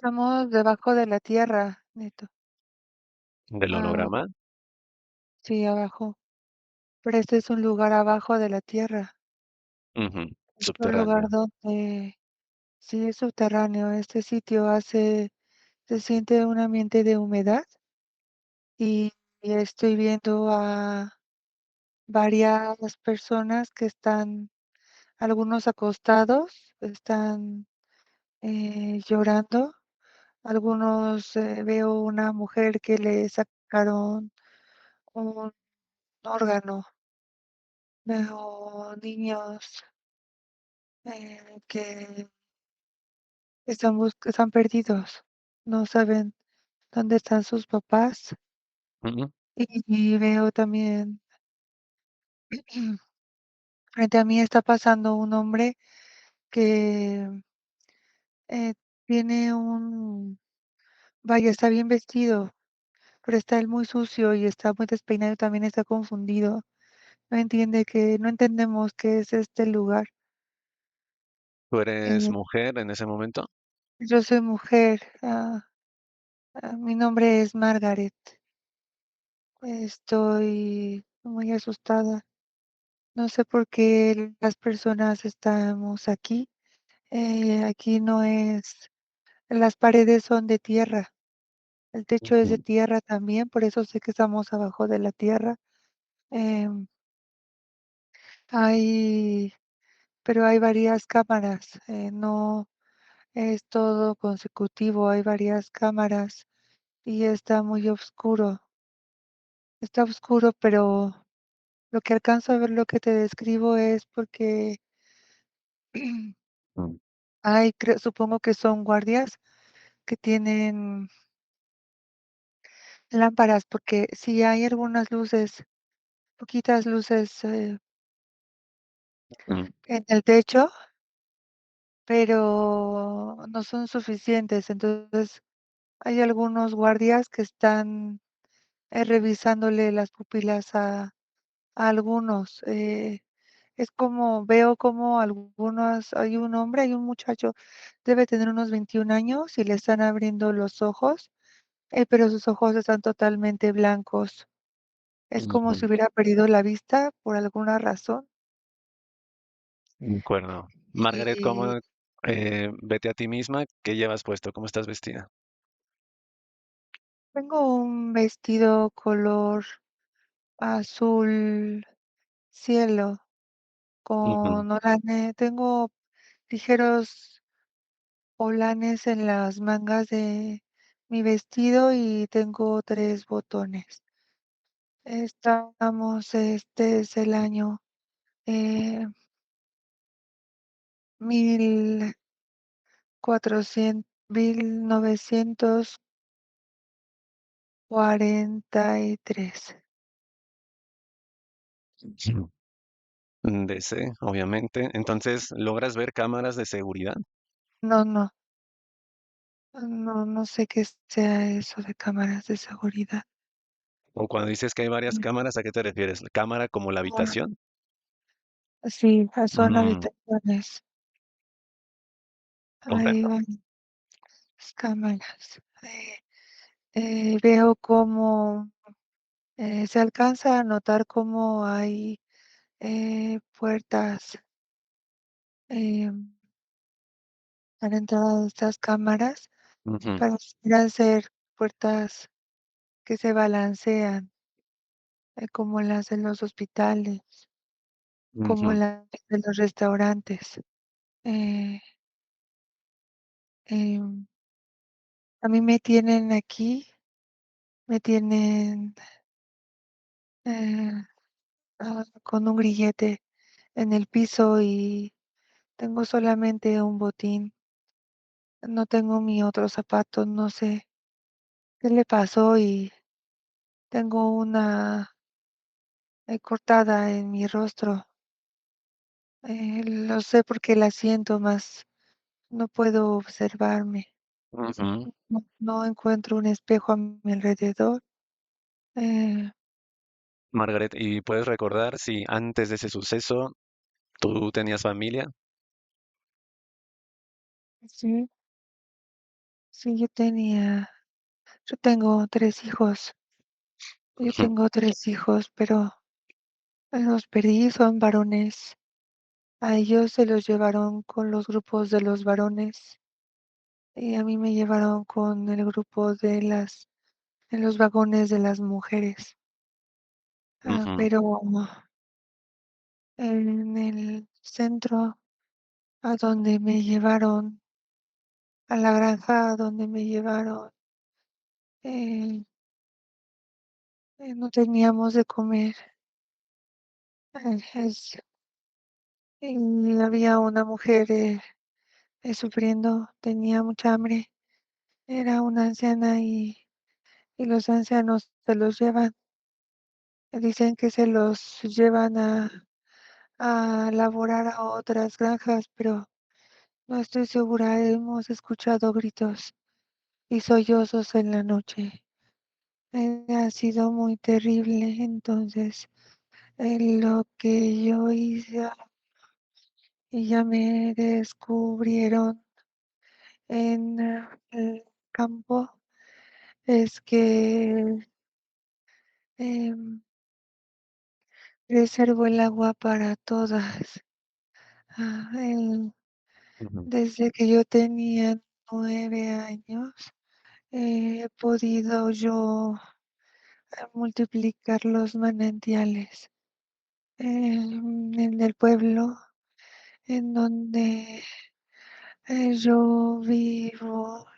Estamos debajo de la tierra, Neto. ¿Del Ah, holograma? sí, abajo. Pero este es un lugar abajo de la tierra. Ujú, Es un lugar subterráneo. donde sí es subterráneo. Este sitio se siente un ambiente de humedad y, y estoy viendo a varias personas que están, algunos acostados, están llorando. Algunos veo una mujer que le sacaron un órgano. Veo niños que están perdidos, no saben dónde están sus papás. Ujú, Y veo también, frente a mí está pasando un hombre que eh, tiene vaya, está bien vestido, pero está él muy sucio y está muy despeinado y también está confundido. No entendemos qué es este lugar. ¿tú eres Eh, mujer en ese momento? yo soy mujer, mi nombre es Margaret. Estoy muy asustada. No sé por qué las personas estamos aquí. Aquí no es, las paredes son de tierra, el techo es de Ujú, tierra también, por eso sé que estamos abajo de la tierra. Em, hay, pero hay varias cámaras, no es todo consecutivo, hay varias cámaras y está muy oscuro. Está oscuro, pero lo que alcanzo a ver, lo que te describo es porque mm, supongo que son guardias que tienen lámparas, porque sí hay algunas luces, poquitas luces, mm, en el techo, pero no son suficientes. Entonces, hay algunos guardias que están, revisándole las pupilas a algunos. Es como veo como algunos hay un muchacho, debe tener unos 21 años y le están abriendo los ojos. Pero sus ojos están totalmente blancos. Es como ujú, si hubiera perdido la vista por alguna razón. de acuerdo. Margaret, Y vete a ti misma, ¿qué llevas puesto? ¿Cómo estás vestida? tengo un vestido color azul cielo Ujú, con tengo ligeros olanes en las mangas de mi vestido y tengo 3 botones. Este es el año, eh, 1943. ujú. DC, obviamente. Entonces, ¿logras ver cámaras de seguridad? No, no, no sé qué sea eso de cámaras de seguridad. O cuando dices que hay varias Mm, cámaras, ¿a qué te refieres? ¿La cámara como la ah, habitación? sí, son Mm, habitaciones. Hay comprendo. varias cámaras. Veo cómo se alcanza a notar cómo hay puertas a la entrada de estas cámaras. Ujú, Parecieran ser puertas que se balancean, como las de los hospitales, como ujú, las de los restaurantes. Eh, em, a mí me tienen aquí, me tienen eh, con un grillete en el piso y tengo solamente un botín. No tengo mi otro zapato, no sé qué le pasó y tengo una cortada en mi rostro. Lo sé porque la siento más, no puedo observarme. ujú. No encuentro un espejo a mi alrededor. Eh, Margaret, ¿y puedes recordar si antes de ese suceso tú tenías familia? sí, Sí, yo tengo 3 hijos. Yo tengo 3 hijos, pero los perdí, son varones. A ellos se los llevaron con los grupos de los varones y a mí me llevaron con el grupo en los vagones de las mujeres. Ujú, Pero en el centro a donde me llevaron, a la granja a donde me llevaron, eh, no teníamos de comer. Es Y había una mujer, sufriendo, tenía mucha hambre, era una anciana y los ancianos se los llevan, dicen que se los llevan a laborar a otras granjas, pero no estoy segura, hemos escuchado gritos y sollozos en la noche. Ha sido muy terrible, entonces, lo que yo hice y ya me descubrieron en el campo es que em, reservo el agua para todas. El ujú, Desde que yo tenía 9 años, he podido yo, multiplicar los manantiales, en el pueblo en donde,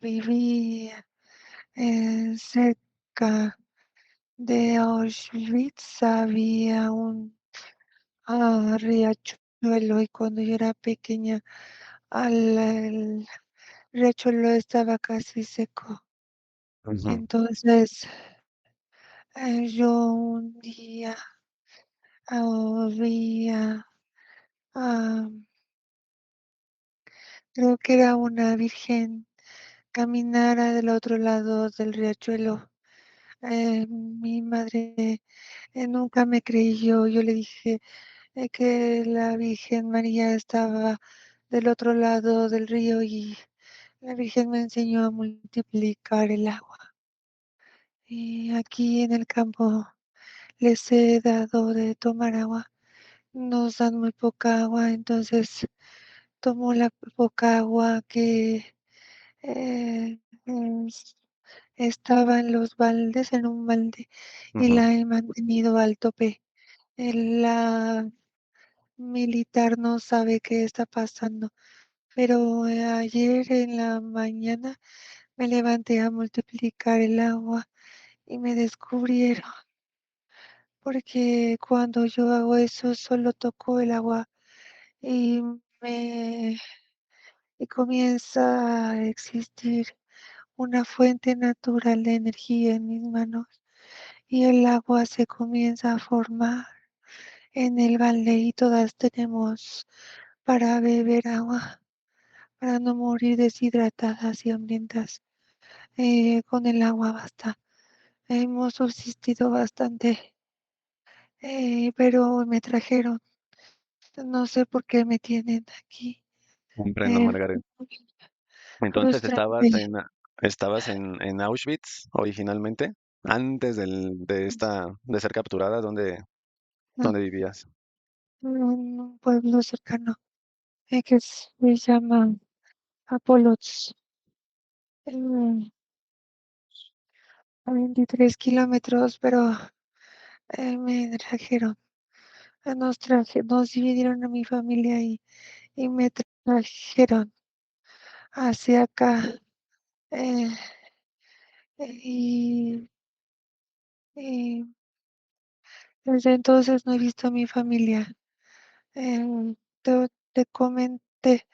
vivía, cerca de Auschwitz había un riachuelo y cuando yo era pequeña el riachuelo estaba casi seco. ujú, Entonces, yo un día había, ah, creo que era una virgen, caminara del otro lado del riachuelo. Mi madre, nunca me creyó. Yo le dije, que la Virgen María estaba del otro lado del río y la Virgen me enseñó a multiplicar el agua. Y aquí en el campo les he dado de tomar agua. Nos dan muy poca agua, entonces tomo la poca agua que eh, es- estaba en los baldes, en un balde, y ujú. la he mantenido al tope. La militar no sabe qué está pasando. Pero, ayer en la mañana me levanté a multiplicar el agua y me descubrieron, porque cuando yo hago eso solo toco el agua y me y comienza a existir una fuente natural de energía en mis manos y el agua se comienza a formar en el balde y todas tenemos para beber agua, para no morir deshidratadas y hambrientas. Con el agua basta. Hemos subsistido bastante, pero me trajeron. No sé por qué me tienen aquí. Comprendo, Eh, Margaret. Entonces Frustrante. estabas en Auschwitz originalmente, antes de ser capturada, No, ¿dónde vivías? en un pueblo cercano, que se llama Apolotz, eh, a 23 kilómetros, pero me trajeron. Nos dividieron a mi familia y me trajeron hacia acá. eh, y Y desde entonces no he visto a mi familia. Te comenté,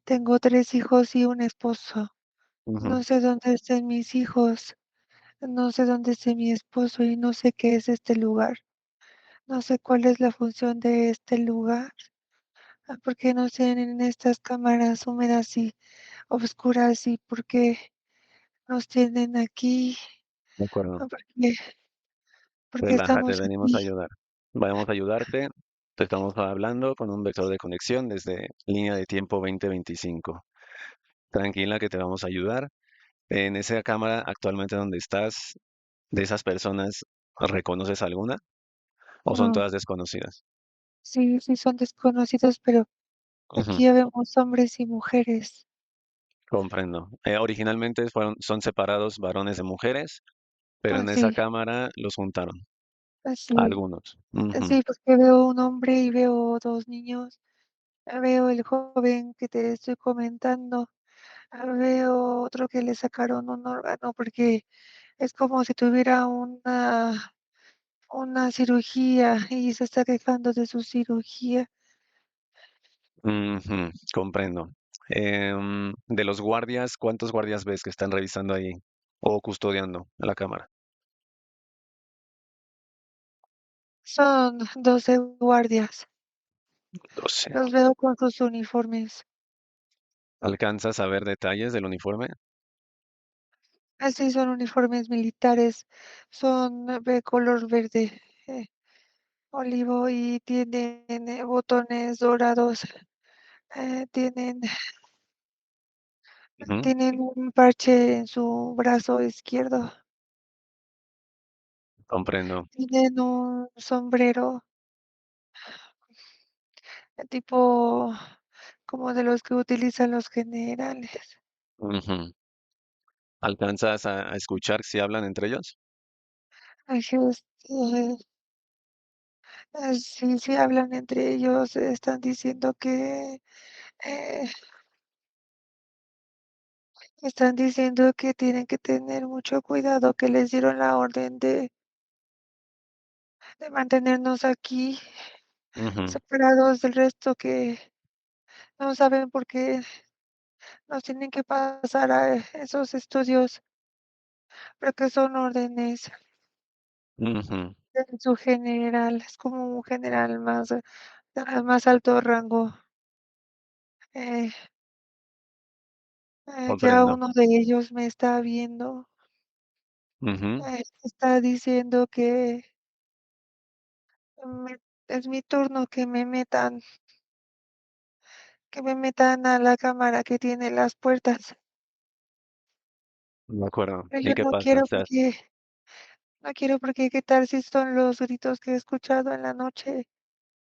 tengo 3 hijos y un esposo. Ujú, No sé dónde estén mis hijos, no sé dónde esté mi esposo y no sé qué es este lugar. No sé cuál es la función de este lugar. ¿Por qué no sé en estas cámaras húmedas y oscuras y por qué nos tienen aquí? de acuerdo. ¿Por qué Relájate, estamos venimos a aquí? ayudar. Vamos a ayudarte. Te estamos hablando con un vector de conexión desde línea de tiempo 2025. Tranquila que te vamos a ayudar. En esa cámara actualmente donde estás, de esas personas, ¿reconoces alguna o son No, todas desconocidas? sí, sí son desconocidos, pero Ujú, aquí ya vemos hombres y mujeres. comprendo. Originalmente son separados varones de mujeres, pero en esa Así, cámara los juntaron, así, algunos. Ujú, así, porque veo un hombre y veo dos niños. Veo el joven que te estoy comentando. Veo otro que le sacaron un órgano porque es como si tuviera una cirugía y se está quejando de su cirugía. ujú, comprendo. De los guardias, ¿cuántos guardias ves que están revisando ahí o custodiando la cámara? Son 12 guardias. 12. Los veo con sus uniformes. ¿Alcanzas a ver detalles del uniforme? Así son uniformes militares. Son de color verde, olivo y tienen botones dorados. Tienen Ujú, tienen un parche en su brazo izquierdo. comprendo. Tienen un sombrero, tipo como de los que utilizan los generales. Ujú. ¿Alcanzas a escuchar si hablan entre ellos? Ay, sí, sí hablan entre ellos, eh, están diciendo que tienen que tener mucho cuidado, que les dieron la orden de mantenernos aquí Ujú, separados del resto, que no saben por qué nos tienen que pasar a esos estudios, pero que son órdenes ujú, de su general, es como un general más, más alto rango. Eh, ya comprendo. uno de ellos me está viendo, Ujú, está diciendo me es mi turno que me metan a la cámara que tiene las puertas. de acuerdo. Pero ¿Y yo qué pasa? no quiero porque qué tal si son los gritos que he escuchado en la noche,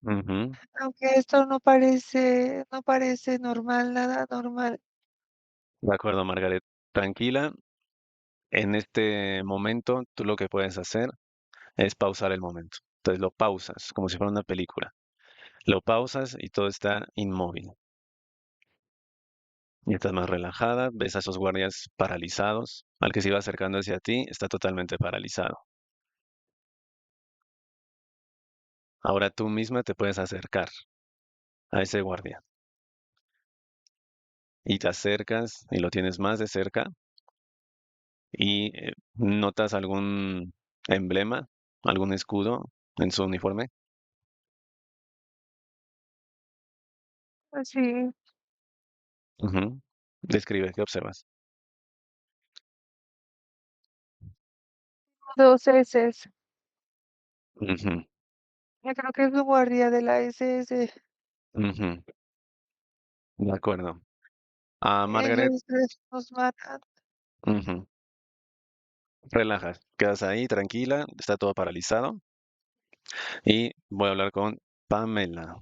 Ujú, aunque esto no parece normal, nada normal. de acuerdo, Margaret. Tranquila. En este momento, tú lo que puedes hacer es pausar el momento. Entonces lo pausas, como si fuera una película. Lo pausas y todo está inmóvil. Y estás más relajada, ves a esos guardias paralizados. Al que se iba acercando hacia ti está totalmente paralizado. Ahora tú misma te puedes acercar a ese guardia y te acercas y lo tienes más de cerca y notas algún emblema, algún escudo en su uniforme. Así, Ujú. Describe, ¿qué observas? 2 heces. Ujú, Yo creo que es un guardia de la SS. ujú, de acuerdo. Ah, Margaret, Ellos nos matan. ujú, relajas, quedas ahí tranquila, está todo paralizado y voy a hablar con Pamela.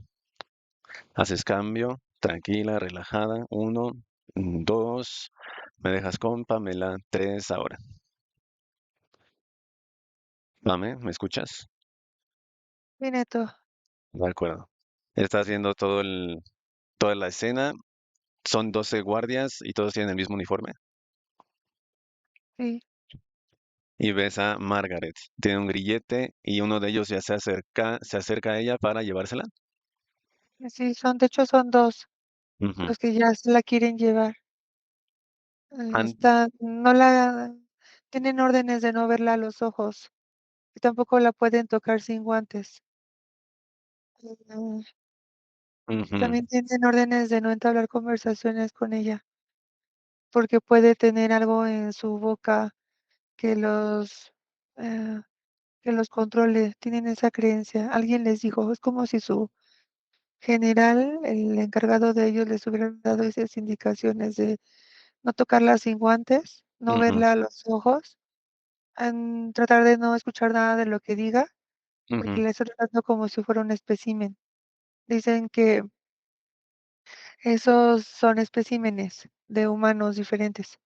Haces cambio, tranquila, relajada. Uno, dos, me dejas con Pamela. Tres ahora. Pame, ¿me escuchas? Mi neto, De acuerdo. Estás viendo toda la escena. Son 12 guardias y todos tienen el mismo uniforme. sí. Y ves a Margaret. Tiene un grillete y uno de ellos ya se acerca a ella para llevársela. Sí, de hecho son 2 Ujú. los que ya se la quieren llevar. An- No la tienen órdenes de no verla a los ojos y tampoco la pueden tocar sin guantes. Mm, ujú, también tienen órdenes de no entablar conversaciones con ella, porque puede tener algo en su boca que eh, que los controle. Tienen esa creencia. Alguien les dijo, es como si su general, el encargado de ellos, les hubiera dado esas indicaciones de no tocarla sin guantes. no Ujú, verla a los ojos, tratar de no escuchar nada de lo que diga, porque ujú. la está tratando como si fuera un espécimen. Dicen que esos son especímenes de humanos diferentes.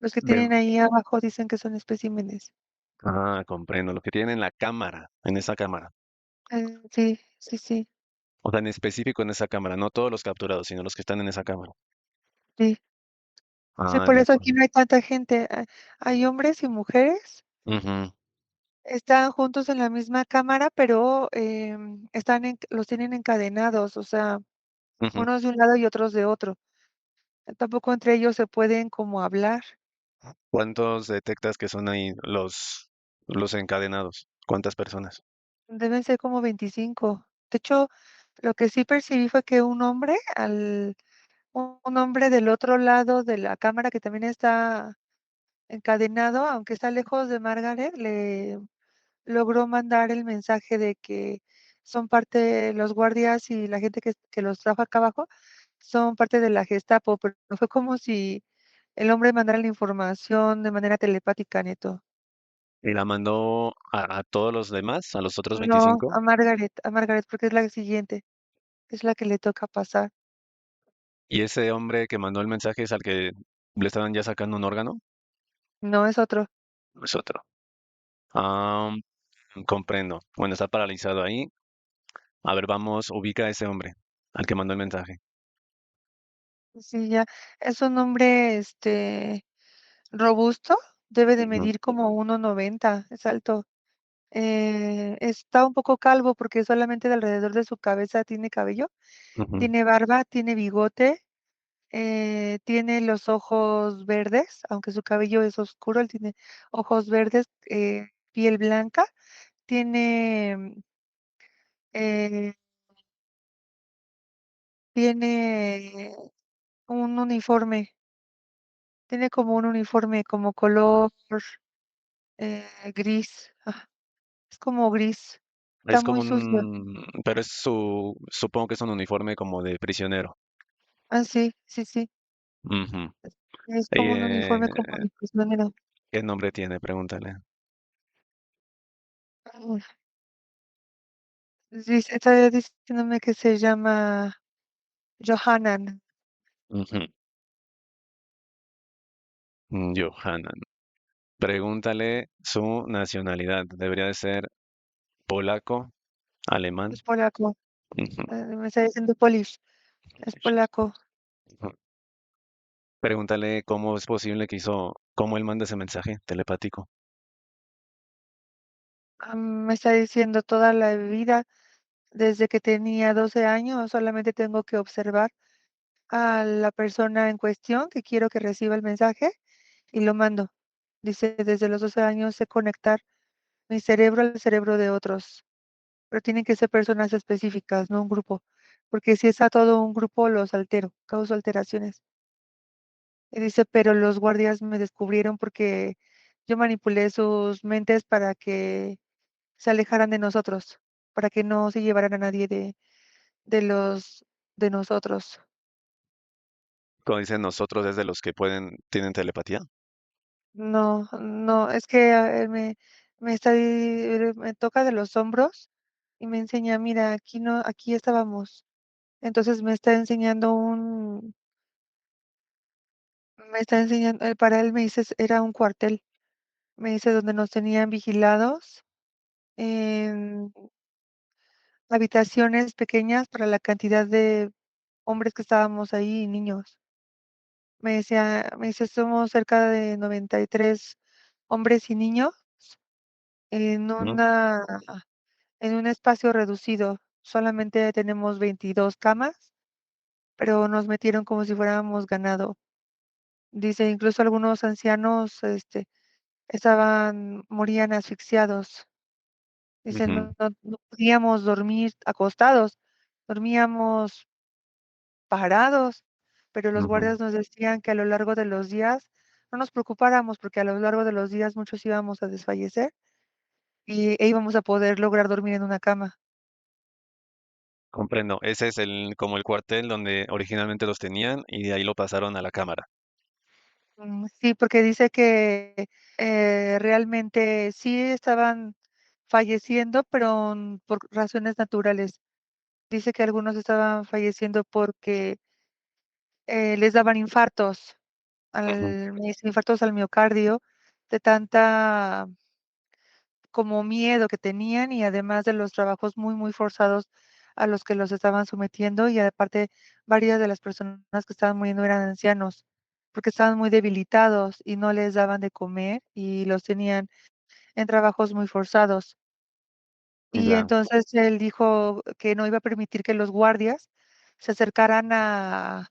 Los que De- tienen ahí abajo dicen que son especímenes. comprendo. Lo que tienen en la cámara, en esa cámara. Sí, sí, sí, O sea, en específico en esa cámara, no todos los capturados, sino los que están en esa cámara. sí. Sí, Ah, por de eso aquí acuerdo. no hay tanta gente. Hay hombres y mujeres, Ujú, están juntos en la misma cámara, pero los tienen encadenados, o sea, ujú. unos de un lado y otros de otro. Tampoco entre ellos se pueden como hablar. ¿Cuántos detectas que son ahí los encadenados? ¿Cuántas personas? Deben ser como 25. De hecho, lo que sí percibí fue que un hombre del otro lado de la cámara que también está encadenado, aunque está lejos de Margaret, le logró mandar el mensaje de que son parte, los guardias y la gente que los trajo acá abajo, son parte de la Gestapo, pero fue como si el hombre mandara la información de manera telepática, Neto. ¿Y la mandó a todos los demás, a los otros No, 25? A Margaret, porque es la siguiente, es la que le toca pasar. ¿Y ese hombre que mandó el mensaje es al que le estaban ya sacando un órgano? No es otro. Es otro. Ah, comprendo. Bueno, está paralizado ahí. A ver, vamos, ubica a ese hombre, al que mandó el mensaje. Sí, ya, es un hombre, robusto, debe de Ujú, medir como 1,90, es alto. Está un poco calvo porque solamente de alrededor de su cabeza tiene cabello, ujú. tiene barba, tiene bigote, tiene los ojos verdes, aunque su cabello es oscuro, él tiene ojos verdes, piel blanca, tiene, eh, tiene un uniforme, tiene como un uniforme como color gris, es como gris, está Es muy como sucio. pero supongo que es un uniforme como de prisionero. Sí, sí, sí. Ujú. Es Y, como un uniforme como de prisionero. ¿qué nombre tiene? Pregúntale. Mm, está diciéndome que se llama Johanan. Ujú. Johanan. Pregúntale su nacionalidad. Debería de ser polaco, alemán. Es polaco. Ujú, Me está diciendo Polish. Es polaco. ujú. Pregúntale cómo es posible que cómo él manda ese mensaje telepático. Me está diciendo toda la vida, desde que tenía 12 años, solamente tengo que observar a la persona en cuestión que quiero que reciba el mensaje y lo mando. Dice, desde los 12 años sé conectar mi cerebro al cerebro de otros, pero tienen que ser personas específicas, no un grupo, porque si es a todo un grupo los altero, causo alteraciones. Y dice, pero los guardias me descubrieron porque yo manipulé sus mentes para que se alejaran de nosotros, para que no se llevaran a nadie de los de nosotros. Como dicen nosotros, es de los que tienen telepatía. No, no, es que me toca de los hombros y me enseña, mira, aquí no, aquí estábamos. Entonces me está enseñando, para él me dice, era un cuartel, me dice donde nos tenían vigilados en habitaciones pequeñas para la cantidad de hombres que estábamos ahí y niños. Me dice, somos cerca de 93 hombres y niños en Ujú. una, en un espacio reducido. Solamente tenemos 22 camas, pero nos metieron como si fuéramos ganado. Dice, incluso algunos ancianos, morían asfixiados. Dice, Ujú, no podíamos dormir acostados, dormíamos parados, pero los ujú. guardias nos decían que a lo largo de los días no nos preocupáramos porque a lo largo de los días muchos íbamos a desfallecer e íbamos a poder lograr dormir en una cama. Comprendo. Ese es como el cuartel donde originalmente los tenían y de ahí lo pasaron a la cámara. Sí, porque dice que, realmente sí estaban falleciendo, pero, por razones naturales. Dice que algunos estaban falleciendo porque, les daban infartos, Ujú, infartos al miocardio, de tanta como miedo que tenían y además de los trabajos muy, muy forzados a los que los estaban sometiendo y aparte varias de las personas que estaban muriendo eran ancianos, porque estaban muy debilitados y no les daban de comer y los tenían en trabajos muy forzados. Y ya, entonces él dijo que no iba a permitir que los guardias se acercaran a,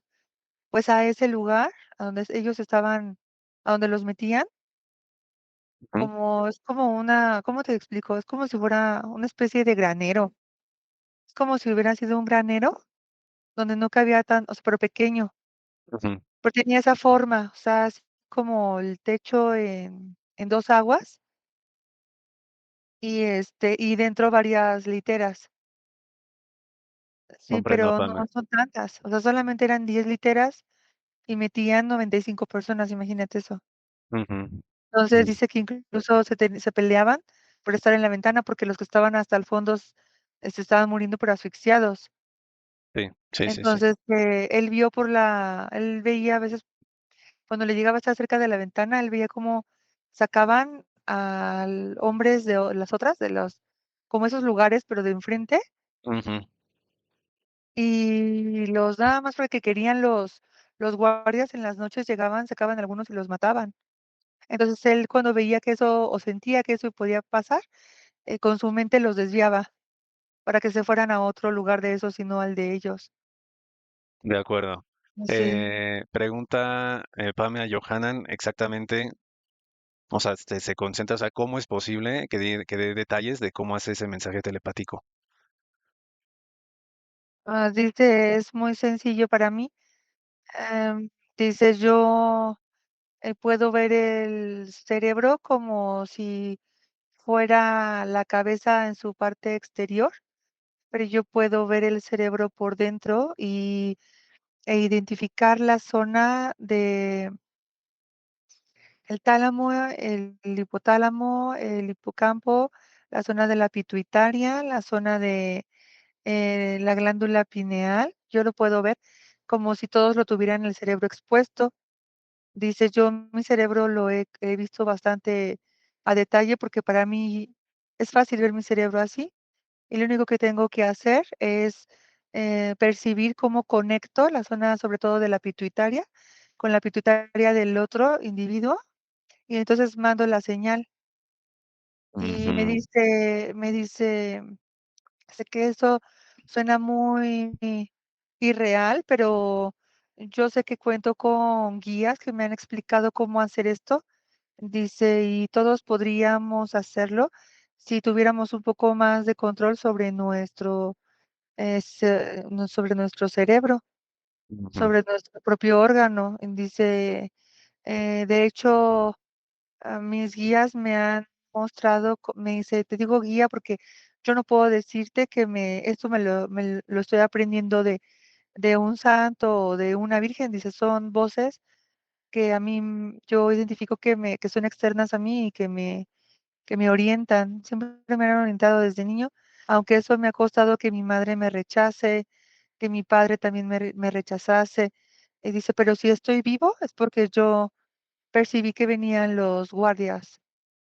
pues, a ese lugar a donde ellos estaban, a donde los metían, ujú, como es como una, ¿cómo te explico? Es como si fuera una especie de granero. Es como si hubiera sido un granero donde no cabía tan, o sea, pero pequeño, ujú, pero tenía esa forma, o sea, así como el techo en 2 aguas y, y dentro varias literas. Sí, comprendo, pero no Pame. son tantas, o sea, solamente eran 10 literas y metían 95 personas, imagínate eso. Ujú, Entonces, mm, dice que incluso se peleaban por estar en la ventana, porque los que estaban hasta el fondo se estaban muriendo, pero asfixiados. sí, sí, sí, sí. Entonces, él veía a veces cuando le llegaba a estar cerca de la ventana, él veía cómo sacaban al hombres de las otras, de los, como esos lugares, pero de enfrente, Ujú, y los nada más porque querían los guardias en las noches llegaban, sacaban algunos y los mataban. Entonces él cuando veía que eso o sentía que eso podía pasar, con su mente los desviaba para que se fueran a otro lugar de esos y no al de ellos. de acuerdo. Sí. Pregunta, Pame a Johanan exactamente, o sea, se concentra, o sea, ¿cómo es posible que dé detalles de cómo hace ese mensaje telepático? Dice: "Es muy sencillo para mí". Dice: "Yo, puedo ver el cerebro como si fuera la cabeza en su parte exterior, pero yo puedo ver el cerebro por dentro identificar la zona de el tálamo, el hipotálamo, el hipocampo, la zona de la pituitaria, la zona de, la glándula pineal. Yo lo puedo ver como si todos lo tuvieran el cerebro expuesto". Dice: "Yo mi cerebro lo he visto bastante a detalle, porque para mí es fácil ver mi cerebro así, y lo único que tengo que hacer es, percibir cómo conecto la zona, sobre todo de la pituitaria, con la pituitaria del otro individuo, y entonces mando la señal". Y Ujú, me dice, sé que eso suena muy irreal, pero yo sé que cuento con guías que me han explicado cómo hacer esto. Dice, y todos podríamos hacerlo si tuviéramos un poco más de control sobre nuestro, sobre nuestro cerebro, ujú, sobre nuestro propio órgano. Dice, de hecho, mis guías me han mostrado, me dice, te digo guía porque yo no puedo decirte que esto me lo estoy aprendiendo de un santo o de una virgen. Dice, son voces que a mí, yo identifico que son externas a mí y que me orientan. Siempre me han orientado desde niño, aunque eso me ha costado que mi madre me rechace, que mi padre también me rechazase. Y dice, pero si estoy vivo es porque yo percibí que venían los guardias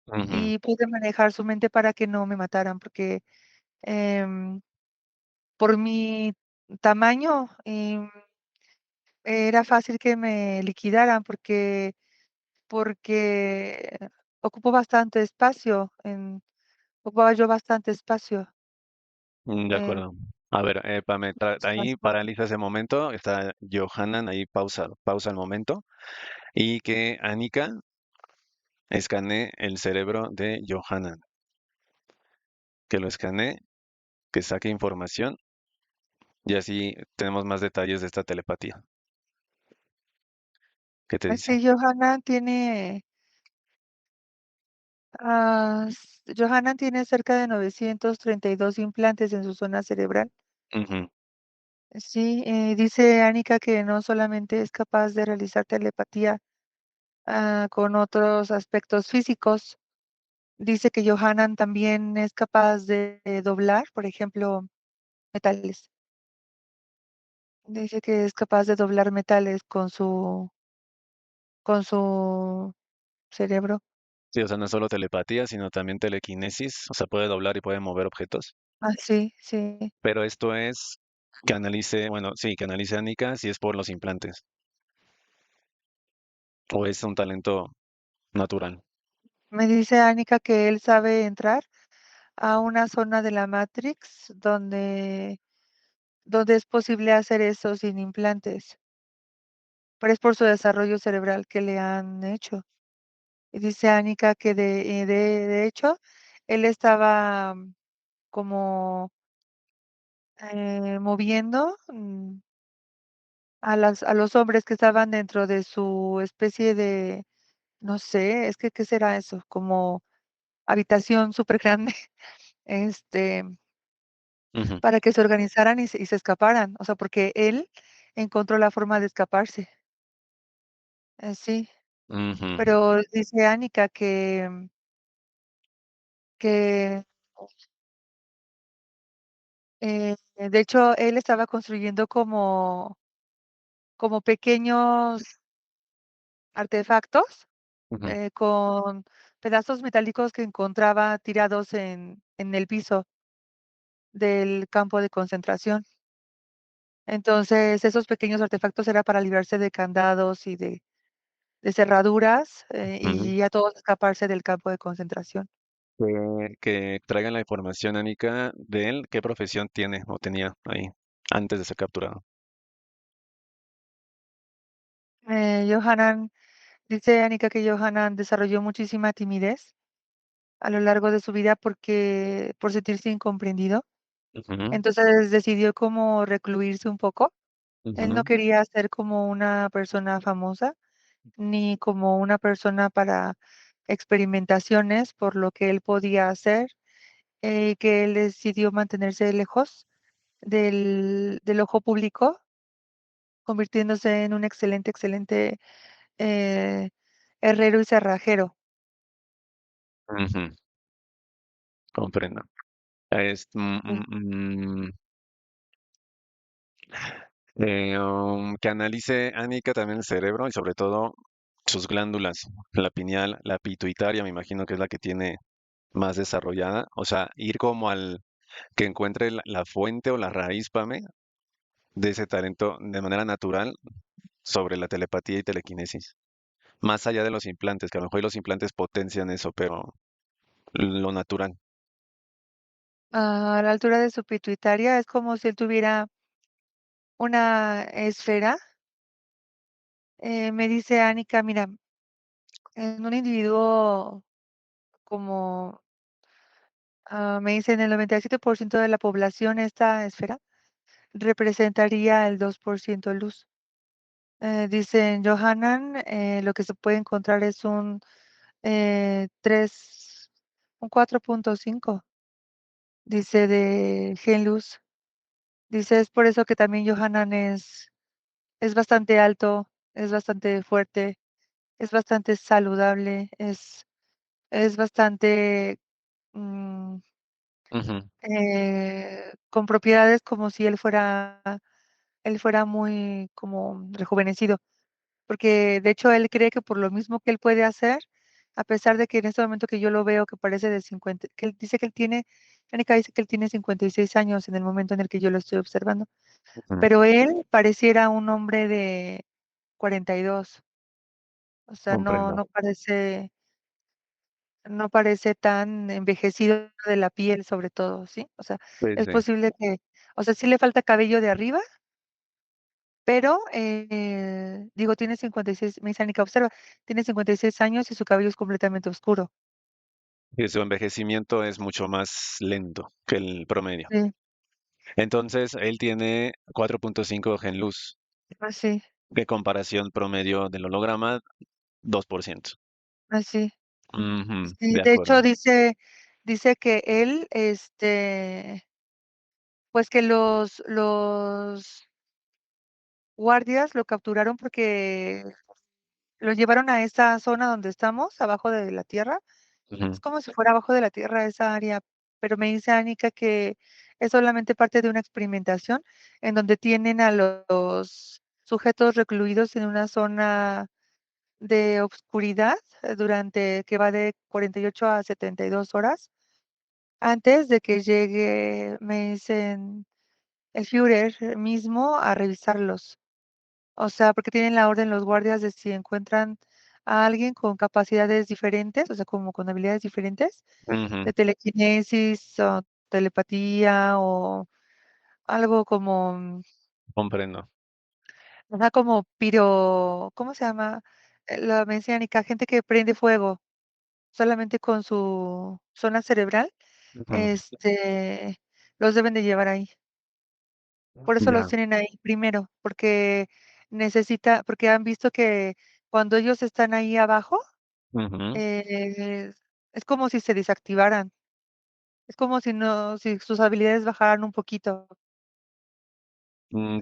ujú, y pude manejar su mente para que no me mataran, porque em, por mi tamaño era fácil que me liquidaran porque ocupo bastante espacio, ocupaba yo bastante espacio. de eh, acuerdo. A ver, Pame, ahí espacio. paraliza ese momento, está Johanan, ahí pausa el momento, y que Anika escanee el cerebro de Johanan, que lo escanee, que saque información, y así tenemos más detalles de esta telepatía. ¿Qué te dice? Sí, Johanna tiene cerca de 932 implantes en su zona cerebral. Ujú, Sí, dice Anika que no solamente es capaz de realizar telepatía con otros aspectos físicos. Dice que Johanan también es capaz de doblar, por ejemplo, metales. Dice que es capaz de doblar metales con su cerebro. Sí, o sea, no es solo telepatía, sino también telequinesis, o sea, puede doblar y puede mover objetos. Ah, sí, sí. Pero esto es que analice, bueno, sí, que analice Annika si es por los implantes o es un talento natural. Me dice Anika que él sabe entrar a una zona de la Matrix donde es posible hacer eso sin implantes, pero es por su desarrollo cerebral que le han hecho. Y dice Anika que de hecho, él estaba como moviendo a los hombres que estaban dentro de su especie de, no sé, es que, ¿qué será eso? Como habitación súper grande, este, Ujú, para que se organizaran y se escaparan, o sea, porque él encontró la forma de escaparse, sí, ujú, pero dice Anika que, de hecho, él estaba construyendo como pequeños artefactos, ujú, con pedazos metálicos que encontraba tirados en el piso del campo de concentración. Entonces, esos pequeños artefactos era para librarse de candados y de cerraduras, ujú. y ya todos escaparse del campo de concentración. Que traigan la información, Annika, de él, qué profesión tiene o tenía ahí antes de ser capturado. Johanan dice Anika que Johanan desarrolló muchísima timidez a lo largo de su vida por sentirse incomprendido. Ujú, Entonces decidió como recluirse un poco. Él no ujú, quería ser como una persona famosa, ni como una persona para experimentaciones, por lo que él podía hacer, que él decidió mantenerse lejos del ojo público, convirtiéndose en un excelente, excelente eh, herrero y cerrajero. ujú, comprendo. Es, Sí. que analice Annika también el cerebro y sobre todo sus glándulas, la pineal, la pituitaria, me imagino que es la que tiene más desarrollada. O sea, ir como al que encuentre la fuente o la raíz, Pame, de ese talento de manera natural sobre la telepatía y telequinesis. Más allá de los implantes, que a lo mejor los implantes potencian eso, pero lo natural. A la altura de su pituitaria es como si él tuviera una esfera. Me dice Anika, mira, en un individuo como, me dice, en el 97% de la población, esta esfera representaría el 2% luz. Dice en Johanan, lo que se puede encontrar es 3, un 4.5, dice de gen luz. Dice, es por eso que también Johanan es bastante alto, es bastante fuerte, es bastante saludable, es bastante mm, Ujú, con propiedades como si él fuera muy como rejuvenecido, porque de hecho él cree que por lo mismo que él puede hacer, a pesar de que en este momento que yo lo veo que parece de 50, que él dice que él tiene, Mónica dice que él tiene 56 años en el momento en el que yo lo estoy observando, ujú, pero él pareciera un hombre de 42, o sea, no, comprendo. no parece tan envejecido de la piel, sobre todo, ¿sí? O sea, Sí, es sí. posible que, o sea, sí le falta cabello de arriba, pero, digo, tiene 56, me dice Anika, observa, tiene 56 años y su cabello es completamente oscuro. Y su envejecimiento es mucho más lento que el promedio. Sí, Entonces, él tiene 4.5 gen luz, así, de comparación promedio del holograma, 2%. así. Ujú, Sí, de de hecho, acuerdo. dice que él, pues que los guardias lo capturaron porque lo llevaron a esa zona donde estamos, abajo de la tierra. Ujú, Es como si fuera abajo de la tierra esa área, pero me dice Anika que es solamente parte de una experimentación en donde tienen a los sujetos recluidos en una zona de obscuridad durante que va de 48 a 72 horas antes de que llegue, me dicen, el Führer mismo a revisarlos. O sea, porque tienen la orden los guardias de si encuentran a alguien con capacidades diferentes, o sea, como con habilidades diferentes, ujú, de telequinesis o telepatía o algo como, comprendo. ajá, como ¿cómo se llama? La mesiánica, gente que prende fuego solamente con su zona cerebral, Ujú, este, los deben de llevar ahí. Por eso los ya. tienen ahí primero, porque han visto que cuando ellos están ahí abajo, Ujú, eh, es como si se desactivaran, es como si sus habilidades bajaran un poquito,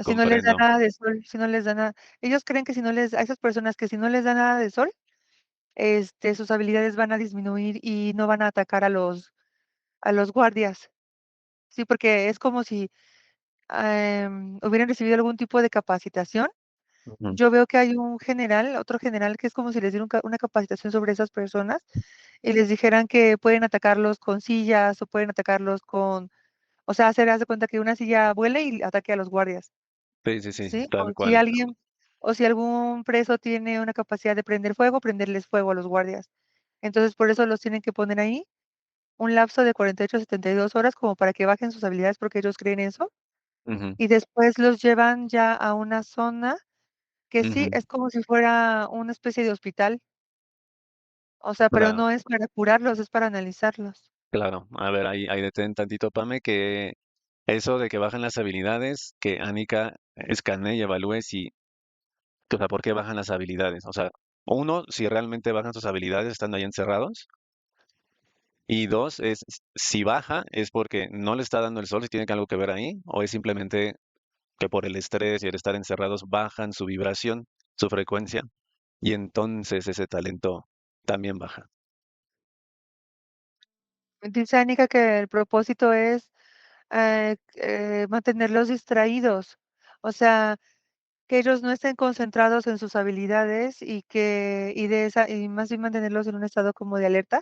si no les da comprendo. nada de sol, si no les da nada. Ellos creen que si no les a esas personas que si no les da nada de sol, sus habilidades van a disminuir y no van a atacar a los guardias. Sí, porque es como si, hubieran recibido algún tipo de capacitación. Ujú, Yo veo que hay un general, otro general, que es como si les dieran una capacitación sobre esas personas y les dijeran que pueden atacarlos con sillas o pueden atacarlos o sea, haz de cuenta que una silla vuele y ataque a los guardias, sí, sí, sí, ¿sí? tal cual. O si algún preso tiene una capacidad de prender fuego, prenderles fuego a los guardias. Entonces, por eso los tienen que poner ahí un lapso de 48 a 72 horas como para que bajen sus habilidades porque ellos creen eso. Ujú, Y después los llevan ya a una zona que sí ujú, es como si fuera una especie de hospital. O sea, pero claro, no es para curarlos, es para analizarlos. claro. A ver, ahí detén tantito, Pame, que eso de que bajan las habilidades, que Anika escanee y evalúe si, o sea, por qué bajan las habilidades. O sea, uno, si realmente bajan sus habilidades estando ahí encerrados. Y dos, es si baja, es porque no le está dando el sol, si tiene algo que ver ahí, o es simplemente que por el estrés y el estar encerrados bajan su vibración, su frecuencia, y entonces ese talento también baja. Dice Anika que el propósito es mantenerlos distraídos, o sea, que ellos no estén concentrados en sus habilidades y más bien mantenerlos en un estado como de alerta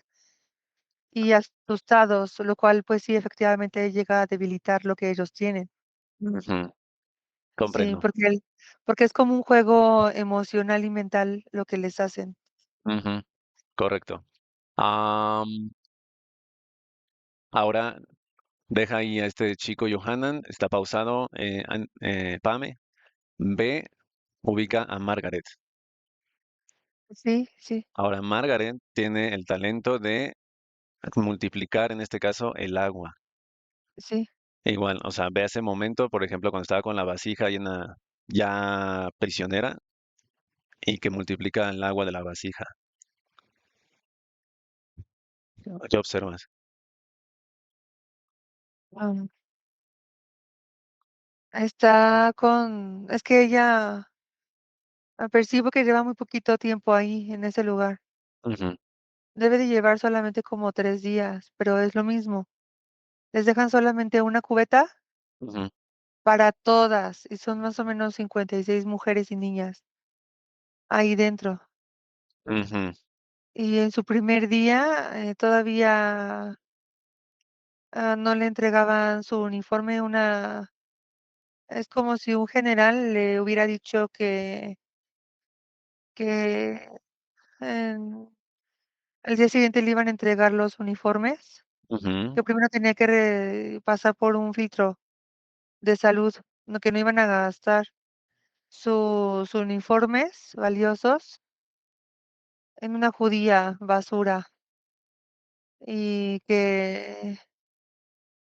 y asustados, lo cual pues sí efectivamente llega a debilitar lo que ellos tienen. Ujú, Sí, comprendo. porque es como un juego emocional y mental lo que les hacen. Ujú, correcto. Am, ahora deja ahí a este chico Johanan, está pausado, Pame. Ve, ubica a Margaret. Sí, sí, Ahora, Margaret tiene el talento de multiplicar, en este caso, el agua. sí. Igual, o sea, ve ese momento, por ejemplo, cuando estaba con la vasija llena, ya prisionera, y que multiplica el agua de la vasija. ¿Qué observas? Es que ella percibo que lleva muy poquito tiempo ahí en ese lugar. Ujú, Debe de llevar solamente como 3 días, pero es lo mismo. Les dejan solamente una cubeta ujú, para todas y son más o menos 56 mujeres y niñas ahí dentro. ujú, Y en su primer día todavía no le entregaban su uniforme, es como si un general le hubiera dicho que al día siguiente le iban a entregar los uniformes, ujú, que primero tenía que pasar por un filtro de salud, que no iban a gastar sus uniformes valiosos en una judía basura y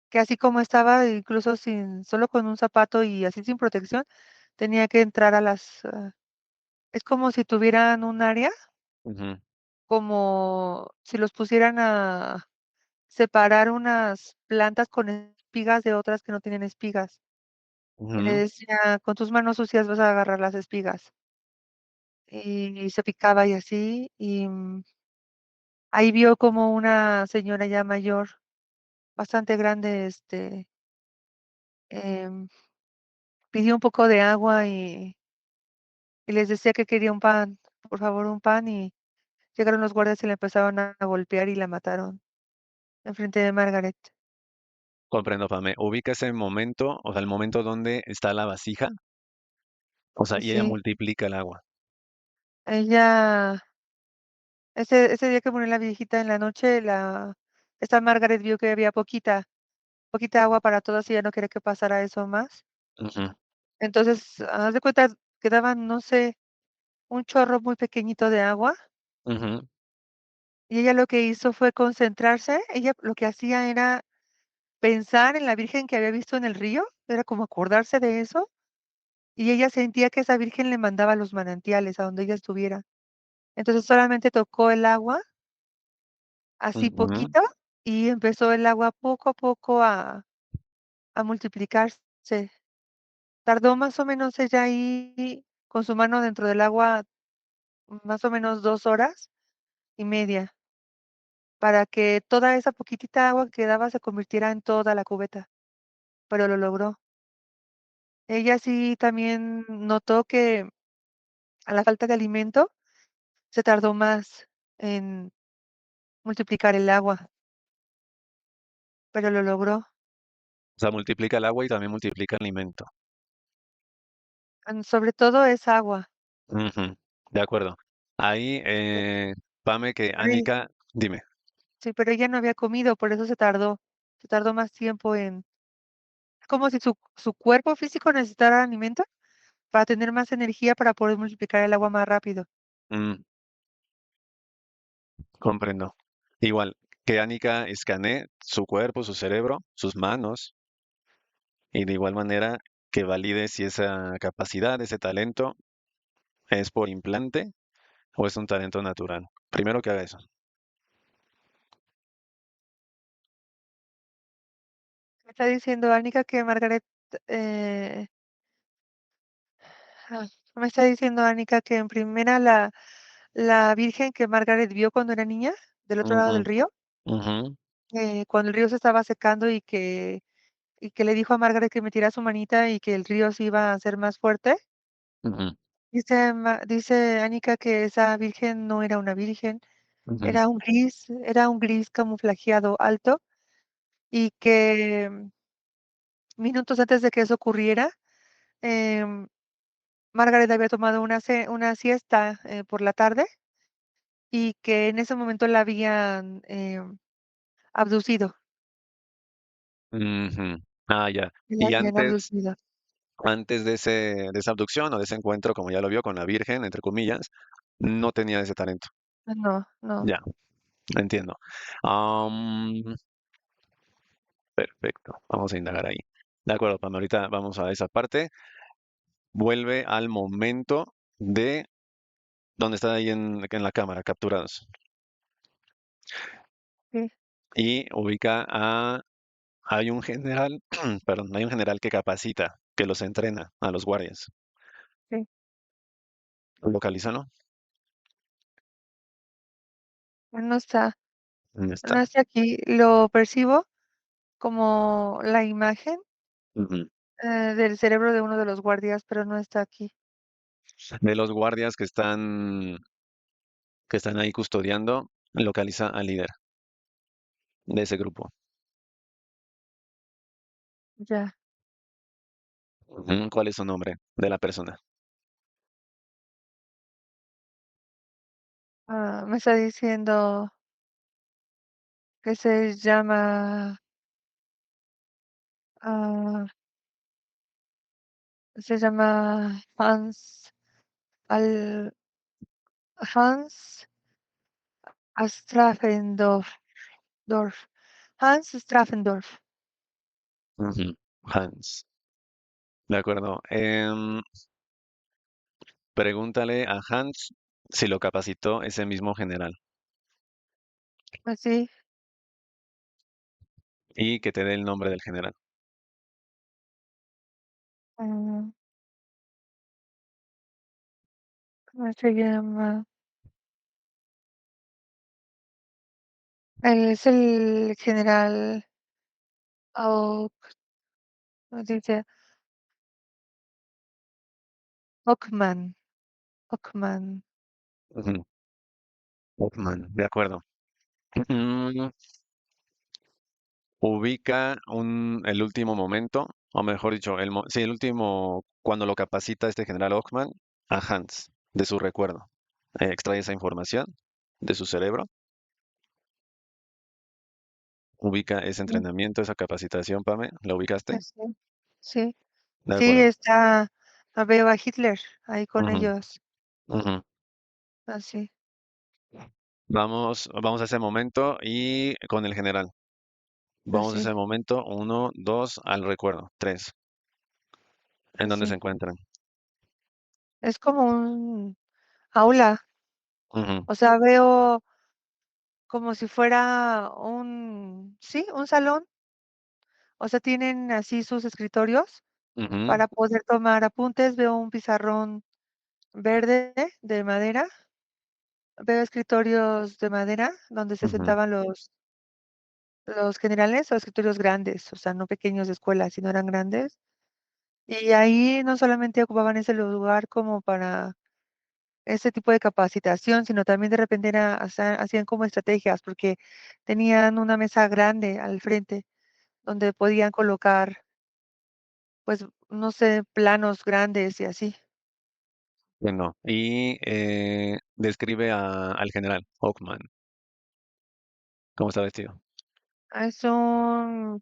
que así como estaba, incluso solo con un zapato y así sin protección, tenía que entrar es como si tuvieran un área, ujú, como si los pusieran a separar unas plantas con espigas de otras que no tienen espigas. Y le ujú, decía: "Con tus manos sucias vas a agarrar las espigas". y se picaba y así, y, ahí vio como una señora ya mayor, bastante grande, em, pidió un poco de agua y les decía que quería un pan, por favor, un pan, y llegaron los guardias y la empezaron a golpear y la mataron enfrente de Margaret. Comprendo, Pame. Ubica ese momento, o sea, el momento donde está la vasija, o sea, y ella Sí, multiplica el agua. ella ese día que murió la viejita en la noche, la esta Margaret vio que había poquita agua para todos y ella no quería que pasara eso más. Ujú, Entonces, haz de cuenta que daban, no sé, un chorro muy pequeñito de agua, ujú, y ella lo que hizo fue concentrarse. Ella lo que hacía era pensar en la Virgen que había visto en el río, era como acordarse de eso, y ella sentía que esa Virgen le mandaba los manantiales a donde ella estuviera. Entonces, solamente tocó el agua, así ujú. poquito, y empezó el agua poco a poco a multiplicarse. Tardó más o menos ella ahí con su mano dentro del agua, más o menos 2 horas y media, para que toda esa poquitita agua que daba se convirtiera en toda la cubeta, pero lo logró. Ella sí también notó que a la falta de alimento se tardó más en multiplicar el agua, pero lo logró. O sea, multiplica el agua y también multiplica el alimento. Sobre todo es agua. Ujú, de acuerdo. Ahí, Pame, que Pero ella Anika, dime. sí, pero ella no había comido, por eso se tardó más tiempo en es como si su cuerpo físico necesitara alimento para tener más energía para poder multiplicar el agua más rápido. Mm, comprendo. Igual, que Anika escanee su cuerpo, su cerebro, sus manos, y de igual manera que valide si esa capacidad, ese talento es por implante o es un talento natural. Primero que haga eso. Me está diciendo Anika que Margaret, eh, me está diciendo Anika que en primera la Virgen que Margaret vio cuando era niña, del otro lado Ujú, del río, ujú, cuando el río se estaba secando y que le dijo a Margaret que metiera su manita y que el río se iba a hacer más fuerte. ujú, Dice Anika que esa virgen no era una virgen, ujú, era un gris camuflajeado alto, y que minutos antes de que eso ocurriera, em, Margaret había tomado una siesta por la tarde, y que en ese momento la habían abducido, ujú. Ah, ya. que la Y habían abducido. antes de esa abducción o de ese encuentro, como ya lo vio con la Virgen, entre comillas, no tenía ese talento. No, no. Ya, entiendo. Am, perfecto. Vamos a indagar ahí. De acuerdo, Pam, ahorita vamos a esa parte. Vuelve al momento de donde está ahí en la cámara, capturados. Sí, Y ubica a, hay un general, perdón, hay un general que capacita, que los entrena a los guardias. sí. Localízalo. No está, ¿Dónde no está? está aquí. Lo percibo como la imagen Ujú. del cerebro de uno de los guardias, pero no está aquí. De los guardias que están ahí custodiando, localiza al líder de ese grupo. Ya. Ujú. ¿Cuál es su nombre de la persona? Me está diciendo que ah, se llama Al, Hans Straffendorf, Hans Straffendorf. Ujú. Hans. De acuerdo. Pregúntale a Hans si lo capacitó ese mismo general Así, y que te dé el nombre del general. mm, Se llama, él es el general Oak, dice Ockman, Ockman. Ujú. Hoffman, de acuerdo. Mm, ubica el último momento, o mejor dicho, sí, el último, cuando lo capacita este general Hoffman a Hans, de su recuerdo. Extrae esa información de su cerebro, ubica ese Mm, entrenamiento, esa capacitación, Pame, ¿la ubicaste? sí, sí, De sí, acuerdo. está, veo a Hitler ahí con Ujú, ellos, ujú. así, Vamos a ese momento y con el general. Vamos a así, ese momento, uno, dos, al recuerdo, tres. ¿En dónde se así. encuentran? Es como un aula, Ujú, o sea, veo como si fuera un, sí, un salón, o sea, tienen así sus escritorios ujú, para poder tomar apuntes, veo un pizarrón verde de madera, veo escritorios de madera donde se ujú. sentaban los generales o escritorios grandes, o sea, no pequeños de escuela, sino eran grandes. Y ahí no solamente ocupaban ese lugar como para ese tipo de capacitación, sino también de repente hacían como estrategias, porque tenían una mesa grande al frente donde podían colocar, pues, no sé, planos grandes y así. Bueno, y describe al general Hawkman. ¿Cómo está vestido?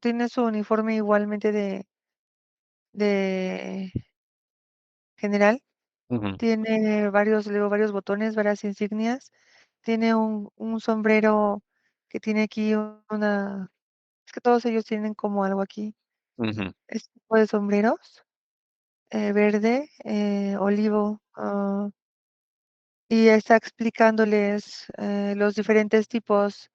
Tiene su uniforme igualmente de general, Ujú, tiene varios botones, varias insignias, tiene un sombrero que tiene aquí una, es que todos ellos tienen como algo aquí, ujú, este tipo de sombreros, verde, olivo, y está explicándoles los diferentes tipos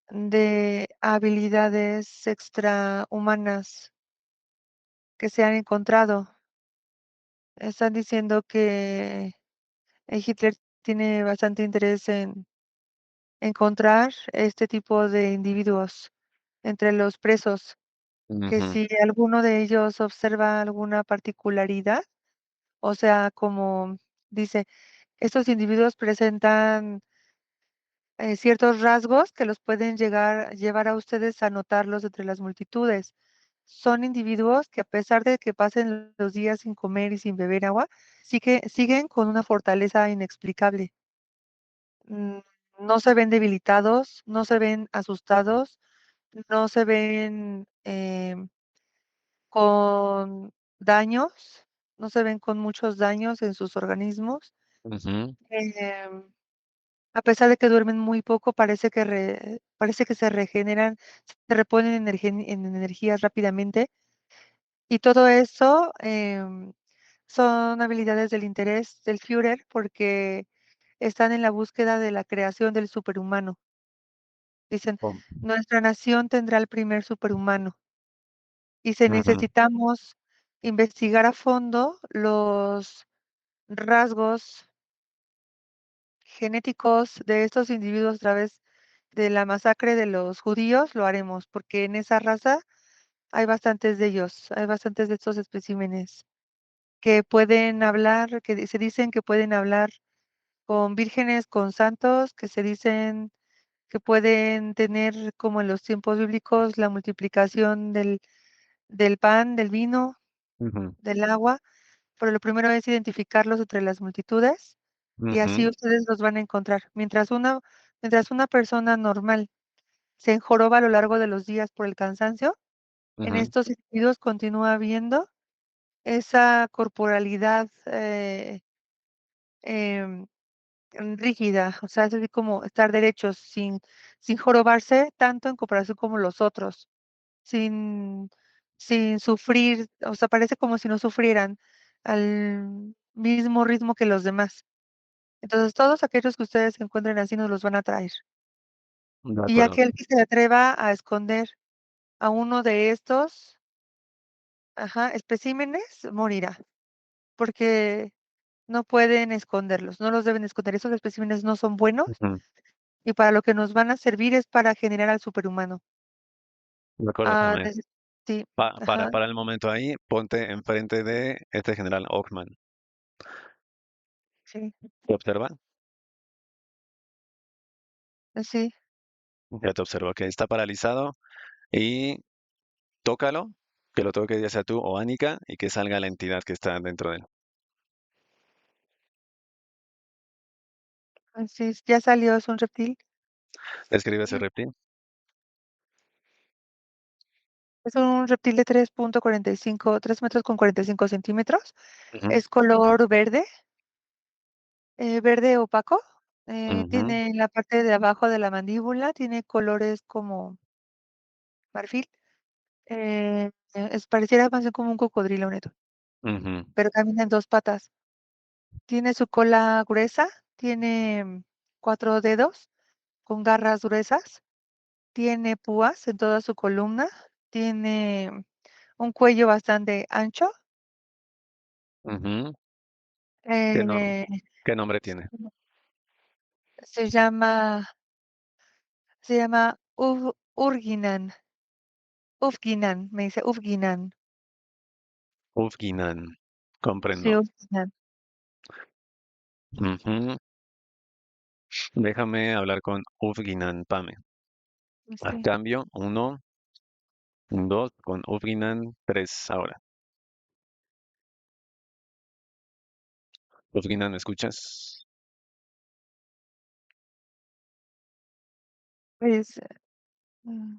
de habilidades extrahumanas que se han encontrado. Están diciendo que Hitler tiene bastante interés en encontrar este tipo de individuos entre los presos, que ujú, si alguno de ellos observa alguna particularidad, o sea, como dice, estos individuos presentan ciertos rasgos que los pueden llevar a ustedes a notarlos entre las multitudes. Son individuos que a pesar de que pasen los días sin comer y sin beber agua, siguen con una fortaleza inexplicable. Mm, No se ven debilitados, no se ven asustados, no se ven con daños, no se ven con muchos daños en sus organismos. ujú, Em, a pesar de que duermen muy poco, parece que se regeneran, se reponen en energías rápidamente. Y todo eso son habilidades del interés del Führer porque están en la búsqueda de la creación del superhumano. Dicen, oh, nuestra nación tendrá el primer superhumano y se ujú, necesitamos investigar a fondo los rasgos genéticos de estos individuos a través de la masacre de los judíos, lo haremos, porque en esa raza hay bastantes de ellos, hay bastantes de estos especímenes que pueden hablar, se dicen que pueden hablar con vírgenes, con santos, que se dicen que pueden tener, como en los tiempos bíblicos, la multiplicación del pan, del vino, ujú, del agua, pero lo primero es identificarlos entre las multitudes y así ujú, ustedes los van a encontrar. Mientras una persona normal se enjoroba a lo largo de los días por el cansancio, en ujú, estos individuos continúa habiendo esa corporalidad em, rígida, o sea, es así como estar derechos sin jorobarse tanto en comparación como los otros, sin, sin sufrir, o sea, parece como si no sufrieran al mismo ritmo que los demás. Entonces, todos aquellos que ustedes se encuentren así nos los van a traer. de Y acuerdo. aquel que se atreva a esconder a uno de estos, ajá, especímenes, morirá, porque no pueden esconderlos, no los deben esconder. Esos especímenes no son buenos Ujú. y para lo que nos van a servir es para generar al superhumano. De acuerdo, Ah, Pamela. sí, Para ajá, el momento ahí, ponte enfrente de este general Ockman. sí, ¿Te observa? sí, Ya te observo que está paralizado y tócalo, que lo toque ya sea tú o Annika y que salga la entidad que está dentro de él. así es, ya salió, es un reptil. Describe ese reptil. Es un reptil de 3.45, 3 metros con 45 centímetros. Ujú, Es color verde, verde opaco. ujú, Tiene en la parte de abajo de la mandíbula, tiene colores como marfil. Pareciera más bien como un cocodrilo neto, ujú, pero camina en 2 patas. Tiene su cola gruesa, tiene 4 dedos con garras gruesas, tiene púas en toda su columna, tiene un cuello bastante ancho. ujú. ¿Qué, eh, qué nombre tiene? se llama se llama Urginan, Ufginan, me dice Ufginan. Ufginan. Sí, Comprendo. Ufginan, Ujú. Déjame hablar con Ufginan, Pame. A sí. cambio, uno, un dos, con Ufginan, tres ahora. Ufginan, ¿me escuchas? Pues, mm,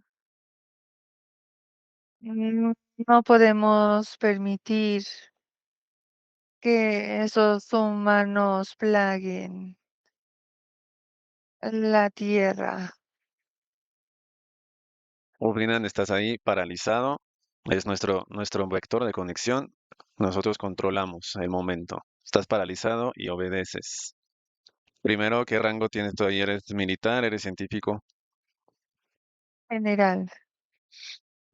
no podemos permitir que esos humanos plaguen la tierra. Ufginan, estás ahí paralizado. Es nuestro vector de conexión. Nosotros controlamos el momento. Estás paralizado y obedeces. Primero, ¿qué rango tienes tú ahí? ¿Eres militar? ¿Eres científico? General,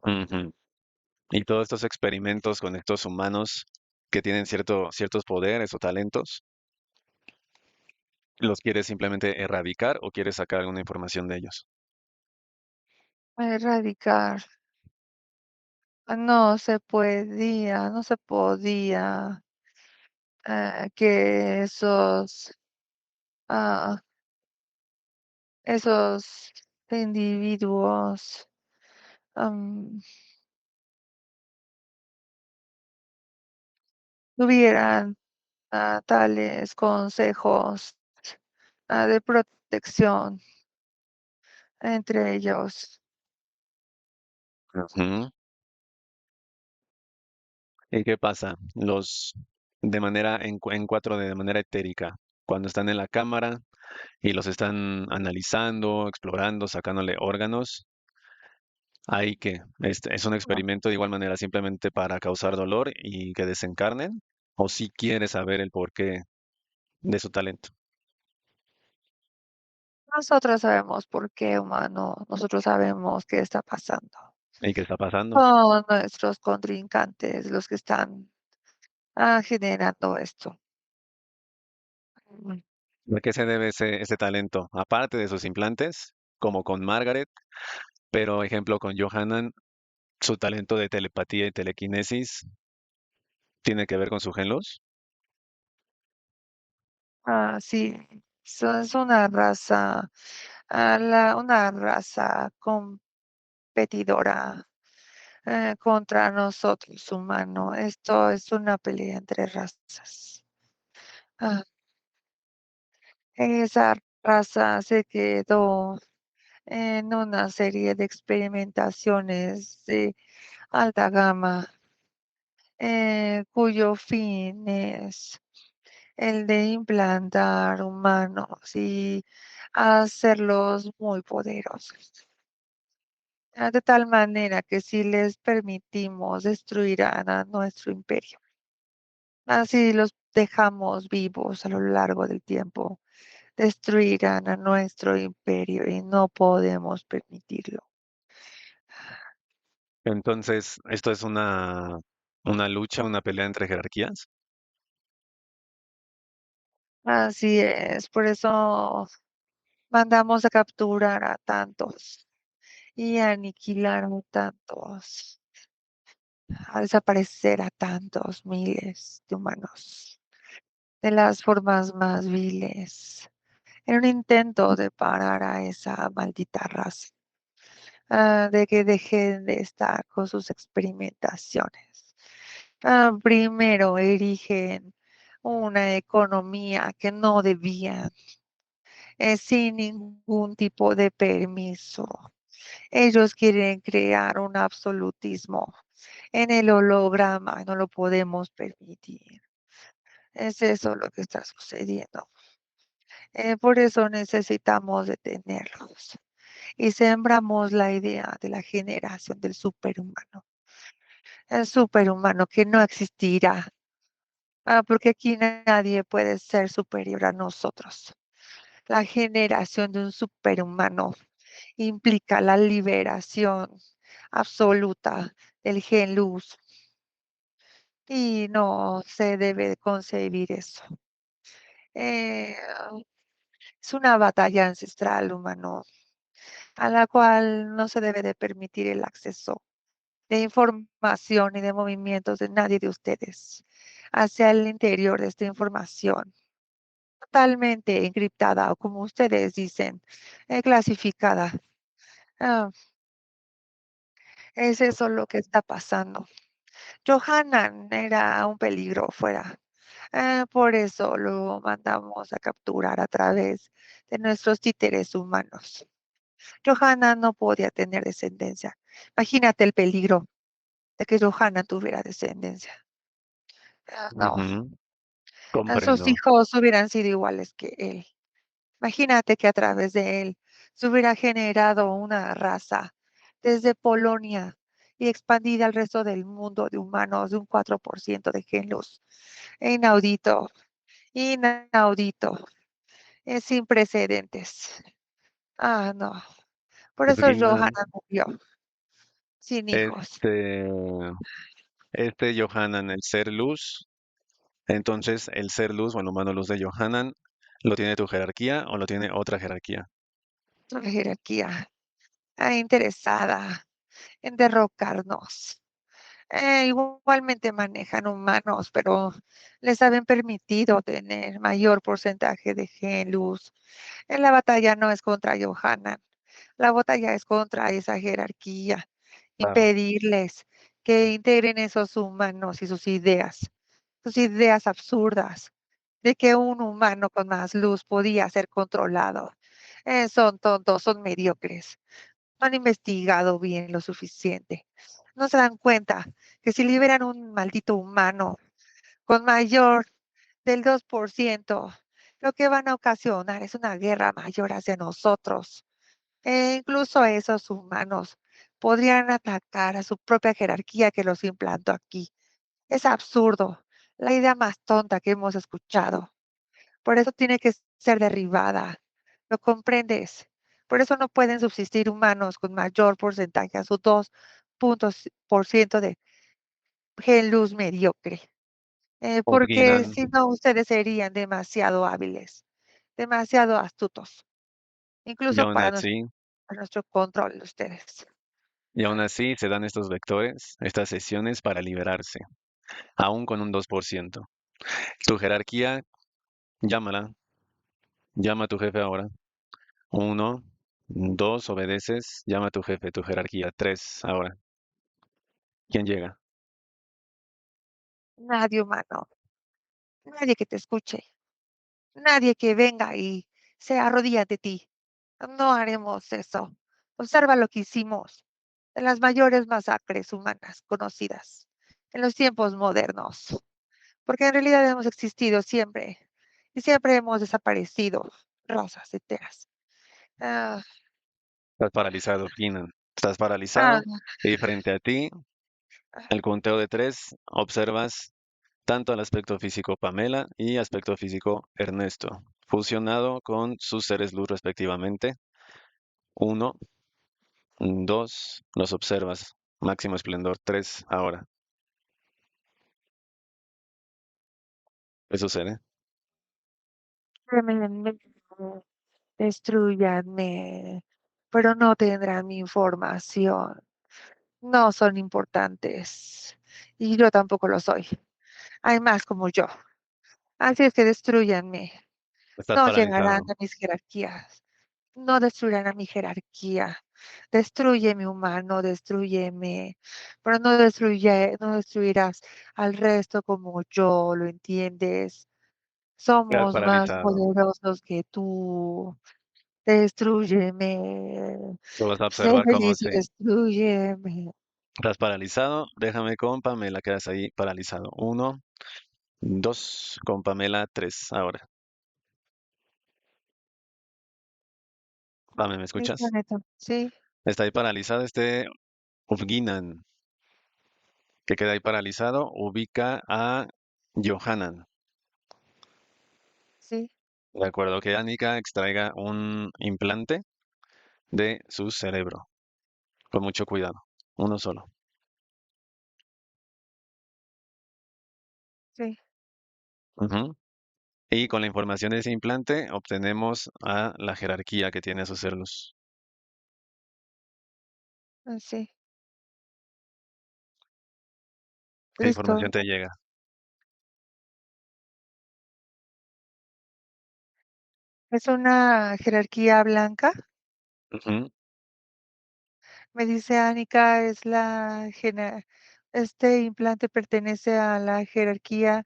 Ujú. Y todos estos experimentos con estos humanos que tienen ciertos poderes o talentos, ¿los quieres simplemente erradicar o quieres sacar alguna información de ellos? erradicar. No se podía que ah, esos individuos am, tuvieran tales consejos de protección entre ellos. Ujú. ¿Y qué pasa? De manera en 4D, de manera etérica, cuando están en la cámara y los están analizando, explorando, sacándole órganos, hay que, es un No, experimento de igual manera simplemente para causar dolor y que desencarnen, o si quieres saber el porqué de su talento nosotros sabemos por qué, humano, nosotros sabemos qué está pasando. y qué está pasando. Son nuestros contrincantes los que están generando esto. Mm, ¿A qué se debe ese talento? Aparte de sus implantes, como con Margaret, pero ejemplo con Johanan, su talento de telepatía y telequinesis tiene que ver con su gen luz. sí, es una raza, una raza competidora contra nosotros, humanos. Esto es una pelea entre razas. Ah, esa raza se quedó en una serie de experimentaciones de alta gama, cuyo fin es el de implantar humanos y hacerlos muy poderosos. De tal manera que si les permitimos destruirán a nuestro imperio. Así los dejamos vivos a lo largo del tiempo, destruirán a nuestro imperio y no podemos permitirlo. Entonces, esto es una lucha, una pelea entre jerarquías. Así es, por eso mandamos a capturar a tantos y a aniquilar a tantos, a desaparecer a tantos miles de humanos de las formas más viles, en un intento de parar a esa maldita raza, de que dejen de estar con sus experimentaciones. Primero erigen una economía que no debían, sin ningún tipo de permiso. Ellos quieren crear un absolutismo en el holograma, no lo podemos permitir. Es eso lo que está sucediendo. Por eso necesitamos detenerlos y sembramos la idea de la generación del superhumano. El superhumano que no existirá, porque aquí nadie puede ser superior a nosotros. La generación de un superhumano implica la liberación absoluta del gen luz y no se debe concebir eso. Eh, es una batalla ancestral humano a la cual no se debe de permitir el acceso de información y de movimientos de nadie de ustedes hacia el interior de esta información, totalmente encriptada o como ustedes dicen, clasificada. Ah, es eso lo que está pasando. Johanan era un peligro fuera. Por eso lo mandamos a capturar a través de nuestros títeres humanos. Johanna no podía tener descendencia. Imagínate el peligro de que Johanna tuviera descendencia. No, Ujú, sus comprendo. hijos hubieran sido iguales que él. Imagínate que a través de él se hubiera generado una raza desde Polonia y expandida al resto del mundo de humanos de un 4% de géneros. Inaudito, inaudito, es sin precedentes. No. Por eso Sabrina, Johanna murió sin hijos. este, este Johanan, el ser luz, entonces el ser luz o el humano luz de Johanan, ¿lo tiene tu jerarquía o lo tiene otra jerarquía? La jerarquía interesada en derrocarnos. Igualmente manejan humanos, pero les habían permitido tener mayor porcentaje de gen luz. En la batalla no es contra Johanna, la batalla es contra esa jerarquía, Claro, impedirles que integren esos humanos y sus ideas absurdas de que un humano con más luz podía ser controlado. Son tontos, son mediocres, no han investigado bien lo suficiente. No se dan cuenta que si liberan un maldito humano con mayor del 2%, lo que van a ocasionar es una guerra mayor hacia nosotros. Incluso esos humanos podrían atacar a su propia jerarquía que los implantó aquí. Es absurdo, la idea más tonta que hemos escuchado. Por eso tiene que ser derribada. ¿Lo comprendes? Por eso no pueden subsistir humanos con mayor porcentaje a su 2% de gen luz mediocre. Porque podrían, si no, ustedes serían demasiado hábiles, demasiado astutos, y incluso aún así, para nuestro control de ustedes. y aún así se dan estos vectores, estas sesiones para liberarse, aún con un 2%. Tu jerarquía, llámala, llama a tu jefe ahora. Uno, dos, obedeces, llama a tu jefe, tu jerarquía. Tres, ahora. ¿Quién llega? Nadie humano, nadie que te escuche, nadie que venga y se arrodille ante ti. No haremos eso. Observa lo que hicimos de las mayores masacres humanas conocidas en los tiempos modernos, porque en realidad hemos existido siempre y siempre hemos desaparecido razas enteras. Ah, Estás paralizado, Keenan. Estás ah, paralizado y frente a ti, el conteo de tres, observas tanto el aspecto físico Pamela y aspecto físico Ernesto, fusionado con sus seres luz respectivamente. Uno, dos, los observas. Máximo esplendor, tres, ahora. ¿Qué sucede? Quémenme, destruyanme, pero no tendrán mi información. No son importantes. Y yo tampoco lo soy. Hay más como yo. Así es que destruyanme. Estás No llegarán paralizado. a mis jerarquías. No destruirán a mi jerarquía. Destrúyeme, humano, destrúyeme. Pero no destruirás al resto como yo, ¿lo entiendes? Quedas Somos más paralizado. poderosos que tú. Destrúyeme. Tú vas a Sé observar cómo feliz y se... destrúyeme. Estás paralizado. Déjame con Pamela. Quedas ahí paralizado. Uno, dos, con Pamela, tres. Ahora. Pame, ¿me Listo, escuchas? Neto. Sí, Está ahí paralizado este Ufginan, que queda ahí paralizado. Ubica a Johanan. sí, De acuerdo, que Anika extraiga un implante de su cerebro. Con mucho cuidado. Uno solo. sí, Ujú. Y con la información de ese implante obtenemos a la jerarquía que tiene sus celos. sí. ¿Qué información Listo. te llega? Es una jerarquía blanca. Ujú. Me dice Anika, este implante pertenece a la jerarquía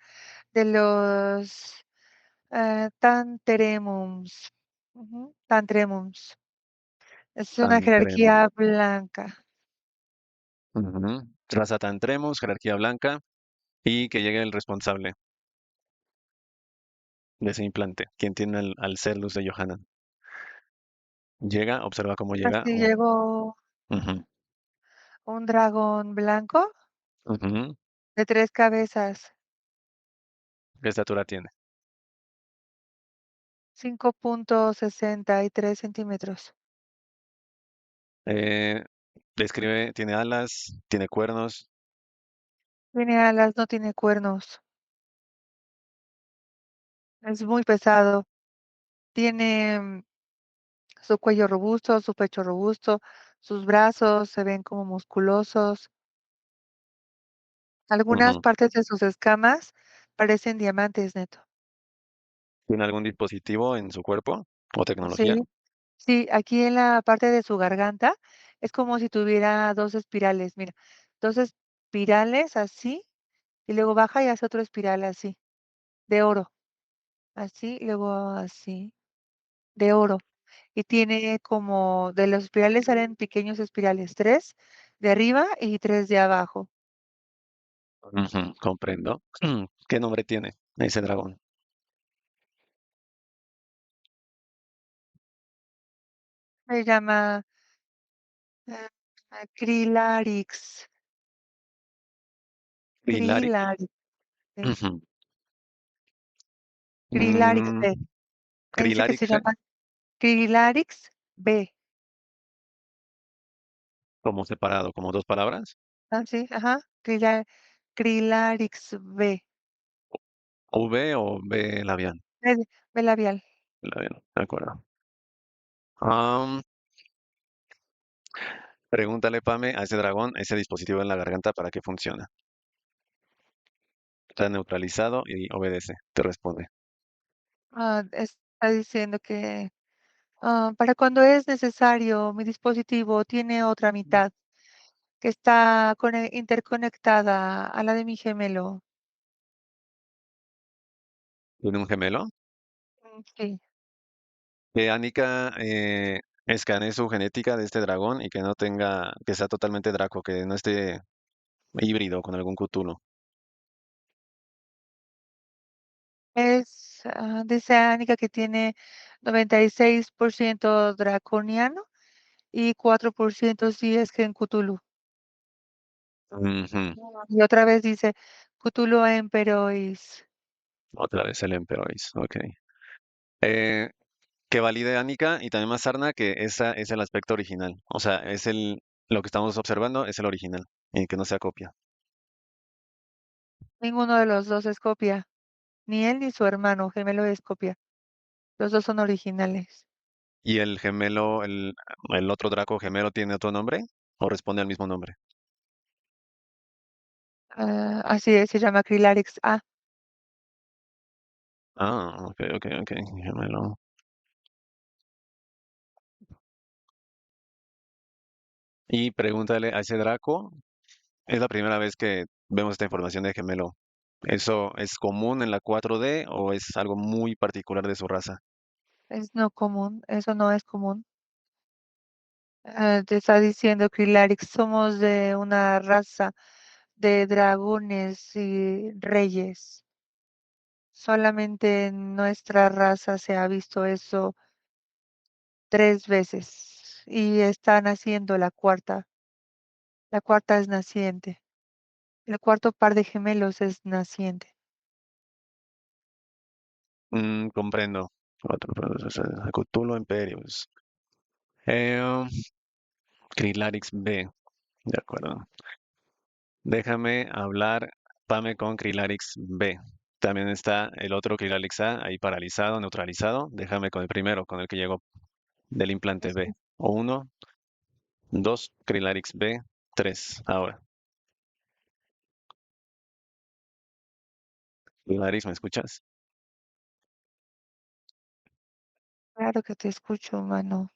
de los Tantremums. Ujú, Tantremums. Es una Tantremo. jerarquía blanca. Ujú. Raza Tantremos, jerarquía blanca, y que llegue el responsable de ese implante, quien tiene al Celus de Johanna. Llega, observa cómo llega. Así llegó Ujú, un dragón blanco ujú. de 3 cabezas, ¿Qué estatura tiene? 5,63 centímetros. Eh, Describe, tiene alas, tiene cuernos. Tiene alas, no tiene cuernos. Es muy pesado. Tiene su cuello robusto, su pecho robusto, sus brazos se ven como musculosos. Algunas Ujú. partes de sus escamas parecen diamantes, Neto. ¿Tiene algún dispositivo en su cuerpo o tecnología? Sí, sí, aquí en la parte de su garganta es como si tuviera dos espirales. Mira, dos espirales así, y luego baja y hace otra espiral así, de oro. Así, luego así, de oro. Y tiene como, de los espirales salen pequeños espirales, tres de arriba y tres de abajo. Ujú, comprendo. ¿Qué nombre tiene ese dragón? Se llama eh, Krilarix. Hilari. Krilarix, sí. Ujú. Krilarix Mm, B. Me dice que se Krilarix, llama Krilarix B. como separado, como dos palabras. Ah, sí, ajá. Krilarix B. ¿V o B labial? B labial. Labial, de acuerdo. Am, Pregúntale, Pame, a ese dragón, ese dispositivo en la garganta, ¿para qué funciona? Está neutralizado y obedece, te responde. Está diciendo que para cuando es necesario, mi dispositivo tiene otra mitad que está interconectada a la de mi gemelo. ¿Tiene un gemelo? Sí, Que Annika escanee su genética de este dragón y que no tenga, que sea totalmente Draco, que no esté híbrido con algún Cthulhu. dice Annika que tiene 96% draconiano y 4% sí es Gen Cthulhu. Ujú. Y otra vez dice Cthulhu Emperois. Otra vez el Emperois, ok. Eh, que valide Annika y también Mazarna que esa es el aspecto original. O sea, lo que estamos observando es el original y que no sea copia. Ninguno de los dos es copia, ni él ni su hermano gemelo es copia. Los dos son originales. ¿Y el gemelo, el otro Draco gemelo tiene otro nombre o responde al mismo nombre? Así es, se llama Crilarix A. Ah, ok, ok, ok, gemelo. Y pregúntale a ese Draco, es la primera vez que vemos esta información de gemelo. ¿Eso es común en la 4D o es algo muy particular de su raza? Es no común, eso no es común. Te está diciendo Crilarix, somos de una raza de dragones y reyes. Solamente en nuestra raza se ha visto eso 3 veces y está naciendo la cuarta. La cuarta es naciente. El cuarto par de gemelos es naciente. Comprendo. Cthulhu Imperius. Crilarix B, de acuerdo. Déjame hablar, Pame, con Crilarix B. También está el otro Crilarix A ahí paralizado, neutralizado. Déjame con el primero, con el que llegó del implante B. O uno, dos, Crilarix B, tres. Ahora, Crilarix, ¿me escuchas? Claro que te escucho, humano.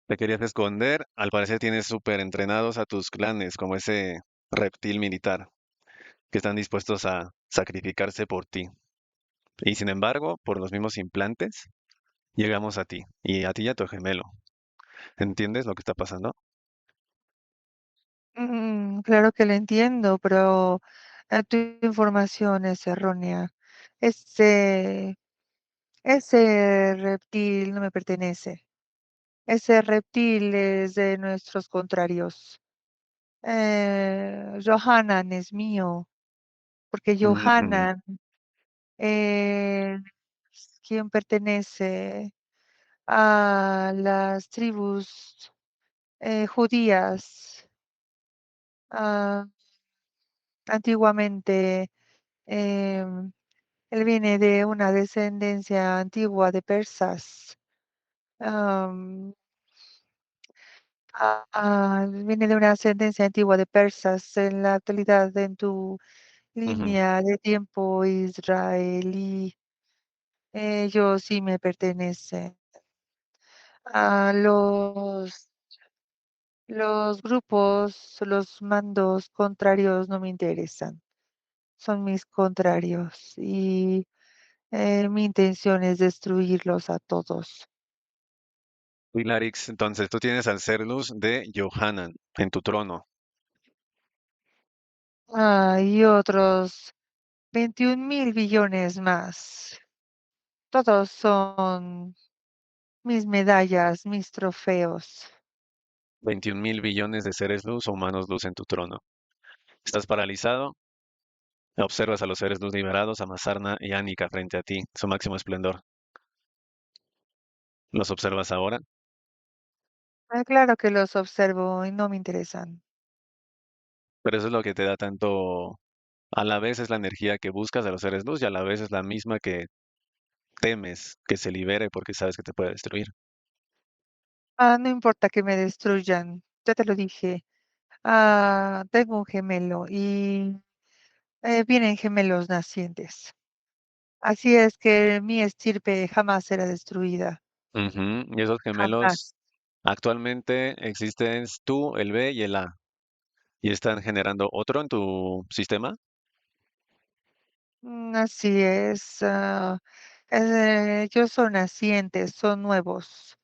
Te querías esconder. Al parecer tienes súper entrenados a tus clanes, como ese reptil militar, que están dispuestos a sacrificarse por ti. Y sin embargo, por los mismos implantes, llegamos a ti. Y a ti y a tu gemelo. ¿Entiendes lo que está pasando? Claro que lo entiendo, pero tu información es errónea. Ese, ese reptil no me pertenece. Ese reptil es de nuestros contrarios. Johanan es mío, porque Mm, mm, Johanan es quien pertenece a las tribus judías. Ah, antiguamente, em, él viene de una descendencia antigua de persas. am, Viene de una ascendencia antigua de persas. En la actualidad, en tu ujú. línea de tiempo israelí, ellos sí me pertenecen. A los grupos, los mandos contrarios no me interesan. Son mis contrarios y mi intención es destruirlos a todos. Pilarix, entonces tú tienes al ser luz de Johanan en tu trono. Y otros 21.000 billones más. Todos son mis medallas, mis trofeos. 21.000 billones de seres luz o humanos luz en tu trono. Estás paralizado. Observas a los seres luz liberados, a Mazarna y Anika frente a ti, su máximo esplendor. Los observas ahora, Claro que los observo y no me interesan. pero eso es lo que te da tanto. A la vez es la energía que buscas de los seres luz y a la vez es la misma que temes que se libere porque sabes que te puede destruir. No importa que me destruyan. Ya te lo dije. Tengo un gemelo y vienen gemelos nacientes. Así es que mi estirpe jamás será destruida. Ujú. Y esos gemelos Jamás. actualmente existen tú, el B y el A. ¿Y están generando otro en tu sistema? Así es. Ellos son nacientes, son nuevos.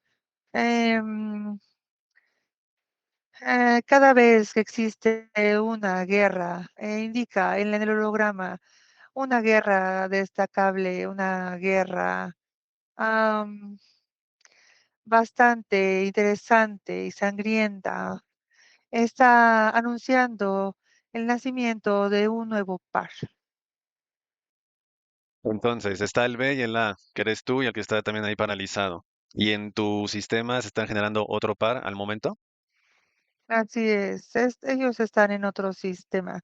Em, cada vez que existe una guerra, indica en el holograma una guerra destacable, una guerra am, bastante interesante y sangrienta. Está anunciando el nacimiento de un nuevo par. Entonces, está el B y el A, que eres tú y el que está también ahí paralizado. ¿Y en tu sistema se están generando otro par al momento? Así ellos están en otro sistema.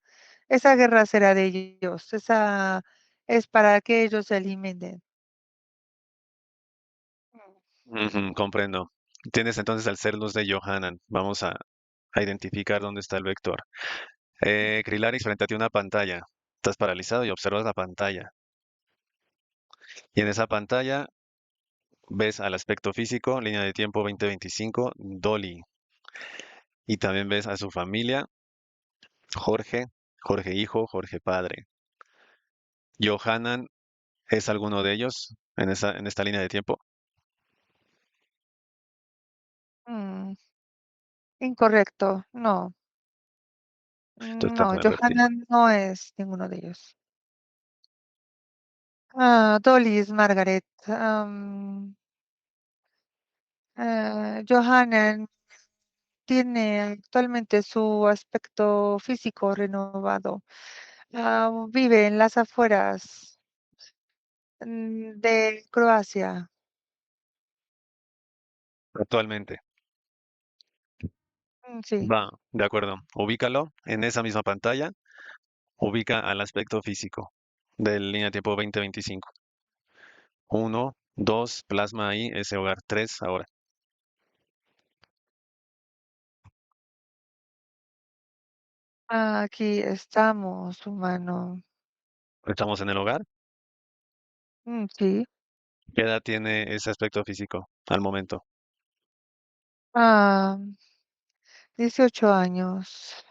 Esa guerra será de ellos, esa es para que ellos se alimenten. Ujú, comprendo. Tienes entonces al ser luz de Johanan. Vamos a identificar dónde está el vector. Krilarix, frente a ti una pantalla. Estás paralizado y observas la pantalla. Y en esa pantalla ves al aspecto físico, línea de tiempo 2025, Dolly. Y también ves a su familia, Jorge, Jorge hijo, Jorge padre. Johanan es alguno de ellos en esta línea de tiempo. Mm, incorrecto, no, Tú estás no, en el reptil. Johanna no es ninguno de ellos. Dolly es Margaret. Johanna tiene actualmente su aspecto físico renovado. Vive en las afueras de Croacia. Actualmente. Sí. Va, de acuerdo. Ubícalo en esa misma pantalla. Ubica al aspecto físico de línea de tiempo 2025. Uno, dos, plasma ahí ese hogar. Tres, ahora. Aquí estamos, humano. Estamos en el hogar. Sí. ¿Qué edad tiene ese aspecto físico al momento? Ah, 18 años.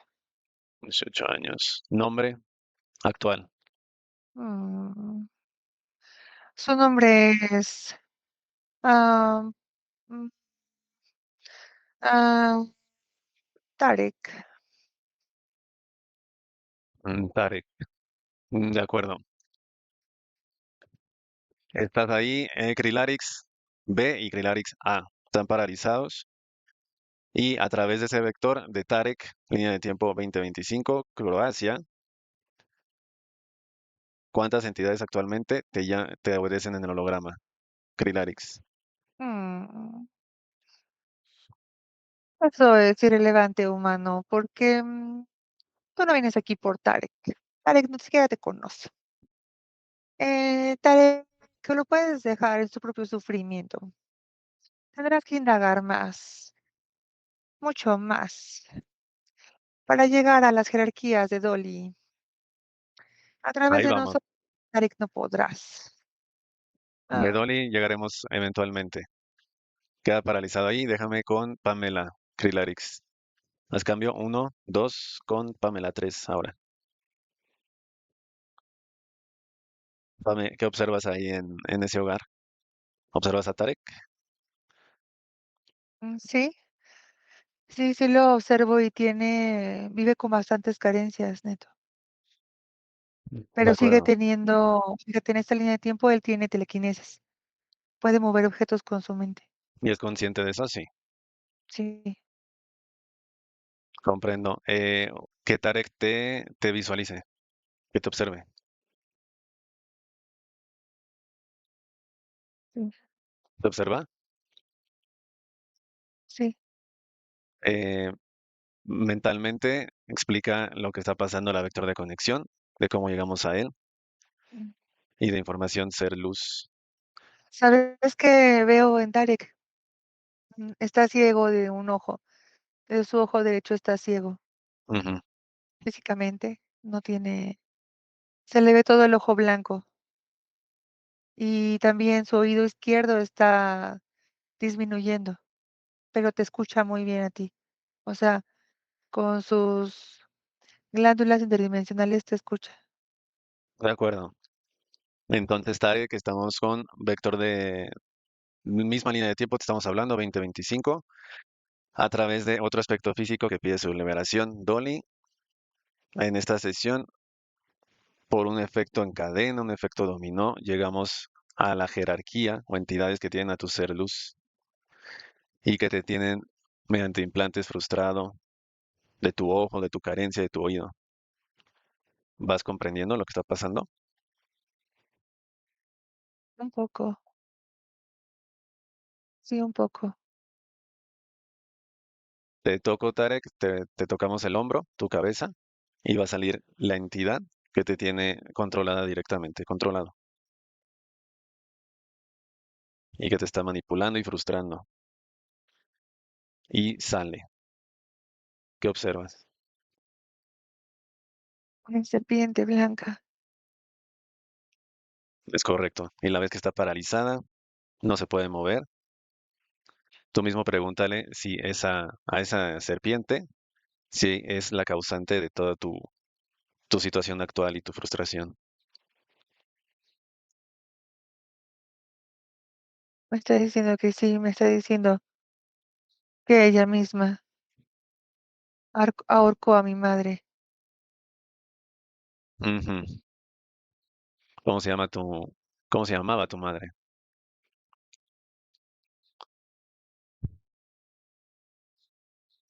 18 años. Nombre actual. Mm, Su nombre es ah, mm, ah, Tarek. Tarek. De acuerdo. Estás ahí. Krilarix B y Krilarix A. Están paralizados. Y a través de ese vector de Tarek, línea de tiempo 2025, Croacia, ¿cuántas entidades actualmente te obedecen en el holograma? Krilarix. Mm, Eso es irrelevante, humano, porque tú no vienes aquí por Tarek. Tarek ni siquiera te conoce. Tarek, que lo puedes dejar en su propio sufrimiento. Tendrás que indagar más, mucho más, para llegar a las jerarquías de Dolly. A través Ahí de vamos. nosotros, Tarek, no podrás. De Ah, Dolly llegaremos eventualmente. Queda paralizado ahí. Déjame con Pamela Krilarix. Haz cambio uno, 2 con Pamela 3 ahora. ¿Qué observas ahí en ese hogar? ¿Observas a Tarek? sí, sí, sí lo observo y vive con bastantes carencias, Neto. De Pero sigue acuerdo. teniendo, fíjate, en esta línea de tiempo él tiene telequinesis. Puede mover objetos con su mente. ¿Y es consciente de eso? Sí, Sí, comprendo. Que Tarek te visualice, que te observe. sí, ¿Te observa? sí. Eh, Mentalmente explica lo que está pasando en la vector de conexión, de cómo llegamos a él Mm. y de información ser luz. ¿Sabes qué veo en Tarek? Está ciego de un ojo. De su ojo derecho está ciego. Ujú. Físicamente no tiene, se le ve todo el ojo blanco. Y también su oído izquierdo está disminuyendo, pero te escucha muy bien a ti. O sea, con sus glándulas interdimensionales te escucha. De acuerdo. Entonces, Tarek, estamos con vector de misma línea de tiempo, te estamos hablando, 2025, a través de otro aspecto físico que pide su liberación, Dolly. En esta sesión, por un efecto en cadena, un efecto dominó, llegamos a la jerarquía o entidades que tienen a tu ser luz y que te tienen mediante implantes frustrado de tu ojo, de tu carencia, de tu oído. ¿Vas comprendiendo lo que está pasando? Un poco, sí, un poco. Te toco, Tarek, te tocamos el hombro, tu cabeza, y va a salir la entidad que te tiene controlada directamente, controlado. y que te está manipulando y frustrando. Y sale. ¿Qué observas? una serpiente blanca. Es correcto. Y la vez que está paralizada, no se puede mover. Tú mismo pregúntale si a esa serpiente, si es la causante de toda tu situación actual y tu frustración. Me está diciendo que sí, me está diciendo que ella misma ahorcó a mi madre. Ujú. ¿Cómo se llama cómo se llamaba tu madre?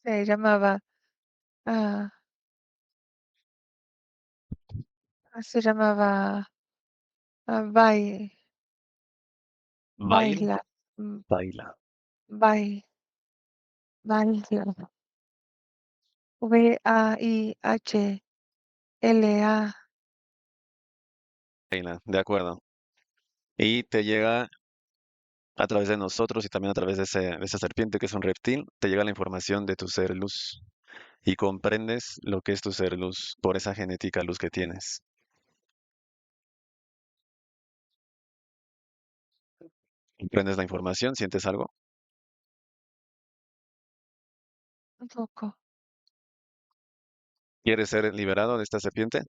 Se llamaba, ah, se llamaba Bai, Bail, Baila, mm, Baila. Bai, Baila, Vaihla. Baila, de acuerdo. Y te llega a través de nosotros y también a través de esa serpiente que es un reptil, te llega la información de tu ser luz y comprendes lo que es tu ser luz por esa genética luz que tienes. ¿Comprendes la información? ¿Sientes algo? Un poco. ¿Quieres ser liberado de esta serpiente?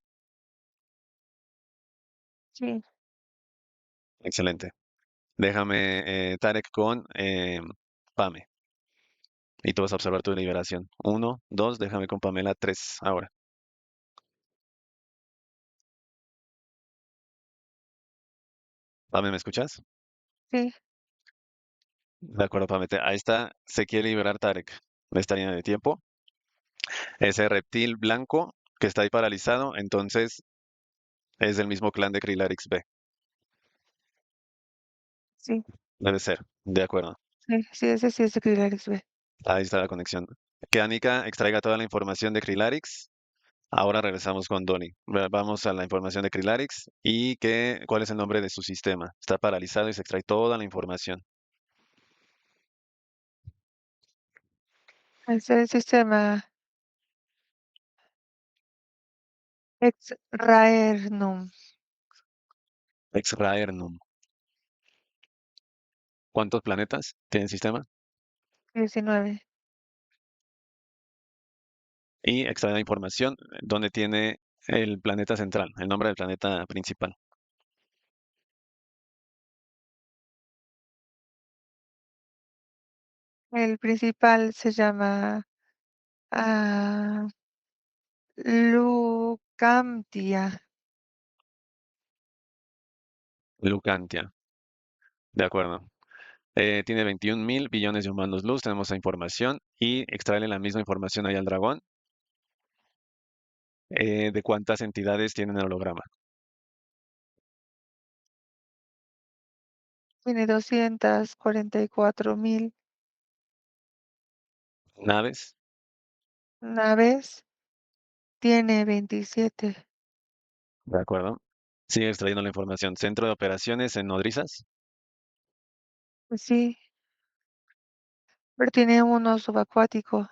Sí, Excelente. Déjame, Tarek, con Pame. Y tú vas a observar tu liberación. Uno, dos, déjame con Pamela, tres. Ahora. Pame, ¿me escuchas? sí, De acuerdo, Pame. Ahí está. Se quiere liberar Tarek de esta línea de tiempo. Ese reptil blanco que está ahí paralizado, entonces es del mismo clan de Krilarix B. sí, Debe ser. De acuerdo. sí, sí, ese sí es de Krilarix B. Ahí está la conexión. Que Anika extraiga toda la información de Krilarix. Ahora regresamos con Donnie. Vamos a la información de Krilarix y cuál es el nombre de su sistema. Está paralizado y se extrae toda la información. Es el sistema Exraernum Exraernum. ¿Cuántos planetas tiene el sistema? 19. Y extrae la información donde tiene el planeta central, el nombre del planeta principal. El principal se llama ah, Lucantia. Lucantia. De acuerdo. Tiene 21.000 billones de humanos luz, tenemos esa información y extrae la misma información ahí al dragón de cuántas entidades tienen el holograma. Tiene 244.000 Naves, naves. Tiene 27. de acuerdo. Sigue extrayendo la información. Centro de operaciones en nodrizas. Pues sí, pero tiene uno subacuático.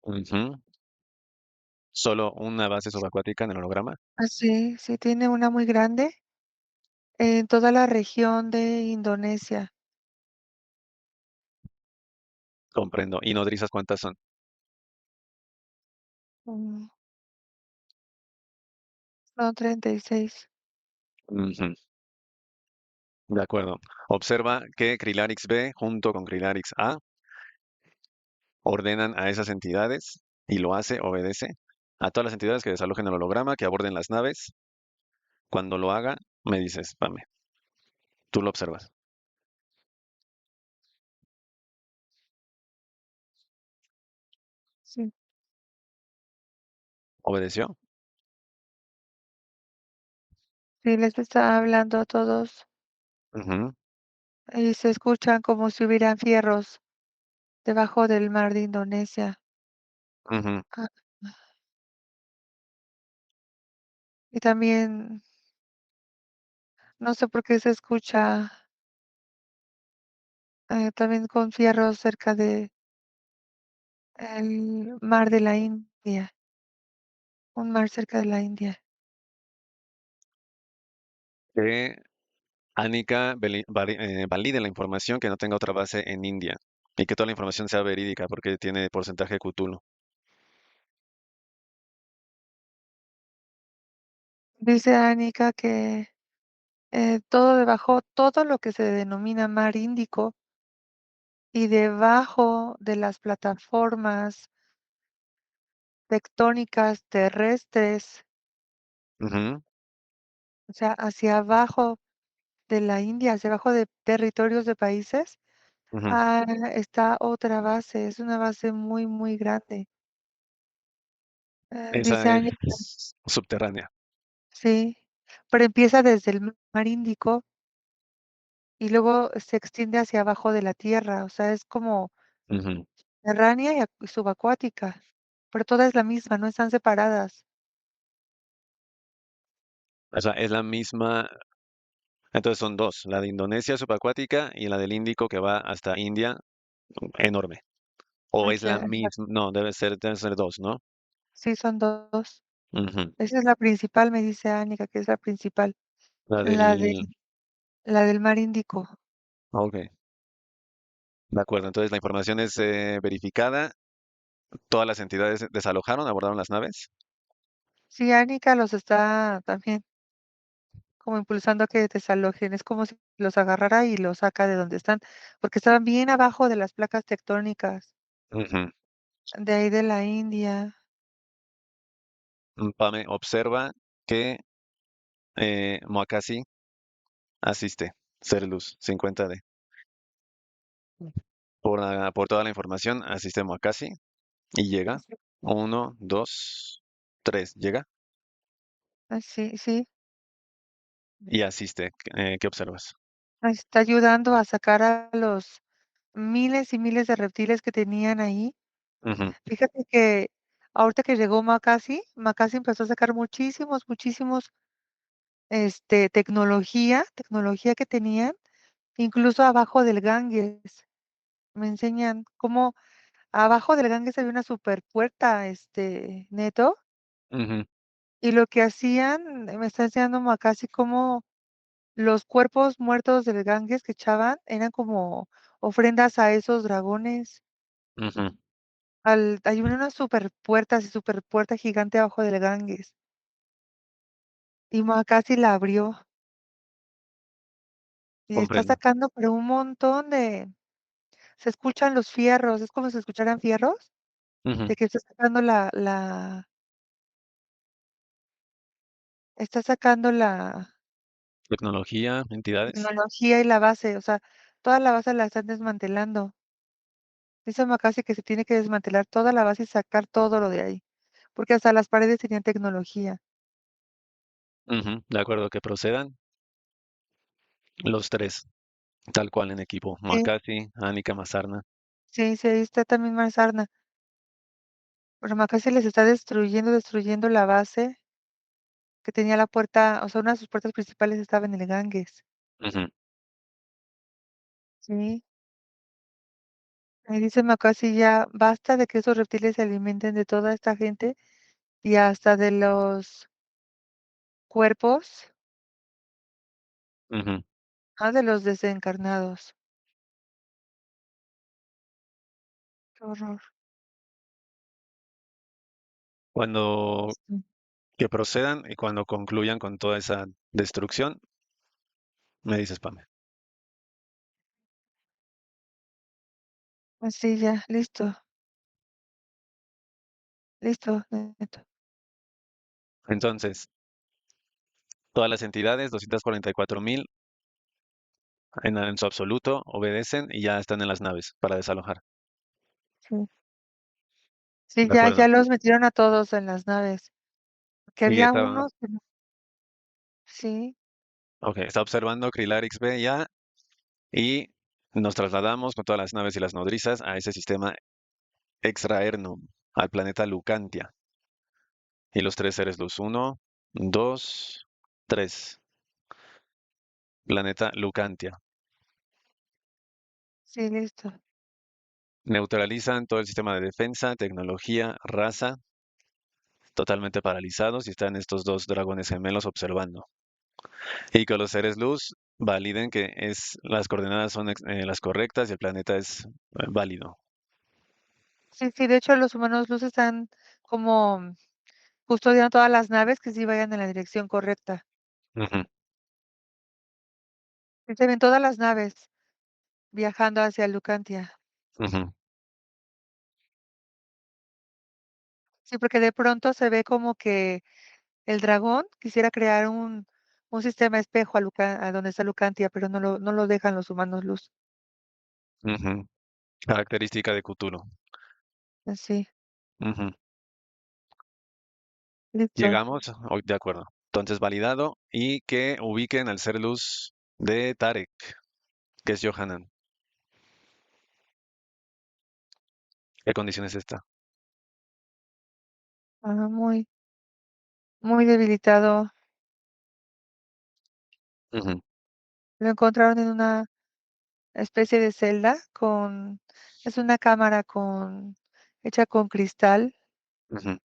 Ujú. Solo una base subacuática en el holograma. Así, sí, tiene una muy grande en toda la región de Indonesia. Comprendo. ¿Y nodrizas cuántas son? Mm, No, 36. Ujú. De acuerdo. Observa que Krilarix B junto con Krilarix A ordenan a esas entidades y lo hace, obedece a todas las entidades que desalojen el holograma, que aborden las naves. Cuando lo haga, me dices, Pame, tú lo observas. Sí, ¿Obedeció? sí, les está hablando a todos Ujú, y se escuchan como si hubieran fierros debajo del mar de Indonesia. ujú. Ah, y también, no sé por qué se escucha también con fierros cerca de el mar de la India, un mar cerca de la India. Que Anika valide la información, que no tenga otra base en India y que toda la información sea verídica porque tiene porcentaje Cthulhu. Dice Anika que todo debajo, todo lo que se denomina mar Índico y debajo de las plataformas tectónicas terrestres, Ujú, o sea, hacia abajo de la India, hacia abajo de territorios de países, ujú. está otra base, es una base muy, muy grande. Esa Dice Anika, es subterránea. sí, pero empieza desde el mar Índico y luego se extiende hacia abajo de la tierra, o sea, es como Ujú. subterránea y subacuática, pero toda es la misma, no están separadas. O sea, es la misma. Entonces son dos, la de Indonesia subacuática y la del Índico que va hasta India, enorme. O es la misma, no, deben ser dos, ¿no? Sí, son dos. Ujú. Esa es la principal, me dice Ánica, que es la principal, La la de del, la del mar Índico. ok, de acuerdo. Entonces la información es verificada. Todas las entidades desalojaron, abordaron las naves. Sí, Ánica los está también como impulsando a que desalojen. Es como si los agarrara y los saca de donde están, porque estaban bien abajo de las placas tectónicas, Ujú. de ahí de la India. Pame observa que Moakasi asiste. Ser luz, 50D. Por toda la información, asiste Moakasi y llega. Uno, dos, tres, llega Sí, sí, y asiste. ¿Qué observas? está ayudando a sacar a los miles y miles de reptiles que tenían ahí. Ujú, Fíjate que ahorita que llegó Macasi, Macasi empezó a sacar muchísimos, muchísimos, tecnología que tenían, incluso abajo del Ganges. Me enseñan cómo abajo del Ganges había una super puerta, Neto, ujú, y lo que hacían, me está enseñando Macasi cómo los cuerpos muertos del Ganges que echaban eran como ofrendas a esos dragones. ujú. Hay una super puerta, así super puerta gigante abajo del Ganges. Y Macasi la abrió y está Comprendo. sacando, pero un montón se escuchan los fierros, es como si se escucharan fierros, Ujú. de que está sacando la Tecnología, entidades. tecnología y la base, o sea, toda la base la están desmantelando. Dice Macasi que se tiene que desmantelar toda la base y sacar todo lo de ahí, porque hasta las paredes tenían tecnología. Ujú, de acuerdo, que procedan los tres, tal cual en equipo. Sí, Moakasi, Anika Mazarna. sí, sí, ahí está también Marzarna. Pero Macasi les está destruyendo la base que tenía la puerta, o sea, una de sus puertas principales estaba en el Ganges. Ujú, Sí. Ahí dice Macasi, ya basta de que esos reptiles se alimenten de toda esta gente y hasta de los cuerpos, ujú. de los desencarnados. Qué horror. Cuando Sí. que procedan y cuando concluyan con toda esa destrucción, me dices, Pame. Así ya, listo, listo, Neto. Entonces, todas las entidades, 244,000 en su absoluto, obedecen y ya están en las naves para desalojar. Sí, sí, De ya acuerdo. los metieron a todos en las naves. Que Y había está, unos sí, ok, está observando Krilarix B ya y nos trasladamos con todas las naves y las nodrizas a ese sistema Extraernum, al planeta Lucantia. Y los tres seres luz. Uno, dos, tres. Planeta Lucantia. Sí, listo. Neutralizan todo el sistema de defensa, tecnología, raza, totalmente paralizados y están estos dos dragones gemelos observando. Y que los seres luz validen que las coordenadas son las correctas y el planeta es válido. Sí, sí, de hecho los humanos luz están como custodiando todas las naves que sí vayan en la dirección correcta. Ujú, Sí, se ven todas las naves viajando hacia Lucantia. ujú, Sí, porque de pronto se ve como que el dragón quisiera crear un sistema espejo a donde está Lucantia, pero no lo dejan los humanos luz. ujú. Característica de Cthulhu. Así, Ujú. listo. Llegamos, de acuerdo. Entonces, validado y que ubiquen al ser luz de Tarek, que es Johanan. ¿Qué condición es esta? Ah, muy, muy debilitado. Ujú, Lo encontraron en una especie de celda es una cámara hecha con cristal. ujú.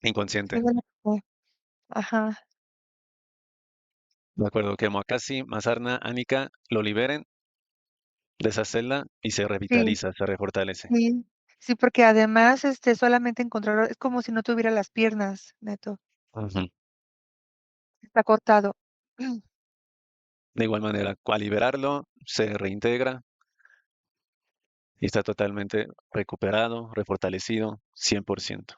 Inconsciente. Sí, bueno, ajá, De acuerdo, que Moakasi, Mazarna, Anika lo liberen de esa celda y se sí, revitaliza, se refortalece. sí, sí, porque además, solamente encontraron, es como si no tuviera las piernas, neto, Ujú. está cortado. De igual manera, al liberarlo, se reintegra y está totalmente recuperado, refortalecido, 100%.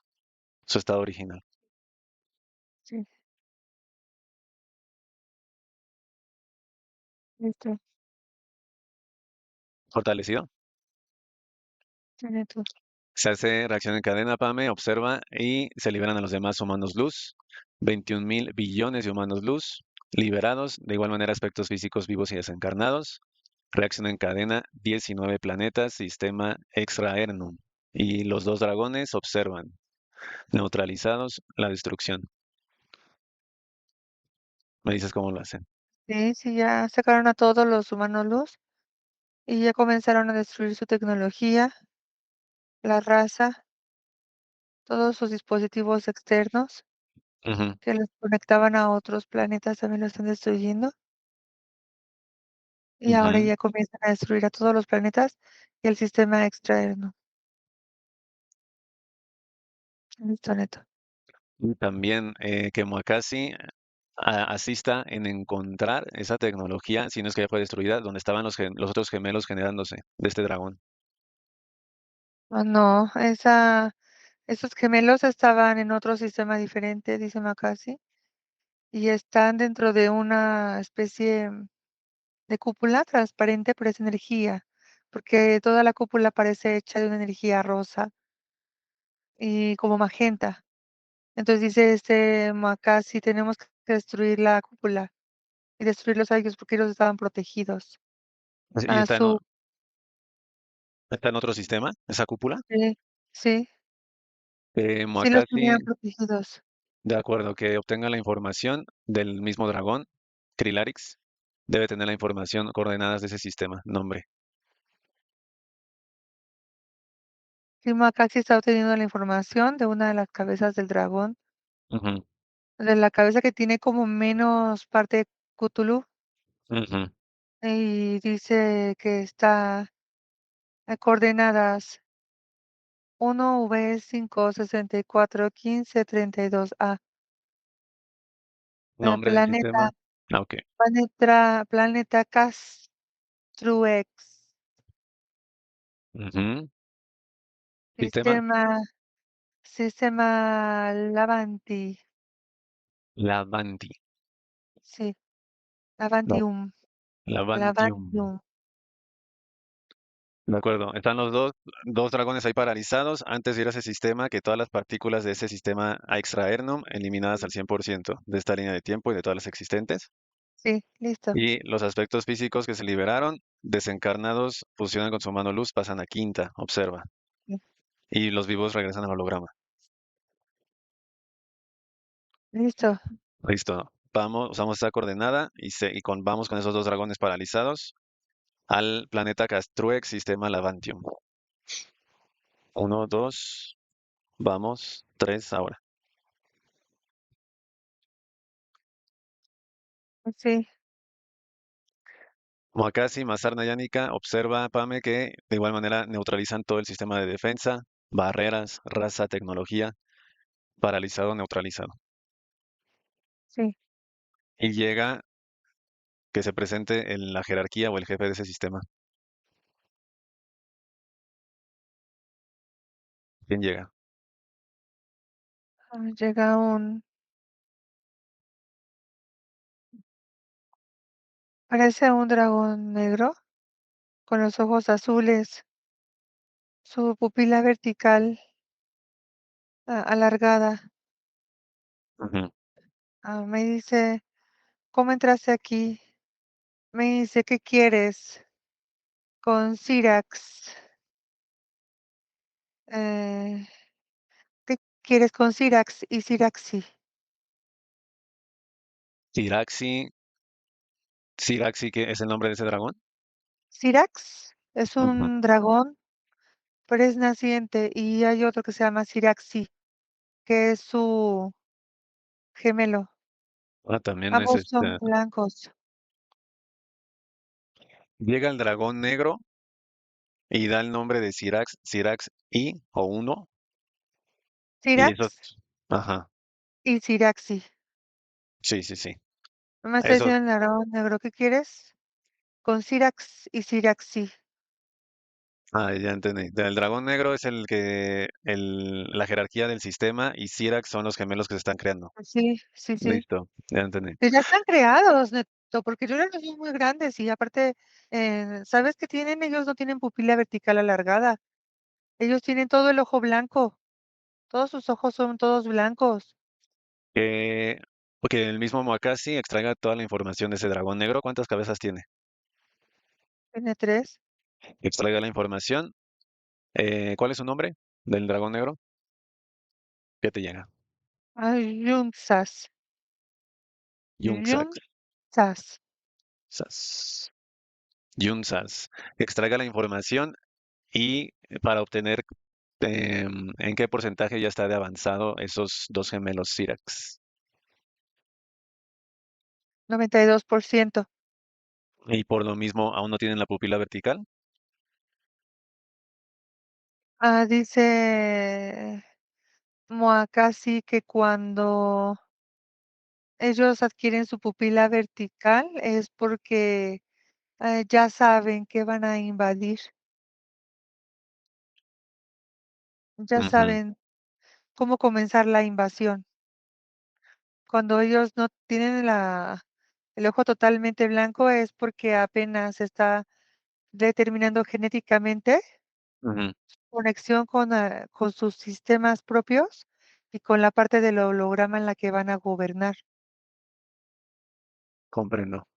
Su estado original. Sí, listo, ¿Fortalecido? sí, neto. Se hace reacción en cadena, PAME, observa y se liberan a los demás humanos luz. 21.000 billones de humanos luz liberados. De igual manera, aspectos físicos vivos y desencarnados. Reacción en cadena, 19 planetas, sistema extraernum. Y los dos dragones observan, neutralizados, la destrucción. Me dices cómo lo hacen. Sí, sí, ya sacaron a todos los humanos luz y ya comenzaron a destruir su tecnología, la raza, todos sus dispositivos externos Ujú, que los conectaban a otros planetas también lo están destruyendo. Y ahora ujú. ya comienzan a destruir a todos los planetas y el sistema extraerno. Listo, neto. Y también que Muakasi asista en encontrar esa tecnología, si no es que ya fue destruida, donde estaban los otros gemelos generándose de este dragón. Oh, no, esos gemelos estaban en otro sistema diferente, dice Macasi, y están dentro de una especie de cúpula transparente, pero es energía, porque toda la cúpula parece hecha de una energía rosa y como magenta. Entonces dice Macasi, tenemos que destruir la cúpula y destruirlos a ellos porque ellos estaban protegidos. Y A su, está en otro sistema, esa cúpula. sí, sí, sí los Muakasi, tenían protegidos. de acuerdo, que obtenga la información del mismo dragón, Krilarix, debe tener la información, coordenadas de ese sistema, nombre. Shima casi está obteniendo la información de una de las cabezas del dragón, Ujú, de la cabeza que tiene como menos parte de Cthulhu, ujú. y dice que está coordenadas 1V5641532A. Nombre del sistema. Planeta, Ah, ok. planeta Castruex, Ujú. Sistema sistema, sistema Lavanti, Lavanti. sí, No, Lavantium, Lavantium. Lavantium, De acuerdo. Están los dos dragones ahí paralizados antes de ir a ese sistema, que todas las partículas de ese sistema a extraernum eliminadas al 100% de esta línea de tiempo y de todas las existentes. sí, listo. Y los aspectos físicos que se liberaron, desencarnados, fusionan con su mano luz, pasan a quinta, observa. Y los vivos regresan al holograma. Listo. Listo. vamos, usamos esa coordenada vamos con esos dos dragones paralizados al planeta Castruex, sistema Lavantium. Uno, dos, vamos, tres ahora. Sí, Moakasi, Mazarna y Ánica, observa, Pame, que de igual manera neutralizan todo el sistema de defensa, barreras, raza, tecnología, paralizado, neutralizado. sí. Y llega que se presente en la jerarquía o el jefe de ese sistema. ¿Quién llega? Llega un, parece un dragón negro con los ojos azules, su pupila vertical alargada. Ujú. Me dice, ¿cómo entraste aquí? Me dice, ¿qué quieres con Sirax? Eh, ¿Qué quieres con Sirax y Siraxi? Siraxi, Siraxi, ¿qué es el nombre de ese dragón? Sirax es Ujú. un dragón, pero es naciente, y hay otro que se llama Siraxi, que es su gemelo. Ah, también es Ambos este. son blancos. Llega el dragón negro y da el nombre de Sirax, Sirax I o uno. Y eso, Sirax ajá, y Siraxi. sí, sí, sí. Me está Eso, diciendo el dragón negro, ¿qué quieres? Con Sirax y Siraxi. ya entendí. El dragón negro es la jerarquía del sistema y Sirax son los gemelos que se están creando. Sí, sí, sí. Listo, ya entendí. Pues ya están creados, Neto, porque yo los vi muy grandes y aparte, ¿sabes qué tienen? Ellos no tienen pupila vertical alargada. Ellos tienen todo el ojo blanco. Todos sus ojos son todos blancos. Que, porque el mismo Moakasi extraiga toda la información de ese dragón negro. ¿Cuántas cabezas tiene? Tiene tres. Extraiga la información. ¿Cuál es su nombre del dragón negro? ¿Qué te llega? Yunzas. Yunxax. Yunzas. Sas. Yunsas. Extraiga la información y para obtener en qué porcentaje ya está de avanzado esos dos gemelos Sirax. 92%. Y por lo mismo aún no tienen la pupila vertical. Dice Moacasi que cuando ellos adquieren su pupila vertical es porque ya saben que van a invadir, ya Ujú, saben cómo comenzar la invasión. Cuando ellos no tienen el ojo totalmente blanco es porque apenas se está determinando genéticamente ujú, conexión con sus sistemas propios y con la parte del holograma en la que van a gobernar. comprendo.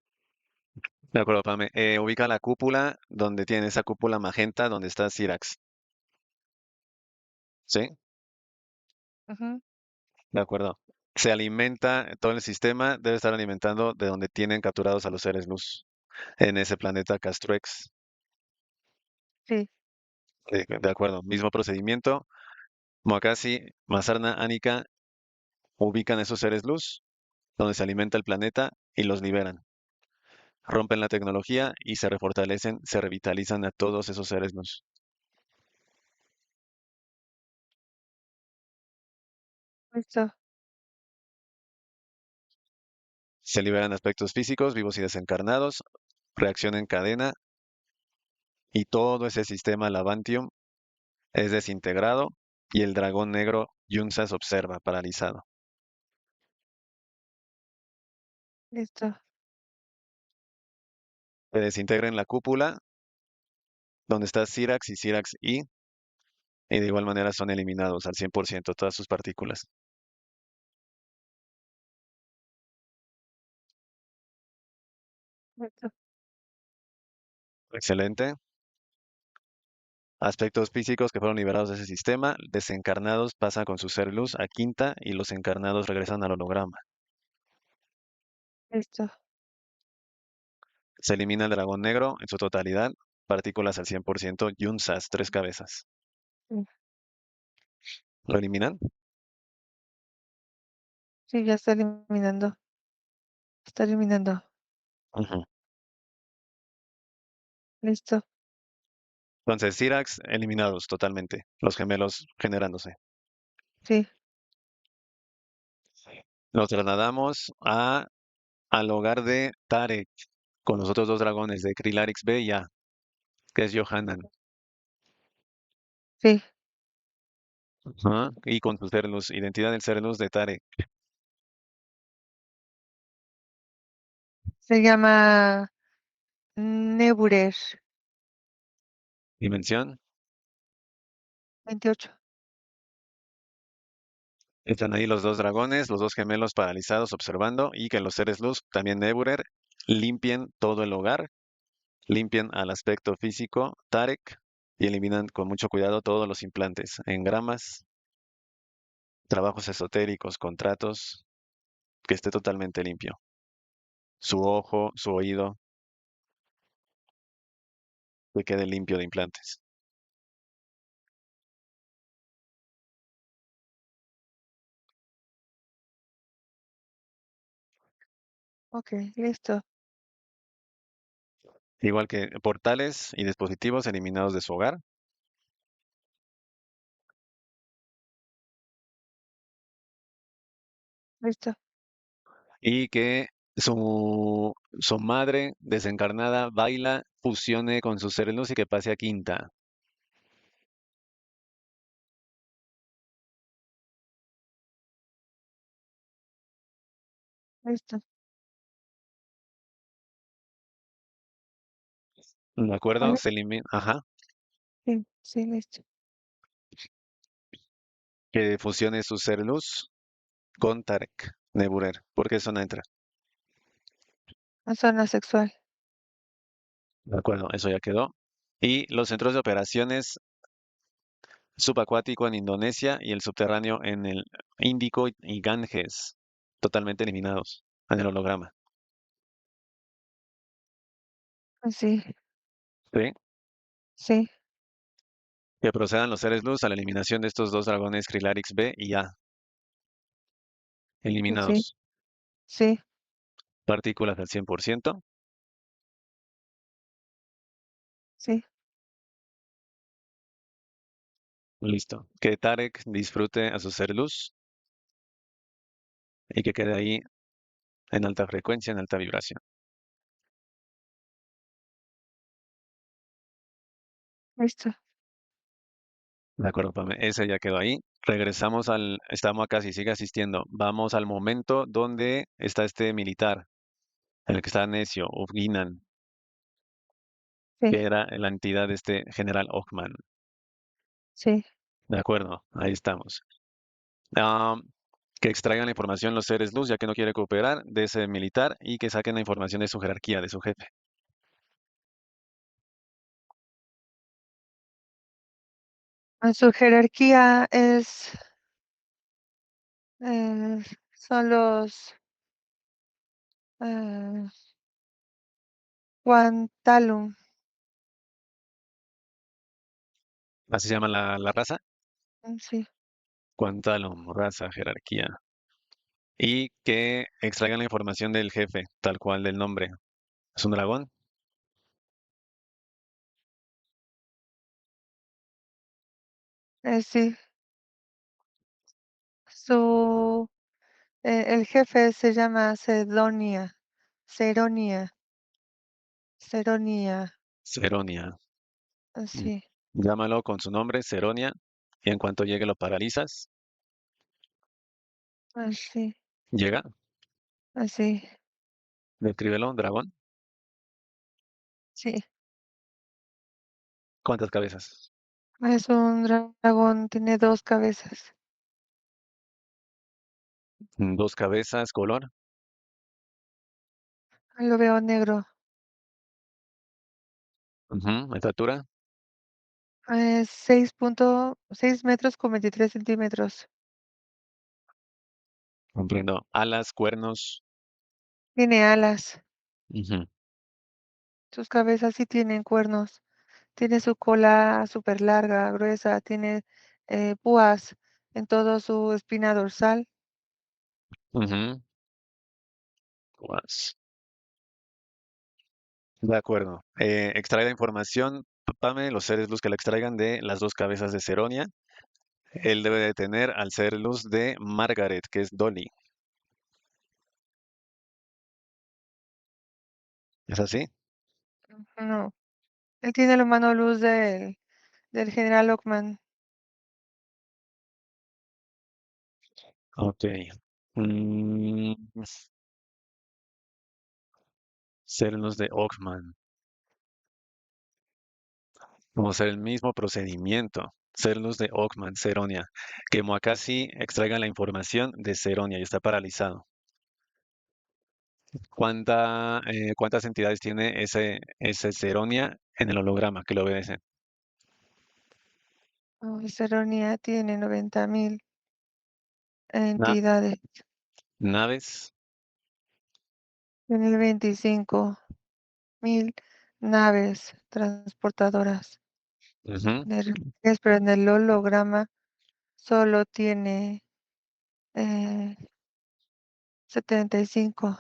De acuerdo, Pame. Ubica la cúpula donde tiene esa cúpula magenta donde está Sirax. ¿Sí? Ujú, De acuerdo. Se alimenta, todo el sistema debe estar alimentando de donde tienen capturados a los seres luz, en ese planeta Castruex. sí, De acuerdo, mismo procedimiento. Moakasi, Mazarna, Anika ubican esos seres luz, donde se alimenta el planeta y los liberan. Rompen la tecnología y se refortalecen, se revitalizan a todos esos seres luz. listo, Se liberan aspectos físicos, vivos y desencarnados, reacción en cadena y todo ese sistema Lavantium es desintegrado y el dragón negro Yunsas observa paralizado. listo. Se desintegra en la cúpula donde está Sirax y Sirax y de igual manera son eliminados al 100% todas sus partículas. Listo. Excelente. Aspectos físicos que fueron liberados de ese sistema, desencarnados pasan con su ser luz a quinta y los encarnados regresan al holograma. listo. Se elimina el dragón negro en su totalidad, partículas al 100% y un SAS, tres cabezas. Sí, ¿Lo eliminan? sí, ya está eliminando. Está eliminando. Ujú. Listo. Entonces, Sirax eliminados totalmente, los gemelos generándose. Sí, Nos trasladamos al hogar de Tarek con los otros dos dragones de Krilarix B y A, que es Johanan, sí. ajá, y con su ser luz, identidad del ser luz de Tarek, Se llama Neburer dimensión. 28. Están ahí los dos dragones, los dos gemelos paralizados observando y que los seres luz, también Neburer, limpien todo el hogar, limpien al aspecto físico Tarek y eliminan con mucho cuidado todos los implantes, engramas, trabajos esotéricos, contratos, que esté totalmente limpio. Su ojo, su oído, que quede limpio de implantes. Ok, listo. Igual que portales y dispositivos eliminados de su hogar Listo. y que su madre desencarnada baila, fusione con su ser luz y que pase a quinta. Listo. ¿De acuerdo? ¿Vale? Se elimina, ajá, Sí, sí, listo. que fusione su ser luz con Tarek, Neburer, porque eso no entra. La zona sexual. De acuerdo, eso ya quedó. Y los centros de operaciones subacuático en Indonesia y el subterráneo en el Índico y Ganges, totalmente eliminados en el holograma. Sí, ¿Sí? sí, Que procedan los seres luz a la eliminación de estos dos dragones Krilarix B y A, sí, eliminados. sí, Partículas al 100%. sí. Listo. Que Tarek disfrute a su ser luz y que quede ahí en alta frecuencia, en alta vibración. Listo. De acuerdo, Pame. Ese ya quedó ahí. Regresamos estamos acá, si sigue asistiendo. Vamos al momento donde está este militar, el que está necio, Ufginan, Sí, que era la entidad de este general Ockman. sí. De acuerdo, ahí estamos. Ah, que extraigan la información los seres luz, ya que no quiere cooperar, de ese militar y que saquen la información de su jerarquía, de su jefe. Su jerarquía eh, son los eh, Quantalum. Así se llama la raza. Sí, Quantalum, raza, jerarquía. Y que extraigan la información del jefe, tal cual del nombre. ¿Es un dragón? sí. El jefe se llama Cedonia. Ceronia. Ceronia. Ceronia. Mm. Sí, Llámalo con su nombre, Ceronia, y en cuanto llegue lo paralizas. así, Llega, así. descríbelo, dragón. Sí. ¿Cuántas cabezas? Es un dragón, tiene dos cabezas. Dos cabezas, color. Lo veo negro. Ujú, estatura. 6.6 metros con 23 centímetros. Comprendo. Alas, cuernos. Tiene alas, Ujú, sus cabezas sí tienen cuernos, tiene su cola súper larga, gruesa, tiene púas en todo su espina dorsal. ujú. Guas. De acuerdo. Extrae la información, Pame, los seres luz que la extraigan de las dos cabezas de Ceronia. Él debe de tener al ser luz de Margaret, que es Dolly. ¿Es así? No, él tiene la mano luz del general Ockman. Ok. Mm, ser luz de Ockman. Vamos a hacer el mismo procedimiento. Ser luz de Ockman, Ceronia. Que Moakasi extraiga la información de Ceronia y está paralizado. ¿Cuántas entidades tiene ese Ceronia en el holograma que lo obedecen? Oh, Ceronia tiene 90.000 Na- entidades. naves. Tiene 25.000 naves transportadoras Ujú, de refugiados, pero en el holograma solo tiene eh, 75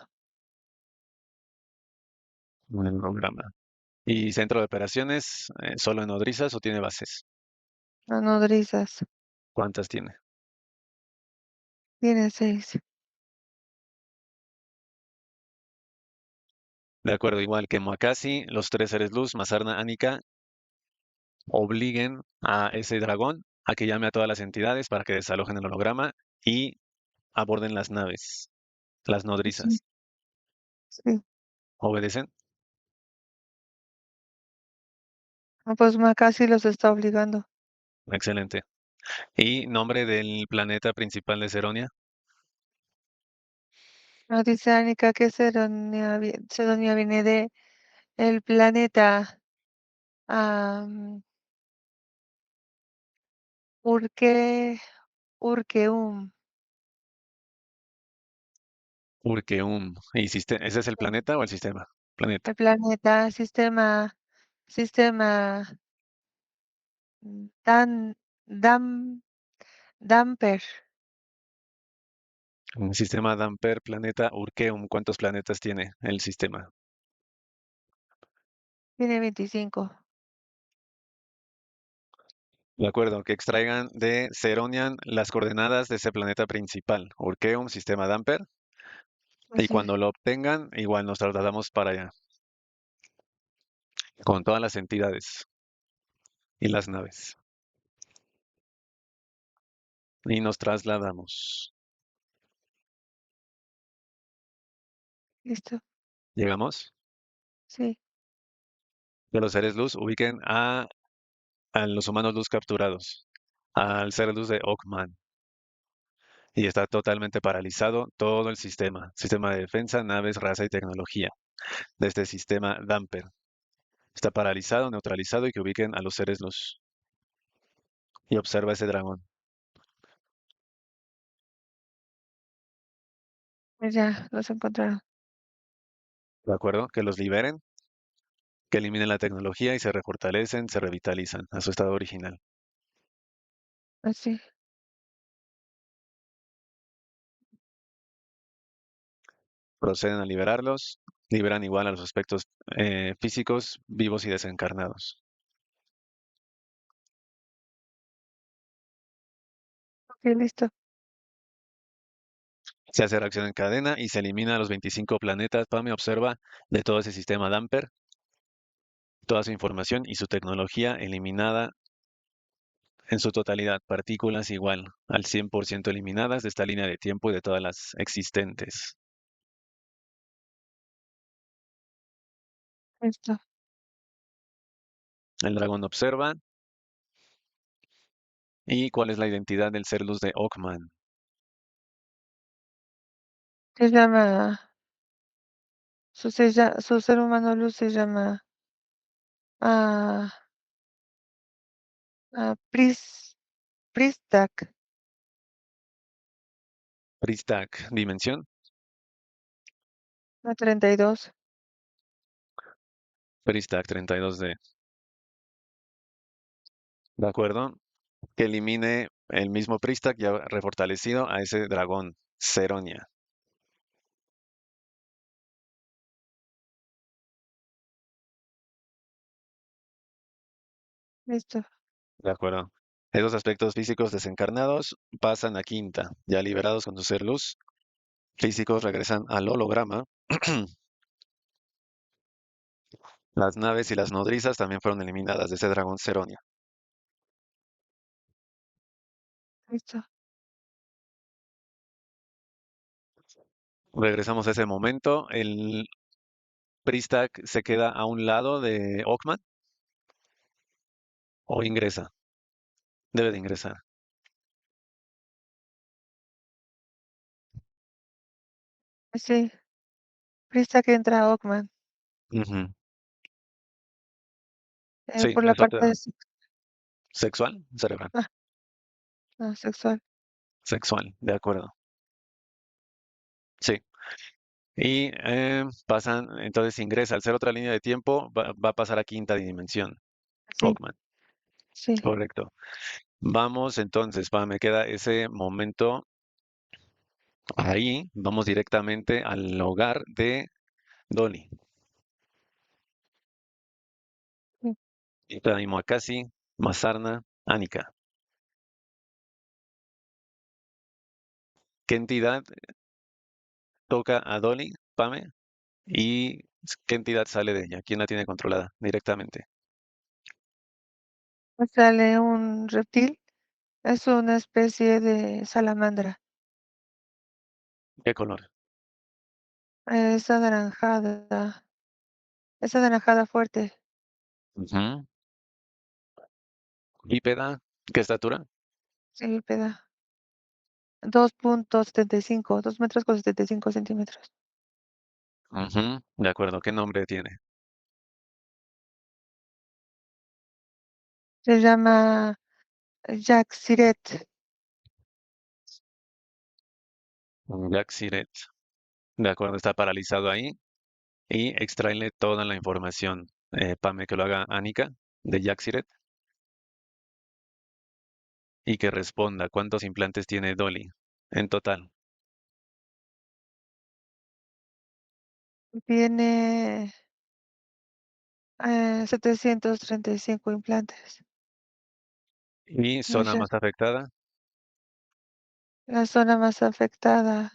en el holograma. ¿Y centro de operaciones solo en nodrizas o tiene bases? nodrizas. ¿Cuántas tiene? Tiene 6. De acuerdo, igual que Moakasi, los tres seres luz, Mazarna, Anika, obliguen a ese dragón a que llame a todas las entidades para que desalojen el holograma y aborden las naves, las Sí, nodrizas. sí. ¿Obedecen? Ah, pues casi los está obligando. Excelente. ¿Y nombre del planeta principal de Ceronia? No dice Anika que Cedonia viene de el planeta Urke, Urkeum. Urkeum. ¿Y ese es el planeta o el sistema? Planeta. El planeta, sistema Dan, Dam, Damper. El sistema Damper, planeta Urkeum. ¿Cuántos planetas tiene el sistema? Tiene 25. De acuerdo, que extraigan de Ceronian las coordenadas de ese planeta principal, Urkeum, sistema Damper, y Así, cuando lo obtengan, igual nos trasladamos para allá, con todas las entidades y las naves. Y nos trasladamos. listo. Llegamos. Sí, De los seres luz, ubiquen a los humanos luz capturados, al ser luz de Ockman. Y está totalmente paralizado todo el sistema de defensa, naves, raza y tecnología de este sistema Damper. Está paralizado, neutralizado y que ubiquen a los seres luz. Y observa ese dragón. pues ya los encontraron. ¿De acuerdo? Que los liberen, que eliminen la tecnología y se refortalecen, se revitalizan a su estado original. Así, Proceden a liberarlos, liberan igual a los aspectos físicos, vivos y desencarnados. ok, listo. Se hace reacción en cadena y se elimina a los 25 planetas. Pame observa de todo ese sistema Damper, toda su información y su tecnología eliminada en su totalidad. Partículas igual al 100% eliminadas de esta línea de tiempo y de todas las existentes. Listo. El dragón observa. ¿Y cuál es la identidad del ser luz de Ockman? Se llama, su ser humano luz se llama ah, Pristak. Pristak, dimensión. La 32. Pristac 32D. ¿De acuerdo? Que elimine el mismo Pristac ya refortalecido a ese dragón, Ceronia. Listo. ¿De acuerdo? Esos aspectos físicos desencarnados pasan a quinta, ya liberados con su ser luz. Físicos regresan al holograma. Las naves y las nodrizas también fueron eliminadas de ese dragón Ceronia. Listo. Regresamos a ese momento. El Pristac se queda a un lado de Ockman o ingresa. Debe de ingresar. Sí. Prista que entra a Ockman. Ujú. Sí, Por la le parte falta de sexual, cerebral. ah, no, sexual. Sexual, de acuerdo. Sí. Y pasan, entonces ingresa, al ser otra línea de tiempo, va a pasar a quinta dimensión. Sí, Ockman, sí. correcto. Vamos entonces, me queda ese momento ahí. Vamos directamente al hogar de Dolly. Sí. Ibrahim Akasi, Mazarna, Anika. ¿Qué entidad toca a Dolly, Pame? ¿Y qué entidad sale de ella? ¿Quién la tiene controlada directamente? Sale un reptil. Es una especie de salamandra. ¿Qué color? Es anaranjada. Es anaranjada fuerte. Ujú. Bípeda, ¿qué estatura? Sí, peda. 2.75, 2 metros con 75 centímetros. Ujú. De acuerdo, ¿qué nombre tiene? Se llama Jack Siret. Jack Siret. De acuerdo, está paralizado ahí. Y extraerle toda la información. Pame, que lo haga Anika de Jack Siret y que responda cuántos implantes tiene Dolly en total. Tiene 735 implantes. Y No zona sé, más afectada. la zona más afectada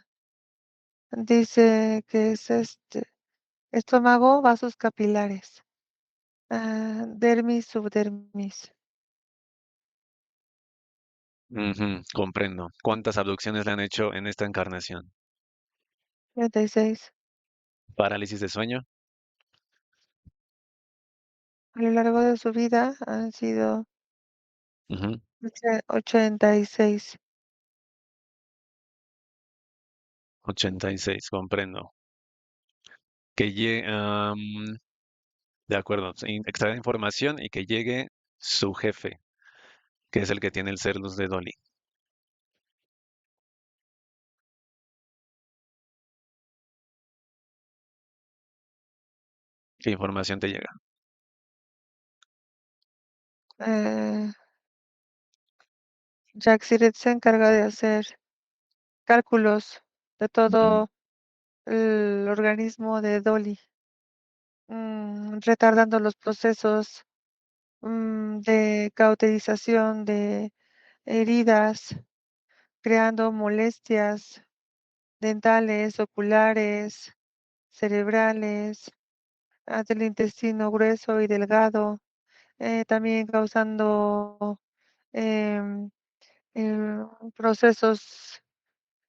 dice que es estómago, vasos capilares, dermis, subdermis. Ujú, comprendo. ¿Cuántas abducciones le han hecho en esta encarnación? 36. Parálisis de sueño. A lo largo de su vida han sido Ujú, 86. 86, comprendo. Que llegue, de acuerdo, sí, extraer información y que llegue su jefe, que es el que tiene el ser luz de Dolly. ¿Qué información te llega? Eh, Jack Siret se encarga de hacer cálculos de Ujú, todo el organismo de Dolly, retardando los procesos de cauterización de heridas, creando molestias dentales, oculares, cerebrales, del intestino grueso y delgado, también causando em, eh, procesos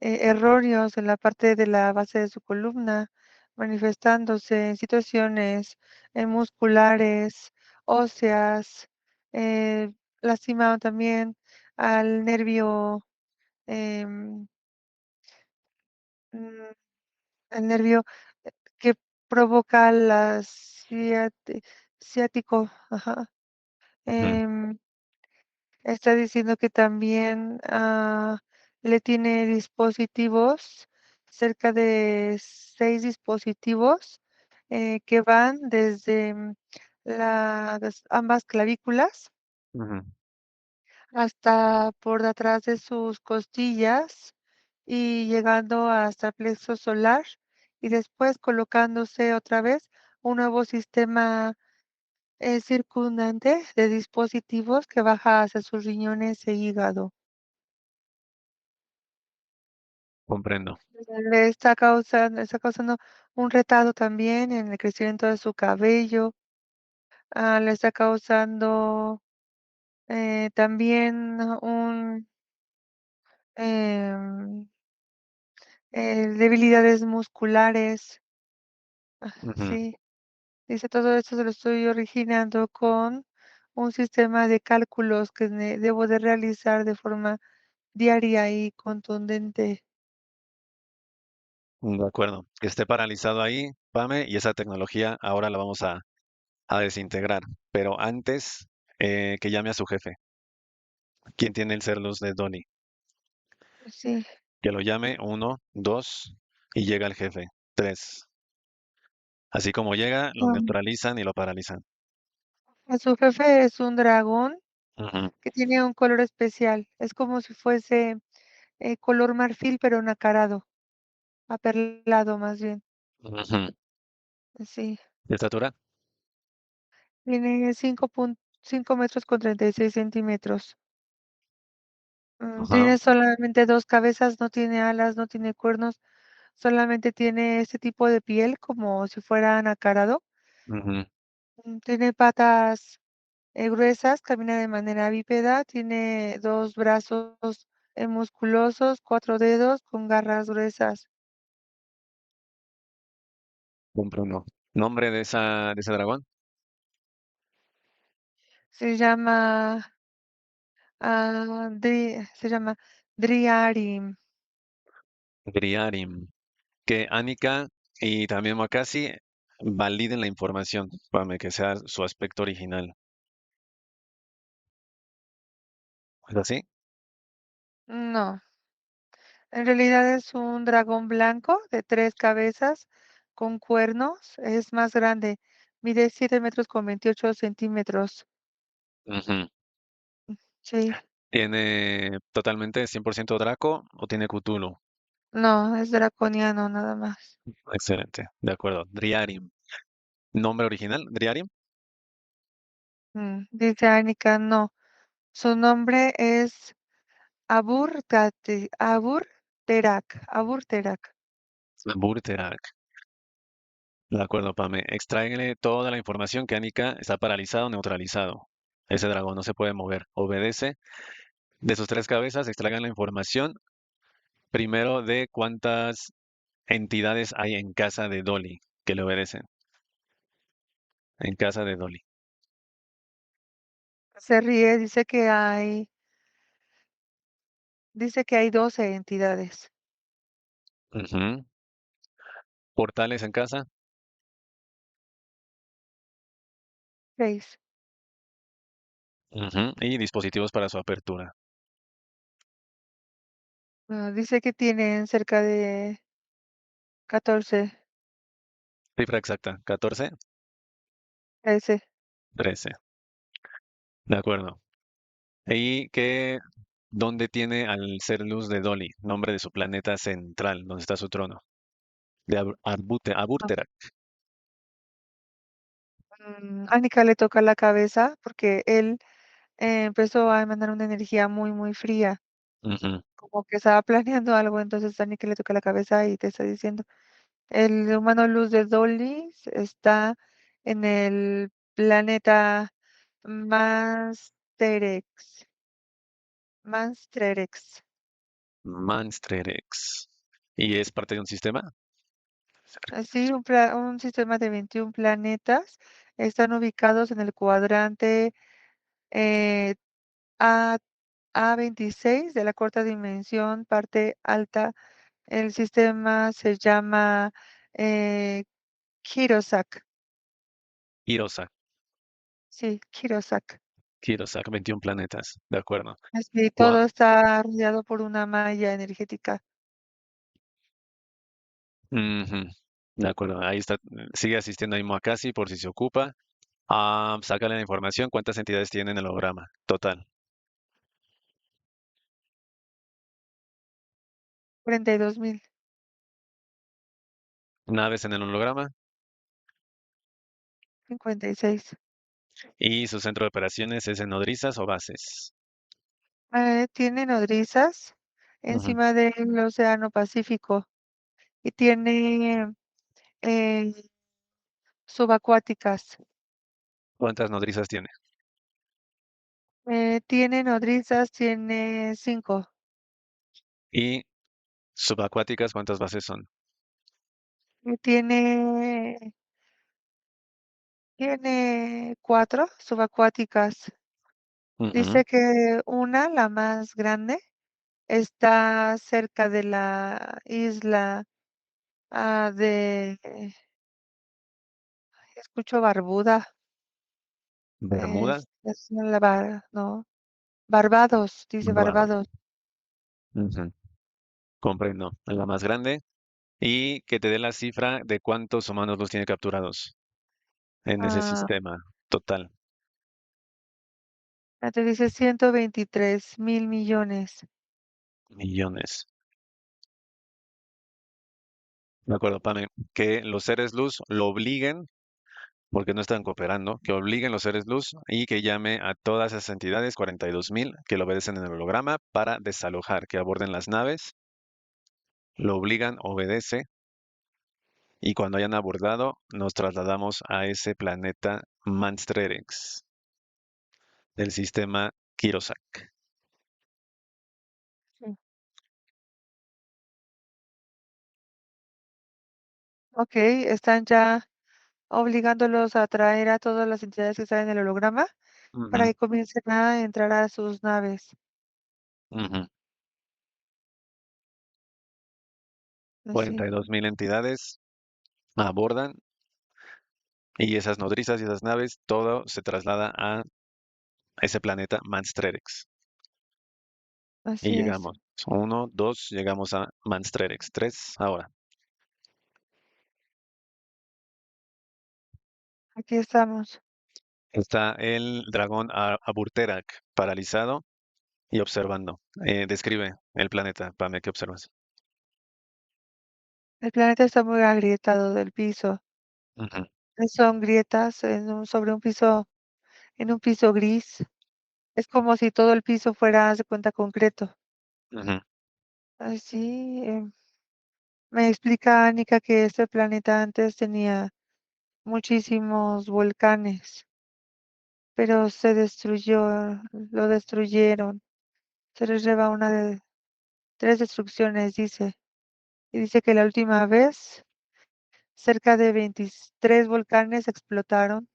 erróneos en la parte de la base de su columna, manifestándose en situaciones musculares, óseas, eh, lastimado también al nervio, em, mm, el nervio que provoca la ciático, ajá. ujú. em, Está diciendo que también le tiene dispositivos cerca de 6 dispositivos, que van desde, las ambas clavículas Ujú. hasta por detrás de sus costillas y llegando hasta el plexo solar, y después colocándose otra vez un nuevo sistema, circundante de dispositivos que baja hacia sus riñones e hígado. Comprendo. Le está causando un retardo también en el crecimiento de su cabello, le está causando, también em, debilidades musculares. Ujú. Sí, dice: "Todo esto se lo estoy originando con un sistema de cálculos que debo de realizar de forma diaria y contundente". De acuerdo. Que esté paralizado ahí, Pame, y esa tecnología ahora la vamos a desintegrar. Pero antes, que llame a su jefe. ¿Quién tiene el Cerluz de Donny? Sí, Que lo llame, uno, dos, y llega el jefe. Tres. Así como llega, lo um, neutralizan y lo paralizan. su jefe es un dragón Ujú, que tiene un color especial. Es como si fuese, color marfil, pero nacarado, aperlado más bien. ujú. Sí, ¿De estatura? tiene 5.5 metros con 36 centímetros. Ajá. Tiene solamente 2 cabezas, no tiene alas, no tiene cuernos, solamente tiene este tipo de piel como si fuera nacarado. Ujú. Tiene patas, gruesas, camina de manera bípeda, tiene 2 brazos, musculosos, 4 dedos con garras gruesas. Comprendo. ¿Nombre de ese dragón? Se llama, se llama Driarim. Griarim. Que Annika y también Makasi validen la información para que sea su aspecto original. ¿Es así? No, en realidad es un dragón blanco de 3 cabezas con cuernos, es más grande, mide 7 metros con 28 centímetros. Ujú. Sí, ¿Tiene totalmente 100% Draco o tiene Cthulhu? no, es draconiano nada más. Excelente, de acuerdo. Driarim. ¿Nombre original? Driarim. Dice Anika, no, su nombre es Aburterak. Burterak. De acuerdo, Pame. Extráiganle toda la información que Annika está paralizado o neutralizado. Ese dragón no se puede mover. Obedece. De sus tres cabezas, extraigan la información primero de cuántas entidades hay en casa de Dolly que le obedecen. En casa de Dolly. Se ríe, dice que hay 12 entidades. Ujú. Portales en casa. 6. Ujú. Y dispositivos para su apertura. Dice que tienen cerca de 14, Cifra exacta. 14, 13. 13. De acuerdo. ¿Y qué, dónde tiene al ser luz de Dolly? Nombre de su planeta central, donde está su trono. De Aburtera. Anika le toca la cabeza porque él, empezó a emanar una energía muy, muy fría, Ujú. como que estaba planeando algo, entonces Anika le toca la cabeza y te está diciendo, el humano luz de Dolly está en el planeta Mansterex, Manstrerex. Manstrerex. ¿Y es parte de un sistema? Así, un sistema de 21 planetas están ubicados en el cuadrante, eh, A A26 de la cuarta dimensión, parte alta. El sistema se llama, eh, Kirosak. Kirosak. Sí, Kirosak. Kirosak, 21 planetas. De acuerdo. Así, Wow. todo está rodeado por una malla energética. Ujú. De acuerdo, ahí está. Sigue asistiendo a Imuakasi por si se ocupa. Sácale la información. ¿Cuántas entidades tiene en el holograma? Total. 42.000. Naves en el holograma 56. y su centro de operaciones es en nodrizas o bases. Tiene nodrizas Ujú. encima del Océano Pacífico y tiene eh, subacuáticas. ¿Cuántas nodrizas tiene? Tiene nodrizas, tiene 5. Y subacuáticas, ¿cuántas bases son? Tiene 4 subacuáticas. Ujú. Dice que una, la más grande, está cerca de la isla escucho Barbuda, Bermuda. no, Barbados, dice Barbados. Barbados. Ujú. Comprendo. La más grande. Y que te dé la cifra de cuántos humanos los tiene capturados en ese Ah, sistema total. te dice 123.000 millones. Millones. De acuerdo, Pame. Que los seres luz lo obliguen, porque no están cooperando, que obliguen los seres luz y que llame a todas esas entidades, 42.000, que lo obedecen en el holograma, para desalojar, que aborden las naves, lo obligan, obedece, y cuando hayan abordado, nos trasladamos a ese planeta Manstrerex del sistema Kirosak. Sí. Ok, están ya obligándolos a traer a todas las entidades que están en el holograma para Ujú, que comiencen a entrar a sus naves. ujú. Así, 42.000 entidades abordan y esas nodrizas y esas naves, todo se traslada a ese planeta Manstrerex. Y así es. llegamos. Uno, dos, llegamos a Manstrerex. Tres, ahora. Aquí estamos. Está el dragón Aburterak paralizado y observando. Describe el planeta, Pame, ¿qué observas? El planeta está muy agrietado del piso. Ujú, Son grietas sobre en un piso gris. Es como si todo el piso fuera, haz de cuenta, concreto. ujú, Así, me explica Anika que este planeta antes tenía muchísimos volcanes, pero lo destruyeron. Se les lleva una de 3 destrucciones, dice. Y dice que la última vez cerca de 23 volcanes explotaron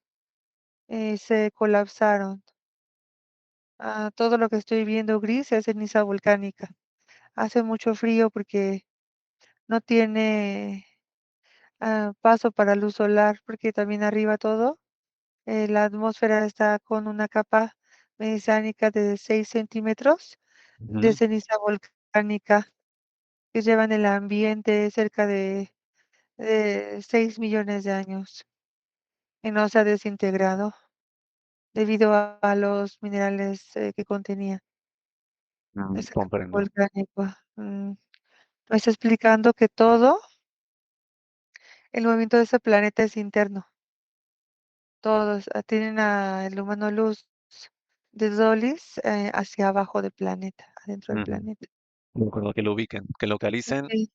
y se colapsaron. Todo lo que estoy viendo gris es ceniza volcánica. Hace mucho frío porque no tiene paso para luz solar, porque también arriba todo, la atmósfera está con una capa mesánica de 6 centímetros de ujú. ceniza volcánica que lleva en el ambiente cerca de 6 millones de años y no se ha desintegrado debido a los minerales que contenía esa capa Comprendo. volcánica. Me está explicando que todo el movimiento de ese planeta es interno. Todos tienen el humano luz de Dolis hacia abajo del planeta, adentro del Ujú. planeta. De acuerdo, que lo ubiquen, que localicen Sí,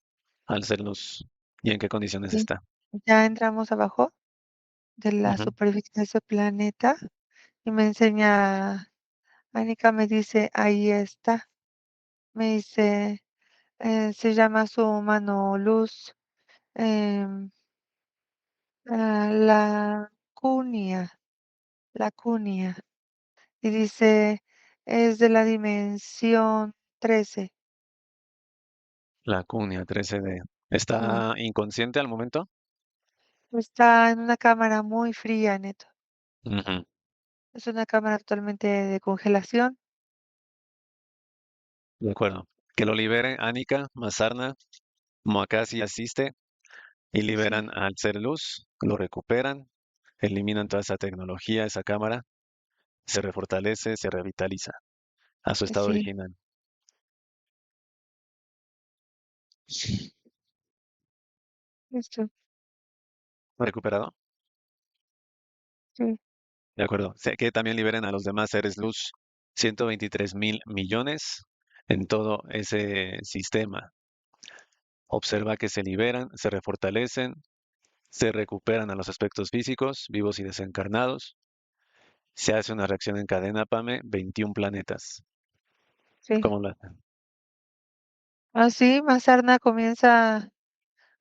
al ser luz y en qué condiciones sí. está. Ya entramos abajo de la Ujú, superficie de ese planeta y me enseña, Anika me dice, ahí está. Me dice, se llama su humano luz, em, la cunia, la cunia. Y dice, es de la dimensión 13. La Cunia 13D. Ah, ¿Está inconsciente al momento? está en una cámara muy fría, Neto. Ujú. Es una cámara totalmente de congelación. De acuerdo. Que lo libere Anika, Mazarna, Moakasi asiste y sí, liberan al ser luz, lo recuperan, eliminan toda esa tecnología, esa cámara, se refortalece, se revitaliza a su estado sí, original. listo, ¿Recuperado? sí, De acuerdo. Sé que también liberen a los demás seres luz, 123.000 millones en todo ese sistema. Observa que se liberan, se refortalecen, se recuperan a los aspectos físicos, vivos y desencarnados. Se hace una reacción en cadena, Pame, 21 planetas. sí. ¿Cómo lo hacen? Así, Mazarna comienza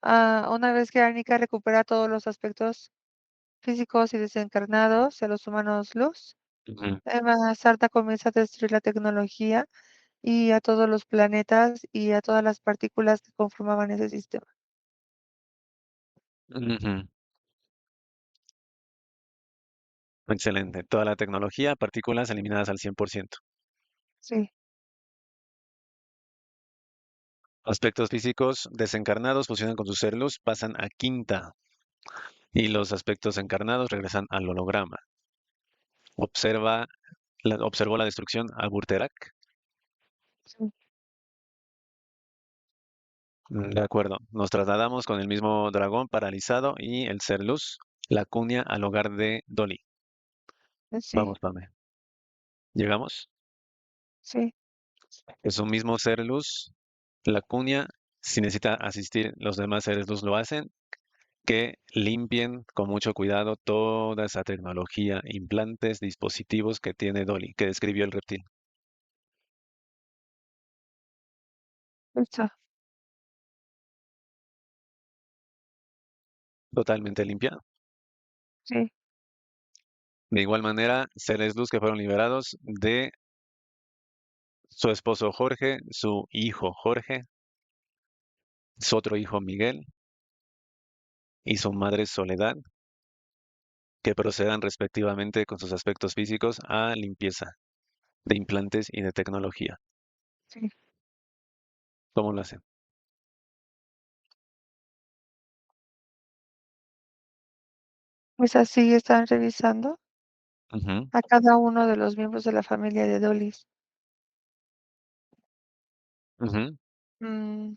una vez que Arnica recupera todos los aspectos físicos y desencarnados de los humanos luz, Ujú, Sarta comienza a destruir la tecnología y a todos los planetas y a todas las partículas que conformaban ese sistema. ujú. Excelente. Toda la tecnología, partículas eliminadas al 100%. Sí, Aspectos físicos desencarnados fusionan con su ser luz, pasan a quinta y los aspectos encarnados regresan al holograma. Observó la destrucción a Burterak. sí, De acuerdo. Nos trasladamos con el mismo dragón paralizado y el ser luz, la cunia al hogar de Dolly. sí, Vamos, Pame. Llegamos. sí, Es un mismo ser luz, la cunia. Si necesita asistir, los demás seres luz lo hacen. Que limpien con mucho cuidado toda esa tecnología, implantes, dispositivos que tiene Dolly, que describió el reptil. listo, Totalmente limpia. sí, De igual manera, seres luz que fueron liberados de su esposo Jorge, su hijo Jorge, su otro hijo Miguel y su madre Soledad, que procedan respectivamente con sus aspectos físicos a limpieza de implantes y de tecnología. sí. ¿Cómo lo hacen? Pues así están revisando Ujú, a cada uno de los miembros de la familia de Dolis. ujú, Mm,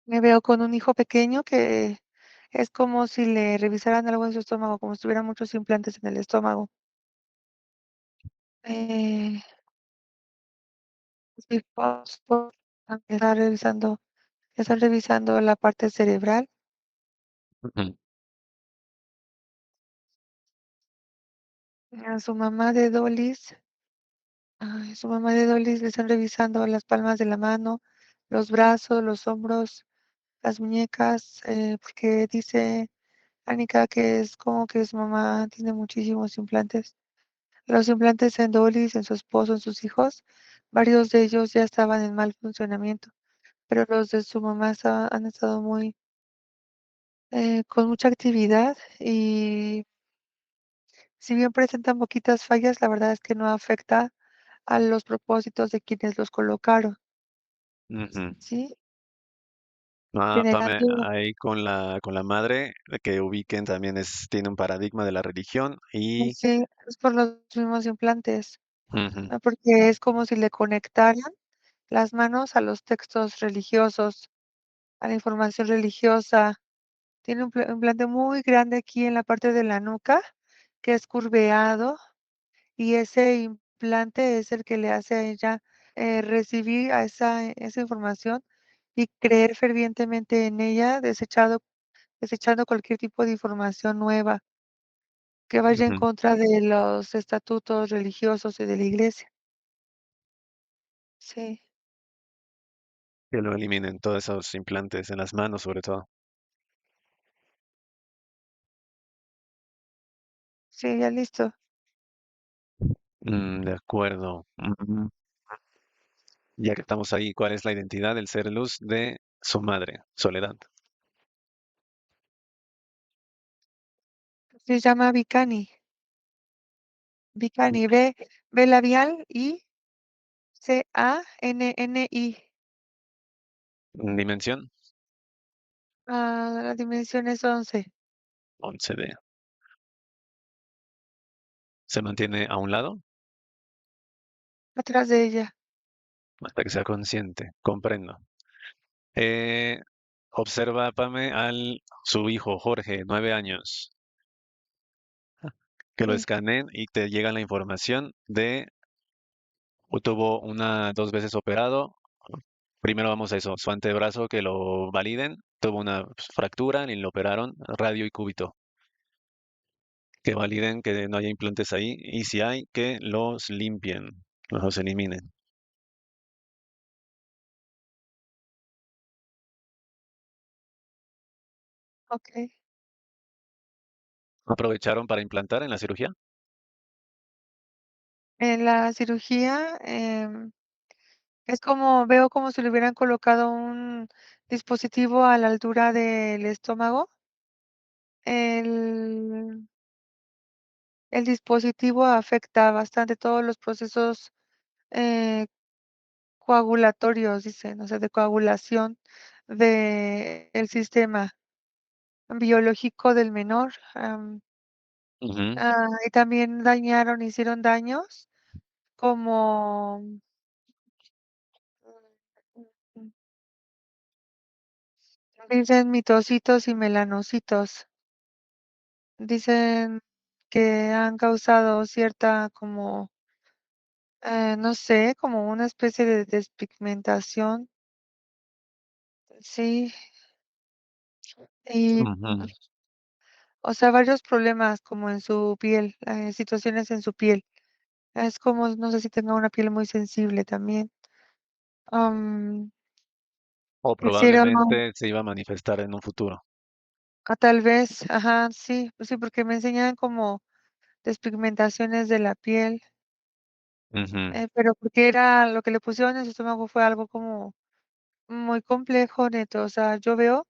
Me veo con un hijo pequeño que es como si le revisaran algo en su estómago, como si tuviera muchos implantes en el estómago. Eh, sí, está revisando, está revisando la parte cerebral. ujú, A su mamá de Dolis le están revisando las palmas de la mano, los brazos, los hombros, las muñecas, porque dice Anika que es como que su mamá tiene muchísimos implantes. Los implantes en Dolis, en su esposo, en sus hijos, varios de ellos ya estaban en mal funcionamiento, pero los de su mamá han estado con mucha actividad y si bien presentan poquitas fallas, la verdad es que no afecta a los propósitos de quienes los colocaron, ujú. ¿sí? Ah, Pame, Generando, ahí con la madre, que ubiquen también tiene un paradigma de la religión y sí, es por los mismos implantes, ujú, ¿no? Porque es como si le conectaran las manos a los textos religiosos, a la información religiosa. Tiene un implante muy grande aquí en la parte de la nuca, que es curveado, y ese implante es el que le hace a ella recibir a esa información y creer fervientemente en ella, desechando cualquier tipo de información nueva que vaya en ujú, contra de los estatutos religiosos y de la iglesia. Sí, que lo eliminen todos esos implantes en las manos, sobre todo. sí, ya listo. De acuerdo. Ya que estamos ahí, ¿cuál es la identidad del ser luz de su madre, Soledad? Se llama Vicani. Vicani, B labial I C A N N I. Dimensión, La dimensión es 11, 11D. Se mantiene a un lado atrás de ella. hasta que sea consciente. Comprendo. Eh, observa, Pame, al su hijo Jorge, 9 años, que lo Sí, escaneen y te llega la información de tuvo una 2 veces operado. Primero vamos a eso, su antebrazo que lo validen, tuvo una fractura y lo operaron, radio y cúbito, que validen que no haya implantes ahí y si hay, que los limpien, los eliminen. ok. ¿Aprovecharon para implantar en la cirugía? En la cirugía, es como veo como si le hubieran colocado un dispositivo a la altura del estómago. El el dispositivo afecta bastante todos los procesos, eh, coagulatorios, dicen, o sea, de coagulación del sistema biológico del menor, Ujú, y también hicieron daños como, mm, dicen mitocitos y melanocitos. Dicen que han causado cierta como, no sé, como una especie de despigmentación, sí, y, ujú. o sea, varios problemas como en su piel, situaciones en su piel. Es como, no sé si tenga una piel muy sensible también. Am, O hicieron probablemente se iba a manifestar en un futuro. tal vez, ajá, sí, pues sí, porque me enseñan como despigmentaciones de la piel, Ujú, pero porque era lo que le pusieron en su estómago fue algo como muy complejo, neto. O sea, yo veo,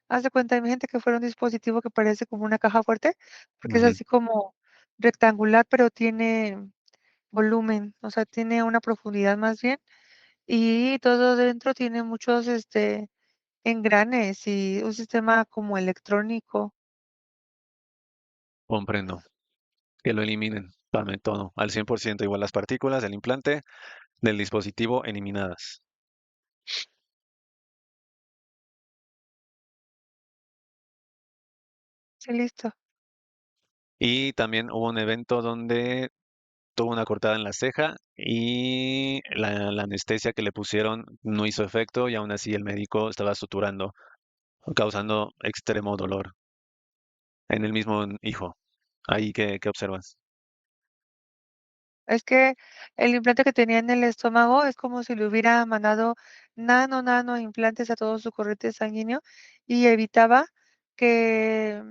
haz de cuenta, imagínate que fuera un dispositivo que parece como una caja fuerte, porque es ujú. así como rectangular, pero tiene volumen, o sea, tiene una profundidad más bien, y todo dentro tiene muchos, engranes y un sistema como electrónico. Comprendo. Que lo eliminen, Pame, todo, al 100%, igual las partículas del implante del dispositivo eliminadas. Sí, listo. Y también hubo un evento donde tuvo una cortada en la ceja y la anestesia que le pusieron no hizo efecto y aún así el médico estaba suturando, causando extremo dolor en el mismo hijo. Ahí, ¿qué observas? Es que el implante que tenía en el estómago es como si le hubiera mandado nano implantes a todo su corriente sanguíneo y evitaba que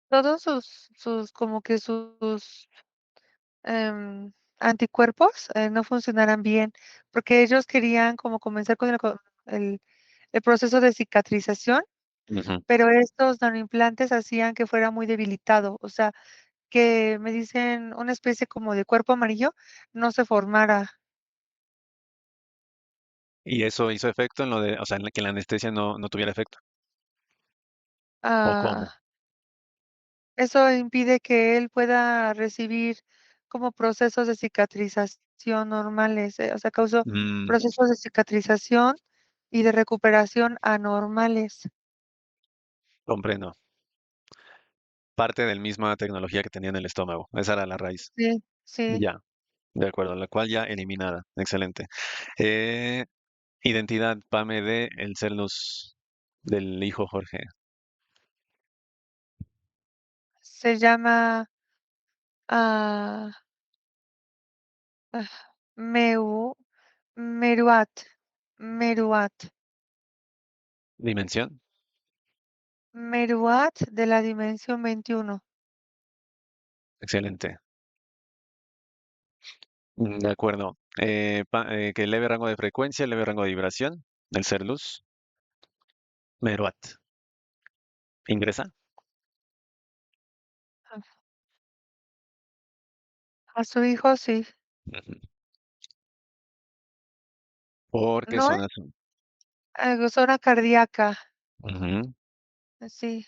todos como que sus anticuerpos no funcionaran bien, porque ellos querían como comenzar con el, el proceso de cicatrización, Ujú. pero estos nanoimplantes hacían que fuera muy debilitado, o sea, que me dicen una especie como de cuerpo amarillo no se formara. Y eso hizo efecto en lo de, o sea, en que la anestesia no tuviera efecto. ¿O cómo? Ah, eso impide que él pueda recibir como procesos de cicatrización normales, o sea, causó Mm, procesos de cicatrización y de recuperación anormales. comprendo. Parte de la misma tecnología que tenía en el estómago. Esa era la raíz. Sí, sí, Ya, de acuerdo, la cual ya eliminada. Excelente. Eh, identidad, Pame, de el ser luz del hijo Jorge. se llama ah, ah, Meu, Meruat, Meruat, Dimensión. Meruat de la dimensión 21. Excelente. De acuerdo. Que leve rango de frecuencia, leve rango de vibración. El ser luz. Meruat. Ingresa. A su hijo, sí. Ujú. porque ¿no? son azul. Zona cardíaca, Ujú, sí.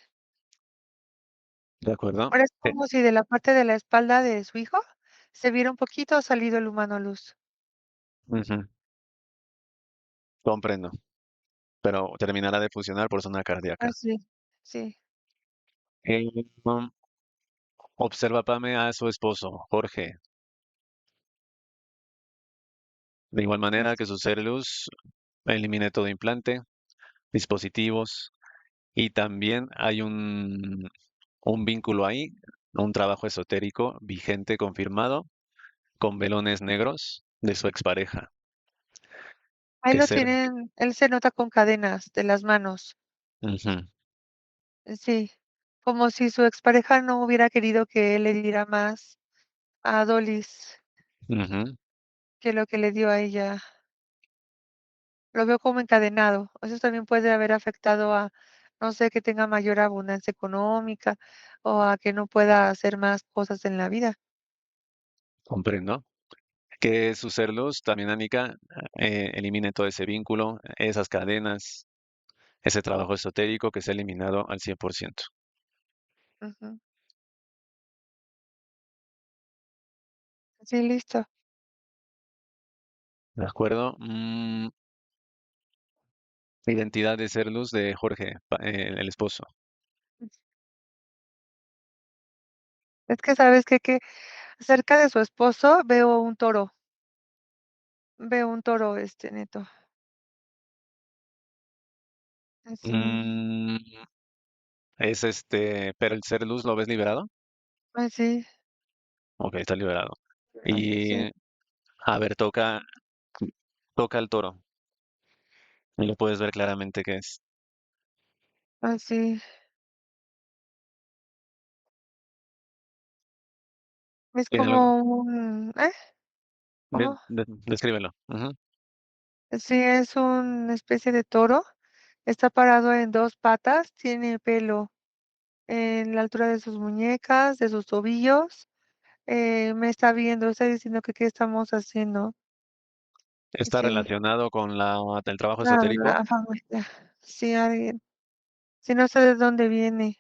¿de acuerdo? Ahora es como si de la parte de la espalda de su hijo se viera un poquito salido el humano luz. Ujú, comprendo, pero terminará de funcionar por zona cardíaca. Sí, sí, Eh, um, observa, Pame, a su esposo, Jorge. De igual manera que así. su ser luz elimine todo implante, dispositivos, y también hay un vínculo ahí, un trabajo esotérico vigente confirmado con velones negros de su expareja, Ahí que lo ser. tienen, él se nota con cadenas de las manos, Ujú, sí, como si su expareja no hubiera querido que él le diera más a Dolis ujú, que lo que le dio a ella. Lo veo como encadenado. Eso también puede haber afectado a, no sé, que tenga mayor abundancia económica o a que no pueda hacer más cosas en la vida. comprendo. Que su ser luz también, Anika, elimine todo ese vínculo, esas cadenas, ese trabajo esotérico que se ha eliminado al 100%. Ujú. Sí, listo. ¿De acuerdo? Identidad de ser luz de Jorge, el esposo. Es que sabes que cerca de su esposo veo un toro, neto. Así, Mm, es pero el ser luz lo ves liberado. así, Ok, está liberado. sí, Y a ver, toca el toro y lo puedes ver claramente que es. así. Es Tiene algo- como un, ¿cómo? Descríbelo. Ujú. Sí, es una especie de toro. Está parado en dos patas, tiene pelo en la altura de sus muñecas, de sus tobillos. Me está viendo, está diciendo que qué estamos haciendo. Está Sí, relacionado con el trabajo esotérico. la familia. Sí, alguien. Sí, no sé de dónde viene.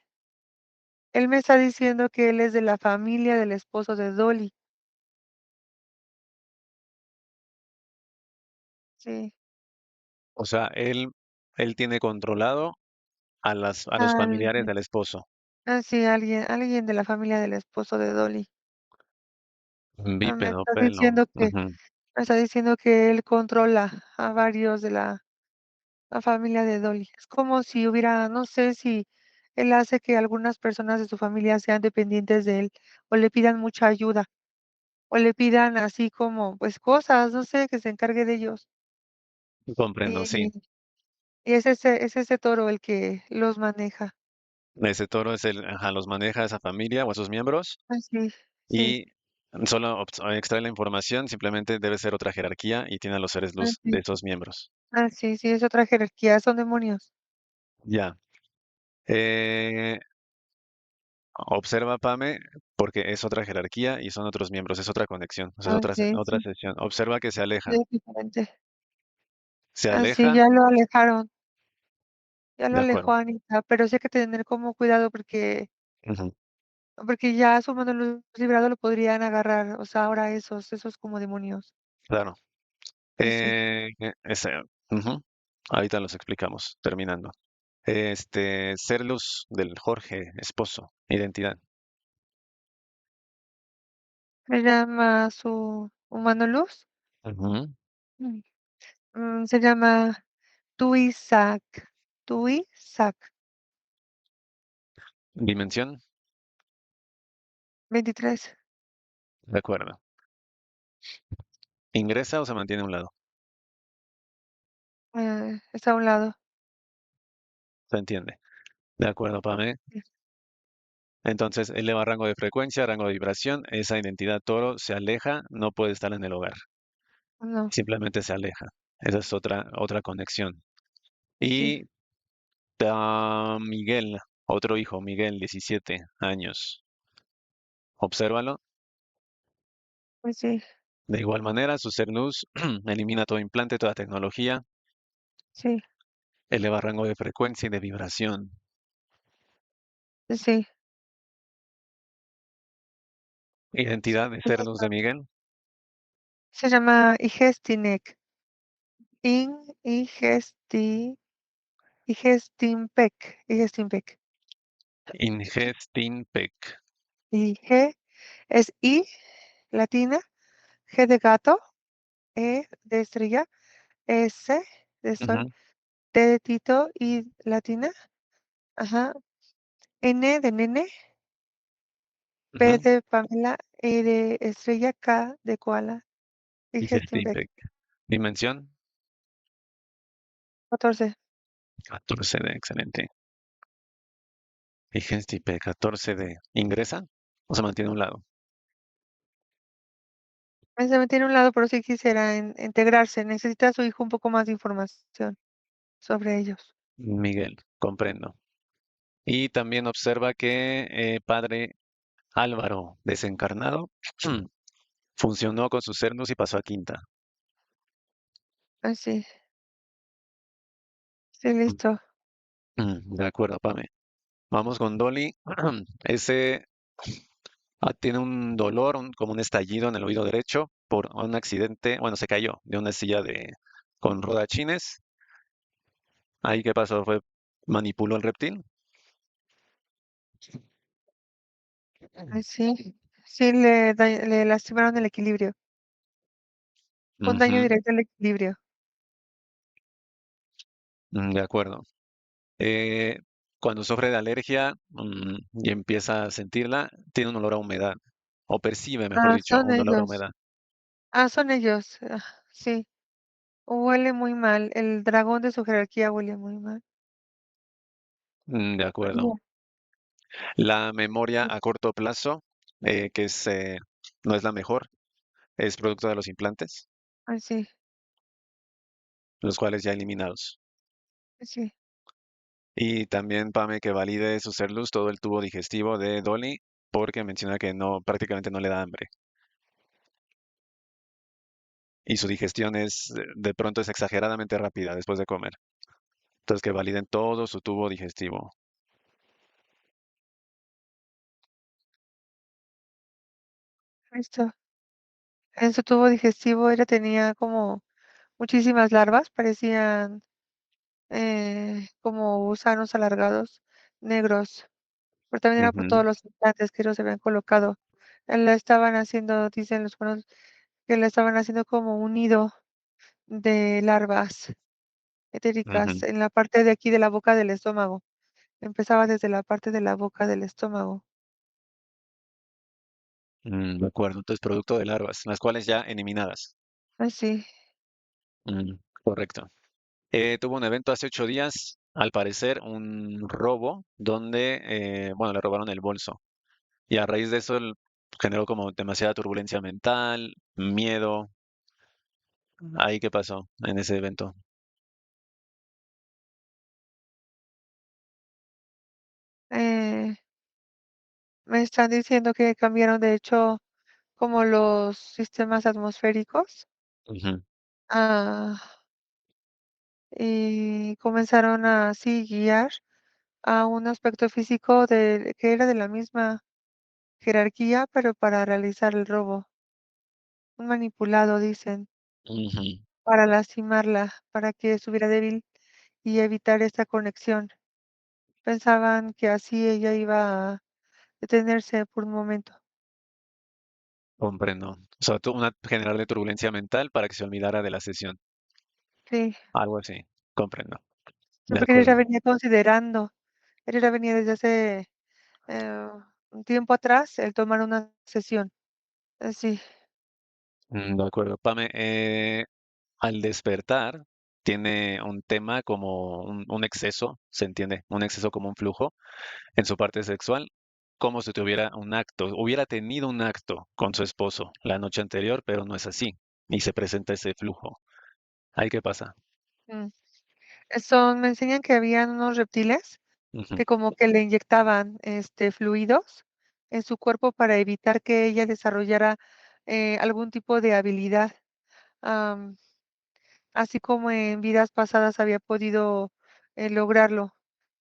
Él me está diciendo que él es de la familia del esposo de Dolly. Sí, O sea, él tiene controlado a los familiares alguien. del esposo. Sí, alguien de la familia del esposo de Dolly. Me Bípedo, está pelo. diciendo que, Ujú. me está diciendo que él controla a varios de la familia de Dolly. Es como si hubiera, no sé si él hace que algunas personas de su familia sean dependientes de él o le pidan mucha ayuda o le pidan así como, pues cosas, no sé, que se encargue de ellos. Comprendo, sí. Y, y es ese toro el que los maneja. Ese toro ajá, los maneja esa familia o esos miembros Así, sí, y solo extrae la información, simplemente debe ser otra jerarquía y tiene a los seres luz de así, esos miembros. así, sí, es otra jerarquía, son demonios. Ya. Eh, observa, Pame, porque es otra jerarquía y son otros miembros, es otra conexión, o sea, es Así, otra sí, sesión. Observa que se sí, aleja. es diferente. Se Así, aleja, ya lo alejaron, ya lo de alejó acuerdo. Anita, pero sí hay que tener como cuidado Ujú, porque ya su mano luz librado lo podrían agarrar, o sea, ahora esos como demonios. claro. Así, Ese, ujú. Ahorita los explicamos, terminando. Ser luz del Jorge, esposo, identidad. se llama su humano luz, Ujú. mm, se llama Tuisac, Tuisac, Dimensión, 23, de acuerdo. ¿Ingresa o se mantiene a un lado? está a un lado. Se entiende. De acuerdo, Pame. Sí, Entonces, eleva rango de frecuencia, rango de vibración. Esa identidad toro se aleja, no puede estar en el hogar. no, Simplemente se aleja. Esa es otra conexión. sí, Y Miguel, otro hijo, Miguel, 17 años. Obsérvalo. pues sí, De igual manera, su ser luz elimina todo implante, toda tecnología, sí, eleva rango de frecuencia y de vibración. sí. Identidad de ser luz de Miguel. Se llama Igestinek, Igesti, Igestinpec. Ingestinpec. Y G es I latina, G de gato, E de estrella, S de sol, Ujú, T de Tito, I latina, ajá, N de nene, P ujú. de Pamela, E de estrella, K de koala, Igestinpec. Ingestinpec. Dimensión 14. 14D, excelente. Ingestinpec 14D. ¿Ingresa o se mantiene a un lado? Se mantiene a un lado, pero sí quisiera integrarse. Necesita a su hijo un poco más de información sobre ellos. Miguel, comprendo. Y también observa que padre Álvaro, desencarnado, funcionó con su Cernus y pasó a quinta. Ah, sí, sí, listo. De acuerdo, Pame. Vamos con Dolly. Ese tiene un dolor, como un estallido en el oído derecho por un accidente. Bueno, se cayó de una silla con rodachines. Ahí, ¿qué pasó? Manipuló el reptil. Ay, sí, sí, le lastimaron el equilibrio. Fue un daño Ujú, directo al equilibrio. de acuerdo. Eh, Cuando sufre de alergia y empieza a sentirla, tiene un olor a humedad, o percibe, mejor Ah, dicho, son un olor a ellos. humedad. Son ellos. Sí, huele muy mal. El dragón de su jerarquía huele muy mal. De acuerdo. Bien, La memoria a corto plazo, que no es la mejor, es producto de los implantes, ay, sí, los cuales ya eliminados. sí, Y también, Pame, que valide su ser luz todo el tubo digestivo de Dolly, porque menciona que no, prácticamente no le da hambre. Y su digestión de pronto es exageradamente rápida después de comer. Entonces, que validen todo su tubo digestivo. listo. En su tubo digestivo ella tenía como muchísimas larvas, parecían como gusanos alargados, negros, pero también era por Ujú, todos los implantes que ellos se habían colocado. La estaban haciendo, dicen los buenos, que la estaban haciendo como un nido de larvas etéricas ujú. en la parte de aquí de la boca del estómago. Empezaba desde la parte de la boca del estómago. De acuerdo. Entonces, producto de larvas, las cuales ya eliminadas. Ay, sí, Correcto. Tuvo un evento hace 8 días, al parecer un robo, donde, bueno, le robaron el bolso. Y a raíz de eso generó como demasiada turbulencia mental, miedo. Ahí, ¿qué pasó en ese evento? eh, me están diciendo que cambiaron de hecho como los sistemas atmosféricos. Ujú, ah, y comenzaron a así guiar a un aspecto físico que era de la misma jerarquía, pero para realizar el robo. Un manipulado, dicen, ujú. para lastimarla, para que estuviera débil y evitar esta conexión. Pensaban que así ella iba a detenerse por un momento. Comprendo. O sea, una general de turbulencia mental para que se olvidara de la sesión. Sí, Algo así. Comprendo. sí, De porque ella acuerdo. venía considerando, ella venía desde hace eh, un tiempo atrás el tomar una sesión. Sí, De acuerdo. Pame, al despertar, tiene un tema como un exceso, ¿se entiende? Un exceso como un flujo en su parte sexual, como si tuviera un acto, hubiera tenido un acto con su esposo la noche anterior, pero no es así, y se presenta ese flujo. ¿Ahí qué pasa? mm. Me enseñan que habían unos reptiles Ujú, que como que le inyectaban fluidos en su cuerpo para evitar que ella desarrollara algún tipo de habilidad, am, así como en vidas pasadas había podido, lograrlo,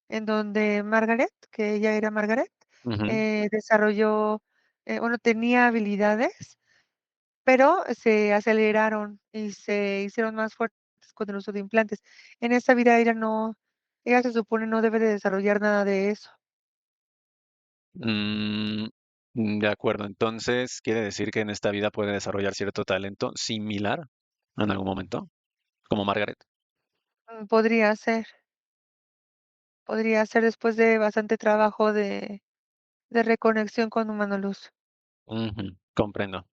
en donde Margaret, que ella era Margaret, Ujú. desarrolló, bueno, tenía habilidades, pero se aceleraron y se hicieron más fuertes con el uso de implantes. En esta vida ella se supone no debe de desarrollar nada de eso. Mm, de acuerdo, entonces quiere decir que en esta vida puede desarrollar cierto talento similar en algún momento, como Margaret. Podría ser después de bastante trabajo de reconexión con Humano Luz. Ujú, comprendo.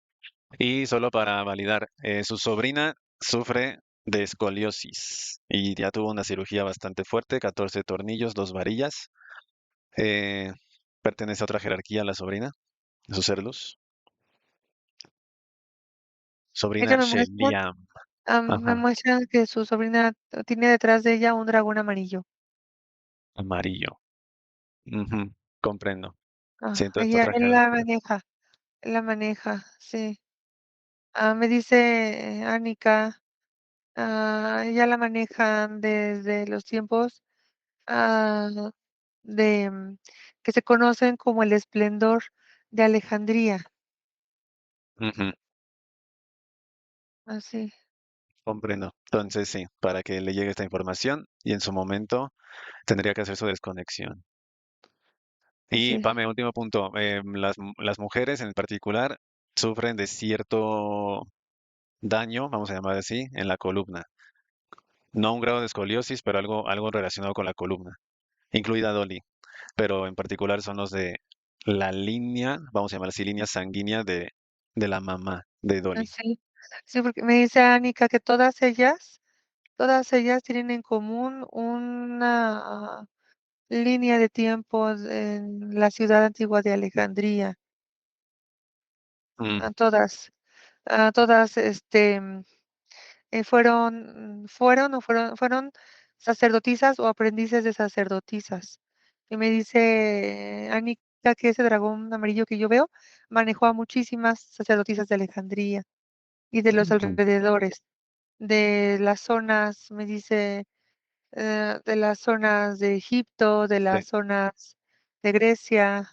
Y solo para validar, su sobrina sufre de escoliosis y ya tuvo una cirugía bastante fuerte, 14 tornillos, dos varillas. Eh, ¿Pertenece a otra jerarquía la sobrina? ¿Su ser luz? Ella Sobrina me muestra Sheliam. me Ajá, muestra que su sobrina tiene detrás de ella un dragón amarillo. amarillo. Ujú, comprendo. Sí, Ah, entonces otra jerarquía. él la maneja, sí. Me dice Anika, ella la manejan desde los tiempos, ah, de, que se conocen como el esplendor de Alejandría, Ujú, así, comprendo. Entonces sí, para que le llegue esta información y en su momento tendría que hacer su desconexión. Y así. Pame, último punto. Las mujeres en particular sufren de cierto daño, vamos a llamar así, en la columna. No un grado de escoliosis, pero algo relacionado con la columna, incluida Dolly. Pero en particular son los de la línea, vamos a llamar así, línea sanguínea de la mamá de Dolly. Así. Sí, porque me dice Anika que todas ellas tienen en común una línea de tiempos en la ciudad antigua de Alejandría, Mm, a todas, fueron sacerdotisas o aprendices de sacerdotisas. Y me dice Anika que ese dragón amarillo que yo veo manejó a muchísimas sacerdotisas de Alejandría y de los ujú, alrededores, de las zonas, me dice, de las zonas de Egipto, de sí. las zonas de Grecia,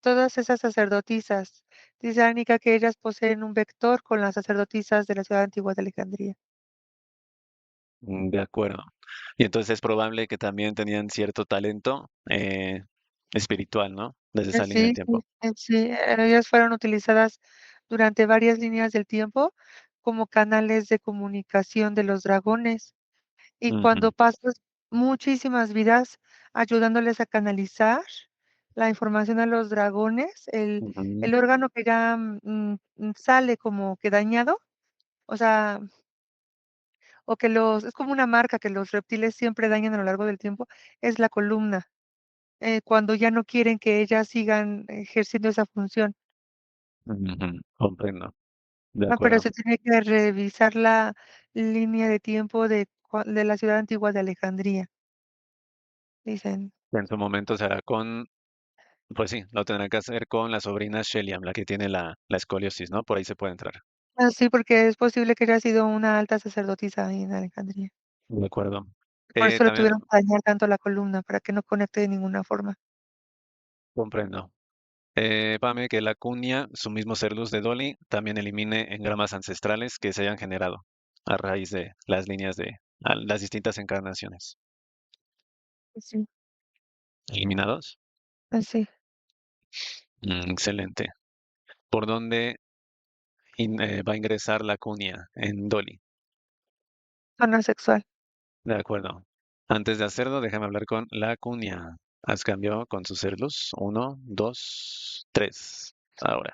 todas esas sacerdotisas. Dice Anika que ellas poseen un vector con las sacerdotisas de la ciudad antigua de Alejandría. De acuerdo. Y entonces es probable que también tenían cierto talento espiritual, ¿no? Desde esa línea del Sí, tiempo. sí, sí, ellas fueron utilizadas durante varias líneas del tiempo como canales de comunicación de los dragones. Y Ujú, cuando pasas muchísimas vidas ayudándoles a canalizar la información a los dragones, ujú, el órgano que ya, sale como que dañado, o sea, o que los es como una marca que los reptiles siempre dañan a lo largo del tiempo, es la columna, cuando ya no quieren que ellas sigan ejerciendo esa función. ujú, comprendo. De Pero acuerdo. se tiene que revisar la línea de tiempo de la ciudad antigua de Alejandría, dicen. En su momento será con, pues sí, lo tendrán que hacer con la sobrina Sheliam, la que tiene la escoliosis, ¿no? Por ahí se puede entrar. Sí, porque es posible que haya sido una alta sacerdotisa ahí en Alejandría. De acuerdo. Por eso le También tuvieron que dañar tanto la columna, para que no conecte de ninguna forma. comprendo. Pame, que la cuña, su mismo ser luz de Dolly, también elimine engramas ancestrales que se hayan generado a raíz de las líneas de las distintas encarnaciones. Sí, ¿Eliminados? así, Excelente. ¿Por dónde va a ingresar la cuña en Dolly? zona sexual. De acuerdo. Antes de hacerlo, déjame hablar con la cuña. Haz cambio con su ser luz. Uno, dos, tres. Ahora,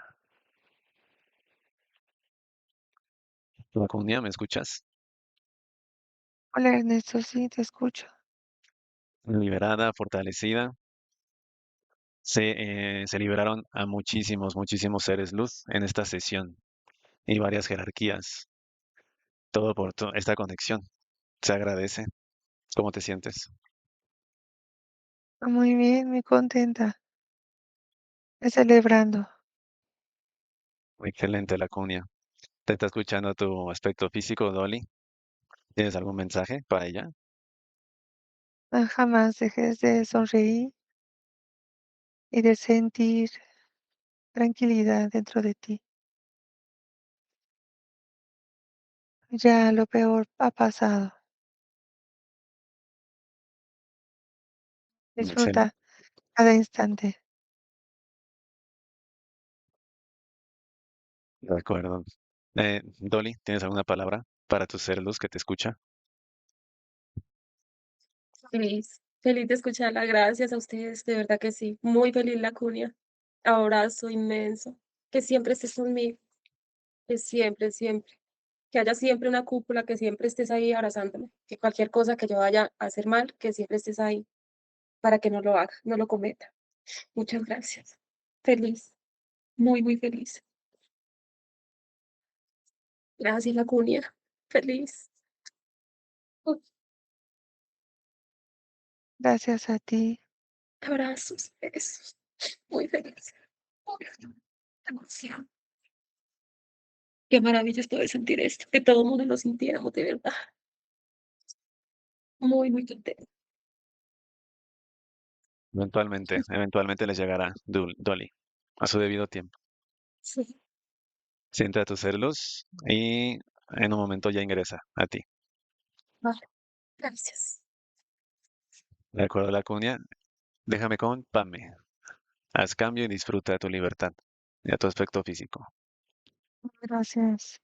la cuña, ¿me escuchas? Hola Ernesto, sí, te escucho. Liberada, fortalecida. Se liberaron a muchísimos seres luz en esta sesión y varias jerarquías. Todo por esta conexión. Se agradece. ¿Cómo te sientes? Muy bien, muy contenta, celebrando. Excelente la cuña. Te está escuchando tu aspecto físico, Dolly. ¿Tienes algún mensaje para ella? Jamás dejes de sonreír y de sentir tranquilidad dentro de ti. Ya lo peor ha pasado. Excelente. Disfruta cada instante. De acuerdo. Dolly, ¿tienes alguna palabra para tu ser luz que te escucha? Feliz, feliz de escucharla. Gracias a ustedes, de verdad que sí. Muy feliz la cuña. Abrazo inmenso. Que siempre estés conmigo, que siempre, siempre. Que haya siempre una cúpula, que siempre estés ahí abrazándome. Que cualquier cosa que yo vaya a hacer mal, que siempre estés ahí para que no lo haga, no lo cometa. Muchas gracias. Feliz, muy, muy feliz. Gracias, la cuña. Feliz. Uf, Gracias a ti. abrazos, besos. Muy feliz. Uf, emoción. Qué maravilla es poder sentir esto, que todo el mundo lo sintiéramos de verdad. Muy, muy contenta. Eventualmente les llegará Dolly a su debido tiempo. Sí, Siente a tu ser luz y en un momento ya ingresa a ti. vale, gracias. De acuerdo a la cuña, déjame con Pame. Haz cambio y disfruta de tu libertad y de tu aspecto físico. Gracias.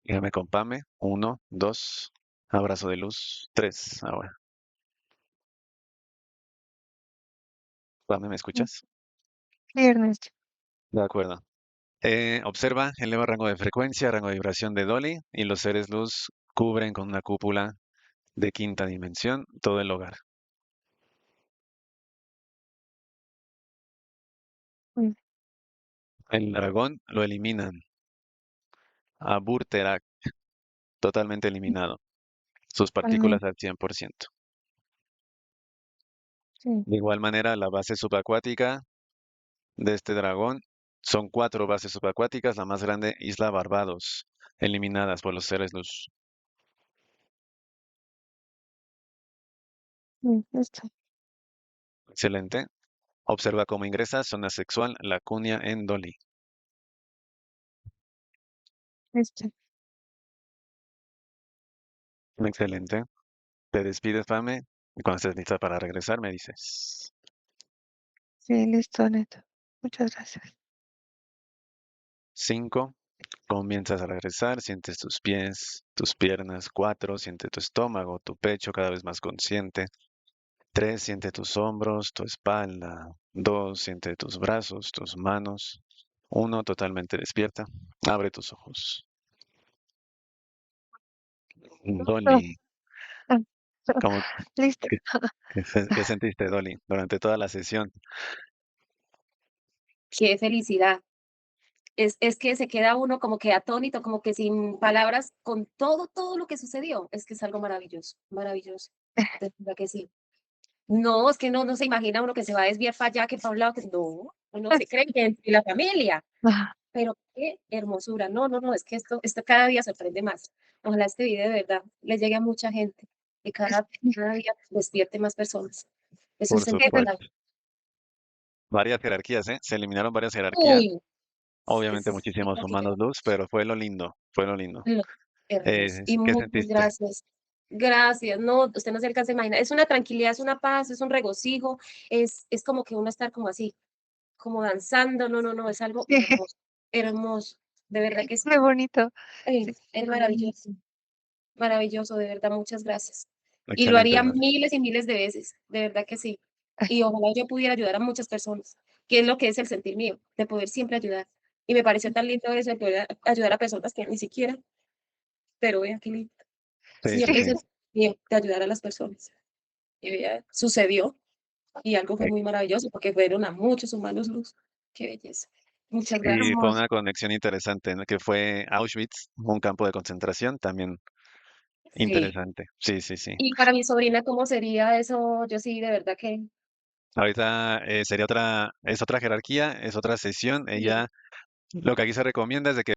Déjame con Pame. Uno, dos. Abrazo de luz. Tres. Ahora. Pame, ¿me escuchas? Viernes. De acuerdo. Observa, eleva rango de frecuencia, rango de vibración de Dolly y los seres luz cubren con una cúpula de quinta dimensión todo el hogar. Mm, El dragón lo eliminan. A Burterak, totalmente eliminado. Sus partículas Totalmente. al 100%. Sí. De igual manera, la base subacuática de este dragón son cuatro bases subacuáticas, la más grande, Isla Barbados, eliminadas por los seres luz. Listo. Excelente. Observa cómo ingresa zona sexual, la cuña en Dolly. Listo. Excelente. Te despides, Pame, y cuando estés lista para regresar, me dices. Sí, listo, Neto. Muchas gracias. 5. Comienzas a regresar, sientes tus pies, tus piernas. 4. Siente tu estómago, tu pecho cada vez más consciente. 3. Siente tus hombros, tu espalda. 2. Siente tus brazos, tus manos. 1. Totalmente despierta. Abre tus ojos. Ah, Dolly, ah, ¿cómo, Listo. qué sentiste, Dolly, durante toda la sesión? Qué felicidad. Es que se queda uno como que atónito, como que sin palabras con todo, todo lo que sucedió. Es que es algo maravilloso, maravilloso. De verdad que sí. No, es que no se imagina uno que se va a desviar para allá, que para un lado, que no, uno se cree que entre la familia, Ah, pero qué hermosura. No, es que esto cada día sorprende más. Ojalá este video de verdad le llegue a mucha gente, que cada día despierte más personas. Eso es Por sentir Tienes, la supuesto. Varias jerarquías, ¿eh? Se eliminaron varias jerarquías. uy, Obviamente es muchísimos lo que yo humanos luz, pero fue lo lindo, fue lo lindo. lo hermoso. Y ¿Qué muchas sentiste? gracias. Gracias. No, usted no se alcanza a imaginar. Es una tranquilidad, es una paz, es un regocijo, es como que uno estar como así, como danzando. No, es algo sí, hermoso, hermoso. De verdad que sí. qué bonito. Sí, Es maravilloso, maravilloso, de verdad, muchas gracias. Y lo Excelente, haría Dolly. miles y miles de veces, de verdad que sí. Y ojalá yo pudiera ayudar a muchas personas, que es lo que es el sentir mío, de poder siempre ayudar. Y me pareció tan lindo eso de poder ayudar a personas que ni siquiera, pero vea qué lindo. Sí, sí, Siempre sí. es el mío de ayudar a las personas. Y vea, sucedió y algo fue Eh, muy maravilloso porque fueron a muchos humanos luz. Qué belleza. Sí, Muchas Y gracias. fue hermoso. una conexión interesante, ¿no? Que fue Auschwitz, un campo de concentración, también Sí. interesante. Sí, sí, sí. Y para mi sobrina, ¿cómo sería eso? Yo sí, de verdad que Ahorita sería es otra jerarquía, es otra sesión. sí. Ella Lo que aquí se recomienda es de que